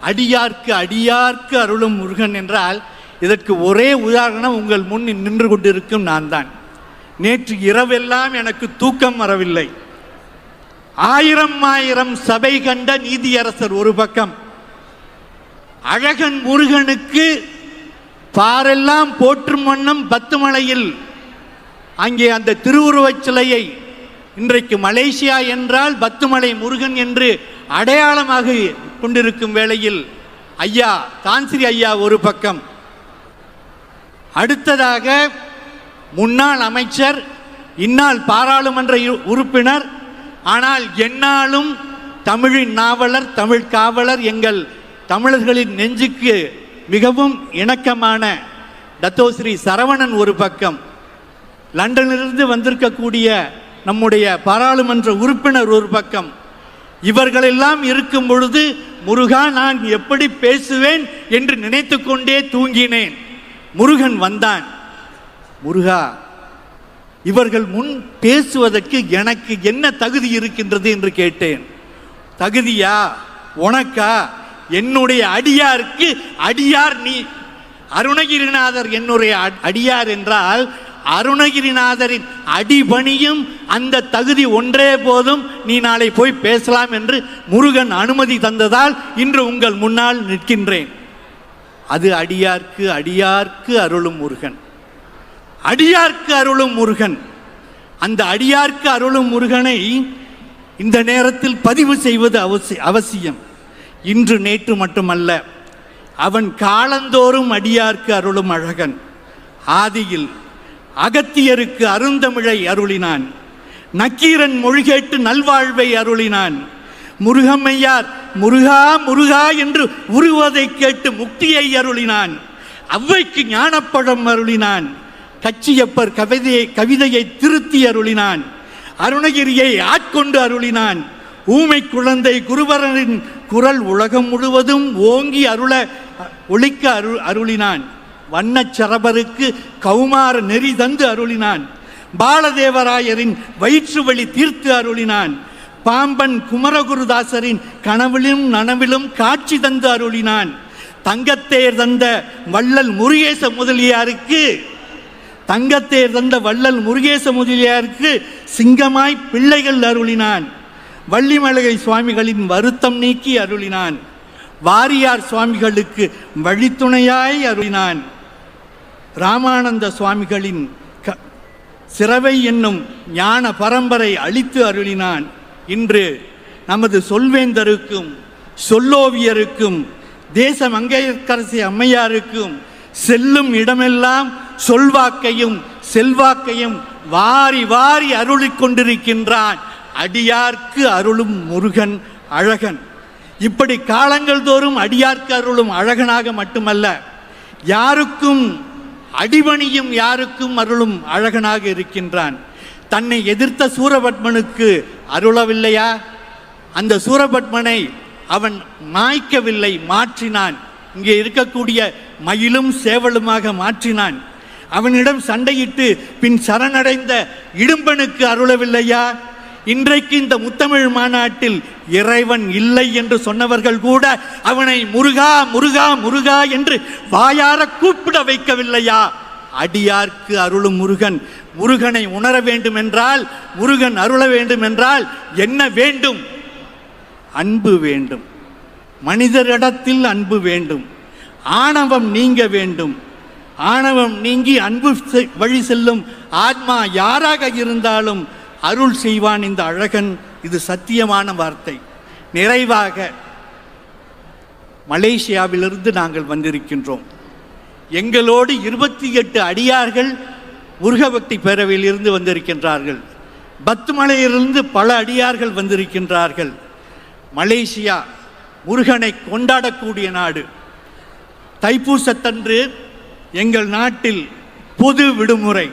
அடியார்க்கு அடியார்க்கு அருளும் முருகன் என்றால் இதற்கு ஒரே உதாரணம் உங்கள் முன் நின்று கொண்டிருக்கும் நான் தான். நேற்று இரவெல்லாம் எனக்கு தூக்கம் வரவில்லை. 1000 சபை கண்ட நீதியரசர் ஒரு பக்கம், அழகன் முருகனுக்கு பாரெல்லாம் போற்றும் வண்ணம் 10 மலையில் அங்கே அந்த திருவுருவச் சிலையை, இன்றைக்கு மலேசியா என்றால் 10 மலை முருகன் என்று அடையாளமாக கொண்டிருக்கும் வேளையில் ஐயா தான்சிரி ஐயா ஒரு பக்கம், அடுத்ததாக முன்னாள் அமைச்சர், இந்நாள் பாராளுமன்ற உறுப்பினர், ஆனால் எந்நாளும் தமிழின் நாவலர், தமிழ் காவலர், எங்கள் தமிழர்களின் நெஞ்சுக்கு மிகவும் இணக்கமான டத்தோஸ்ரீ சரவணன் ஒரு பக்கம், லண்டனிலிருந்து வந்திருக்கக்கூடிய நம்முடைய பாராளுமன்ற உறுப்பினர் ஒரு பக்கம். இவர்களெல்லாம் இருக்கும் பொழுது முருகா நான் எப்படி பேசுவேன் என்று நினைத்து கொண்டே தூங்கினேன். முருகன் வந்தான். முருகா, இவர்கள் முன் பேசுவதற்கு எனக்கு என்ன தகுதி இருக்கின்றது என்று கேட்டேன். தகுதியா உனக்கா? என்னுடைய அடியாருக்கு அடியார் நீ. அருணகிரிநாதர் என்னுடைய அடியார் என்றால் அருணகிரிநாதரின் அடிபணியும் அந்த தகுதி ஒன்றே போதும், நீ நாளை போய் பேசலாம் என்று முருகன் அனுமதி தந்ததால் இன்று உங்கள் முன்னால் நிற்கின்றேன். அது அடியார்க்கு அடியார்க்கு அருளும் முருகன். அடியார்க்கு அருளும் முருகன். அந்த அடியார்க்கு அருளும் முருகனை இந்த நேரத்தில் பதிவு செய்வது அவசியம். இன்று நேற்று மட்டுமல்ல, அவன் காலந்தோறும் அடியார்க்கு அருளும் அழகன். ஆதியில் அகத்தியருக்கு அருந்தமிழை அருளினான். நக்கீரன் மொழி கேட்டு நல்வாழ்வை அருளினான். முருகம்மையார் முருகா முருகா என்று உருவதை கேட்டு முக்தியை அருளினான். அவ்வைக்கு ஞானப்பழம் அருளினான். கச்சியப்பர் கவிதையை திருத்தி அருளினான். அருணகிரியை ஆட்கொண்டு அருளினான். ஊமை குழந்தை குருவரனின் குரல் உலகம் முழுவதும் ஓங்கி ஒழிக்க அருளினான். வண்ணச்சரபருக்கு கௌமார நெறி தந்து அருளினான். பாலதேவராயரின் வயிற்று வழி தீர்த்து அருளினான். பாம்பன் குமரகுருதாசரின் கனவிலும் நனவிலும் காட்சி தந்து அருளினான். தங்கத்தேர் தந்த வள்ளல் முருகேச முதலியாருக்கு சிங்கமாய் பிள்ளைகள் அருளினான். வள்ளிமலை சுவாமிகளின் வருத்தம் நீக்கி அருளினான். வாரியார் சுவாமிகளுக்கு வழித்துணையாய் அருளினான். ராமானந்த சுவாமிகளின் சிறவை என்னும் ஞான பரம்பரை அளித்து அருளினான். இன்று நமது சொல்வேந்தருக்கும் சொல்லோவியருக்கும் தேச மங்கையர்க்கரசி அம்மையாருக்கும் செல்லும் இடமெல்லாம் சொல்வாக்கையும் செல்வாக்கையும் வாரி வாரி அருளிக் கொண்டிருக்கின்றான் அடியார்க்கு அருளும் முருகன் அழகன். இப்படி காலங்கள் தோறும் அடியார்க்கு அருளும் அழகனாக மட்டுமல்ல, யாருக்கும் அடிபணியும் யாருக்கும் அருளும் அழகனாக இருக்கின்றான். தன்னை எதிர்த்த சூரபத்மனுக்கு அருளவில்லையா? அந்த சூரபத்மனை அவன் மாய்க்கவில்லை, மாற்றினான். இங்கே இருக்கக்கூடிய மயிலும் சேவலுமாக மாற்றினான். அவனிடம் சண்டையிட்டு பின் சரணடைந்த இடும்பனுக்கு அருளவில்லையா? இன்றைக்கு இந்த முத்தமிழ் மாநாட்டில் இறைவன் இல்லை என்று சொன்னவர்கள் கூட அவனை முருகா முருகா முருகா என்று வாயார கூப்பிட வைக்கவில்லையா? அடியார்க்கு அருளும் முருகன். முருகனை உணர வேண்டும் என்றால், முருகன் அருள வேண்டும் என்றால் என்ன வேண்டும்? அன்பு வேண்டும். மனிதரிடத்தில் அன்பு வேண்டும். ஆணவம் நீங்க வேண்டும். ஆணவம் நீங்கி அன்பு வழி செல்லும் ஆத்மா யாராக இருந்தாலும் அருள் செய்வான் இந்த அழகன். இது சத்தியமான வார்த்தை. நிறைவாக மலேசியாவிலிருந்து நாங்கள் வந்திருக்கின்றோம். எங்களோடு 28 அடியார்கள் முருகபக்தி பேரவையில் இருந்து வந்திருக்கின்றார்கள். பத்துமலையிலிருந்து பல அடியார்கள் வந்திருக்கின்றார்கள். மலேசியா முருகனை கொண்டாடக்கூடிய நாடு. தைப்பூசத்தன்று எங்கள் நாட்டில் பொது விடுமுறை.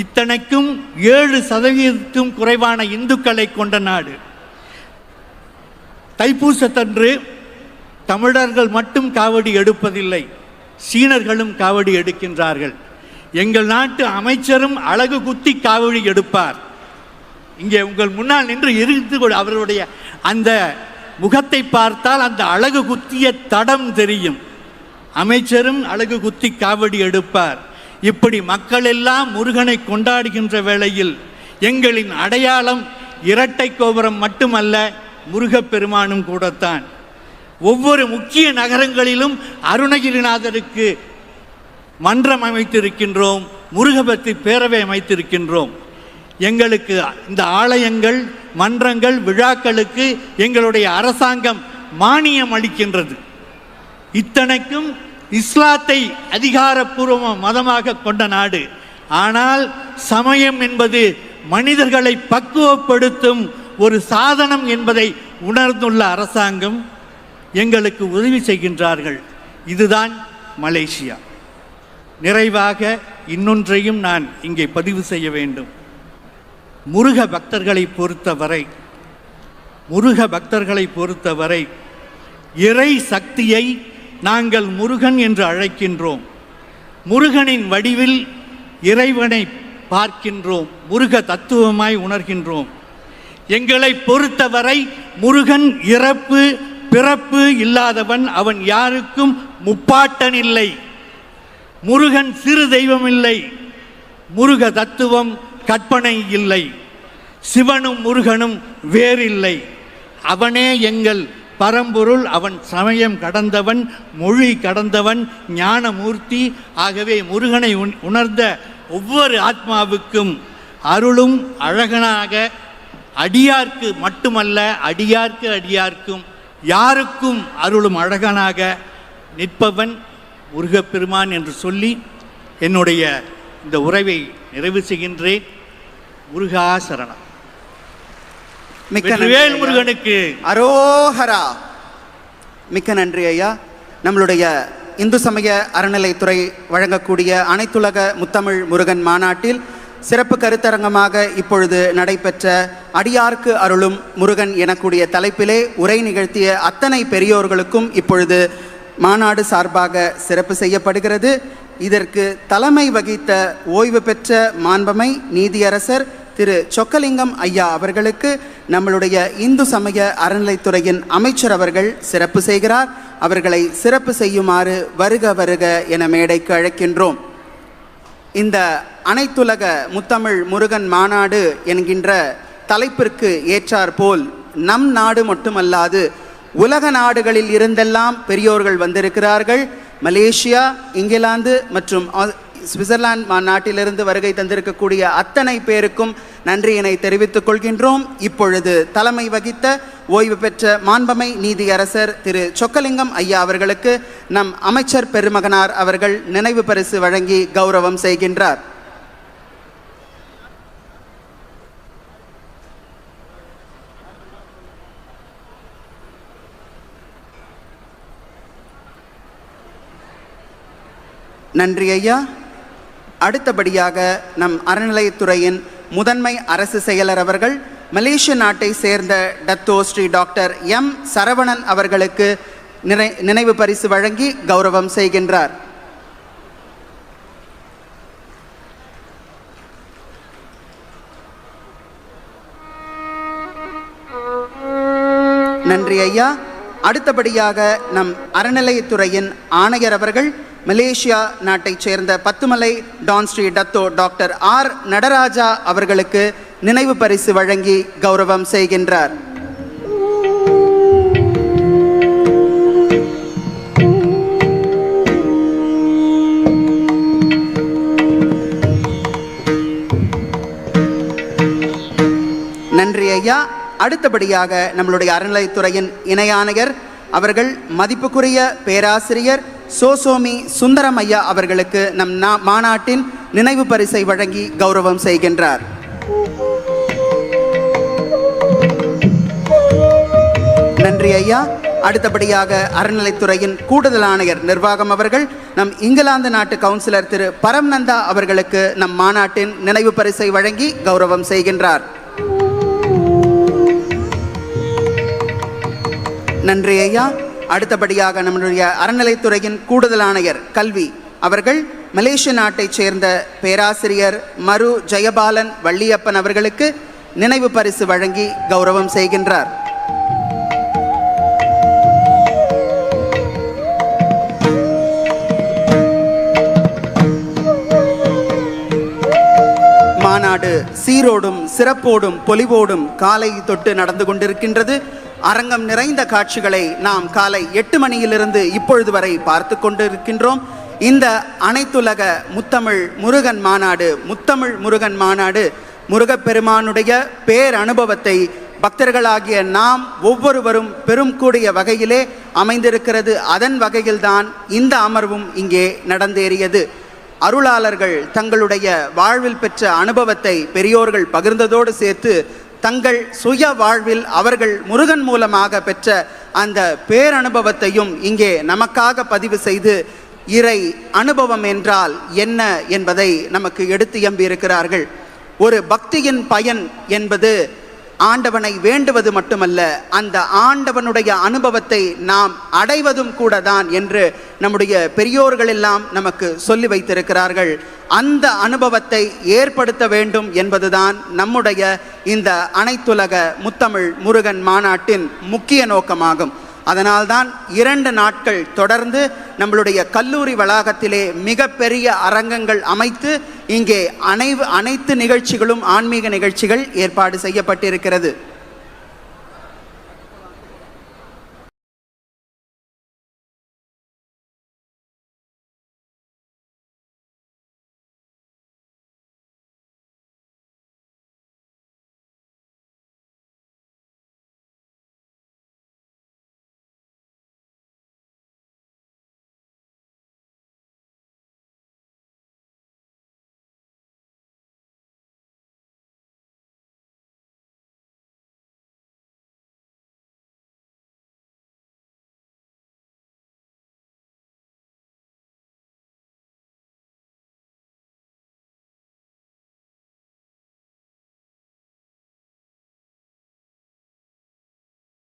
இத்தனைக்கும் 7% குறைவான இந்துக்களை கொண்ட நாடு. தைப்பூசத்தன்று தமிழர்கள் மட்டும் காவடி எடுப்பதில்லை, சீனர்களும் காவடி எடுக்கின்றார்கள். எங்கள் நாட்டு அமைச்சரும் அழகு குத்தி காவடி எடுப்பார். இங்கே உங்கள் முன்னால் நின்று இருந்து அவருடைய அந்த முகத்தை பார்த்தால் அந்த அழகு குத்திய தடம் தெரியும். அமைச்சரும் அழகு குத்தி காவடி எடுப்பார். இப்படி மக்கள் எல்லாம் முருகனை கொண்டாடுகின்ற வேளையில் எங்களின் அடையாளம் இரட்டை கோபுரம் மட்டுமல்ல, முருகப்பெருமானும் கூடத்தான். ஒவ்வொரு முக்கிய நகரங்களிலும் அருணகிரிநாதருக்கு மன்றம் அமைத்திருக்கின்றோம், முருகபக்தி பேரவை அமைத்திருக்கின்றோம். எங்களுக்கு இந்த ஆலயங்கள், மன்றங்கள், விழாக்களுக்கு எங்களுடைய அரசாங்கம் மானியம் அளிக்கின்றது. இத்தனைக்கும் இஸ்லாத்தை அதிகாரப்பூர்வ மதமாக கொண்ட நாடு. ஆனால் சமயம் என்பது மனிதர்களை பக்குவப்படுத்தும் ஒரு சாதனம் என்பதை உணர்ந்துள்ள அரசாங்கம் எங்களுக்கு உதவி செய்கின்றார்கள். இதுதான் மலேசியா. நிறைவாக இன்னொன்றையும் நான் இங்கே பதிவு செய்ய வேண்டும். முருக பக்தர்களை பொறுத்தவரை இறை சக்தியை நாங்கள் முருகன் என்று அழைக்கின்றோம். முருகனின் வடிவில் இறைவனை பார்க்கின்றோம், முருக தத்துவமாய் உணர்கின்றோம். எங்களை பொறுத்தவரை முருகன் இறப்பு பிறப்பு இல்லாதவன். அவன் யாருக்கும் முப்பாட்டன் இல்லை. முருகன் சிறு தெய்வம் இல்லை. முருக தத்துவம் கற்பனை இல்லை. சிவனும் முருகனும் வேறில்லை. அவனே எங்கள் பரம்பொருள். அவன் சமயம் கடந்தவன், மொழி கடந்தவன், ஞானமூர்த்தி. ஆகவே முருகனை உணர்ந்த ஒவ்வொரு ஆத்மாவுக்கும் அருளும் அழகனாக, அடியார்க்கு மட்டுமல்ல, அடியார்க்கும் யாருக்கும் அருளும் அழகனாக நிற்பவன் முருகப்பெருமான் என்று சொல்லி என்னுடைய இந்த உரைவை நிறைவு செய்கின்றேன். முருகா சரணம். வெற்றிவேல் முருகனுக்கு அரோஹரா. மிக்க நன்றி ஐயா. நம்மளுடைய இந்து சமய அறநிலைத்துறை வழங்கக்கூடிய அனைத்துலக முத்தமிழ் முருகன் மாநாட்டில் சிறப்பு கருத்தரங்கமாக இப்பொழுது நடைபெற்ற அடியார்க்கு அருளும் முருகன் எனக்கூடிய தலைப்பிலே உரை நிகழ்த்திய அத்தனை பெரியோர்களுக்கும் இப்பொழுது மாநாடு சார்பாக சிறப்பு செய்யப்படுகிறது. இதற்கு தலைமை வகித்த ஓய்வு பெற்ற மாண்பமை நீதியரசர் திரு சொக்கலிங்கம் ஐயா அவர்களுக்கு நம்மளுடைய இந்து சமய அறநிலைத்துறையின் அமைச்சர் அவர்கள் சிறப்பு செய்கிறார். அவர்களை சிறப்பு செய்யுமாறு வருக வருக என மேடைக்கு அழைக்கின்றோம். இந்த அனைத்துலக முத்தமிழ் முருகன் மாநாடு என்கின்ற தலைப்பிற்கு ஏற்றாற்போல் நம் நாடு மட்டுமல்லாது உலக நாடுகளில் இருந்தெல்லாம் பெரியோர்கள் வந்திருக்கிறார்கள். மலேசியா, இங்கிலாந்து மற்றும் சுவிட்சர்லாந்து நாட்டிலிருந்து வருகை தந்திருக்கக்கூடிய அத்தனை பேருக்கும் நன்றியினை தெரிவித்துக் கொள்கின்றோம். இப்பொழுது தலைமை வகித்த ஓய்வு பெற்ற மாண்பமை நீதியரசர் திரு சொக்கலிங்கம் ஐயா அவர்களுக்கு நம் அமைச்சர் பெருமகனார் அவர்கள் நினைவு பரிசு வழங்கி கௌரவம் செய்கின்றார். நன்றி ஐயா. அடுத்தபடியாக நம் அறநிலையத்துறையின் முதன்மை அரசு செயலர் அவர்கள் மலேசிய நாட்டை சேர்ந்த Dato Sri doctor M Saravanan அவர்களுக்கு நினைவு பரிசு வழங்கி கௌரவம் செய்கின்றார். நன்றி ஐயா. அடுத்தபடியாக நம் அறநிலையத்துறையின் ஆணையர் அவர்கள் மலேசியா நாட்டைச் சேர்ந்த Batumalai Tan Sri Dato doctor R Natarajah அவர்களுக்கு நினைவு பரிசு வழங்கி கௌரவம் செய்கின்றார். நன்றி ஐயா. அடுத்தபடியாக நம்மளுடைய அறநிலையத்துறையின் இணை ஆணையர் அவர்கள் மதிப்புக்குரிய பேராசிரியர் சோசோமி சுந்தரம் ஐயா அவர்களுக்கு நம் மாநாட்டின் நினைவு பரிசை வழங்கி கௌரவம் செய்கின்றார். நன்றி ஐயா. அடுத்தபடியாக அறநிலைத்துறையின் கூடுதல் ஆணையர் நிர்வாகம் அவர்கள் நம் இங்கிலாந்து நாட்டு கவுன்சிலர் திரு பரம்நந்தா அவர்களுக்கு நம் மாநாட்டின் நினைவு பரிசை வழங்கி கௌரவம் செய்கின்றார். நன்றி ஐயா. அடுத்தபடியாக நம்முடைய அறநிலைத்துறையின் கூடுதல் ஆணையர் கல்வி அவர்கள் மலேசிய நாட்டைச் சேர்ந்த பேராசிரியர் மரு ஜெயபாலன் வள்ளியப்பன் அவர்களுக்கு நினைவு பரிசு வழங்கி கௌரவம் செய்கின்றார். மாநாடு சீரோடும் சிறப்போடும் பொலிவோடும் காலை தொட்டு நடந்து கொண்டிருக்கின்றது. அரங்கம் நிறைந்த காட்சிகளை நாம் காலை 8 மணியிலிருந்து இப்பொழுது வரை பார்த்து கொண்டிருக்கின்றோம். இந்த அனைத்துலக முத்தமிழ் முருகன் மாநாடு முருகப்பெருமானுடைய பேர் அனுபவத்தை பக்தர்களாகிய நாம் ஒவ்வொருவரும் பெரும் கூடிய வகையிலே அமைந்திருக்கிறது. அதன் வகையில்தான் இந்த அமர்வும் இங்கே நடந்தேறியது. அருளாளர்கள் தங்களுடைய வாழ்வில் பெற்ற அனுபவத்தை பெரியோர்கள் பகிர்ந்ததோடு சேர்த்து தங்கள் சுய வாழ்வில் அவர்கள் முருகன் மூலமாக பெற்ற அந்த பேரனுபவத்தையும் இங்கே நமக்காக பதிவு செய்து இறை அனுபவம் என்றால் என்ன என்பதை நமக்கு எடுத்து எம்பியிருக்கிறார்கள். ஒரு பக்தியின் பயன் என்பது ஆண்டவனை வேண்டுவது மட்டுமல்ல, அந்த ஆண்டவனுடைய அனுபவத்தை நாம் அடைவதும் கூட தான் என்று நம்முடைய பெரியோர்கள் எல்லாம் நமக்கு சொல்லி வைத்திருக்கிறார்கள். அந்த அனுபவத்தை ஏற்படுத்த வேண்டும் என்பதுதான் நம்முடைய இந்த அனைத்துலக முத்தமிழ் முருகன் மாநாட்டின் முக்கிய நோக்கமாகும். அதனால்தான் 2 நாட்கள் தொடர்ந்து நம்மளுடைய கல்லூரி வளாகத்திலே மிகப்பெரிய அரங்கங்கள் அமைத்து இங்கே அனைத்து நிகழ்ச்சிகளும் ஆன்மீக நிகழ்ச்சிகள் ஏற்பாடு செய்யப்பட்டிருக்கிறது.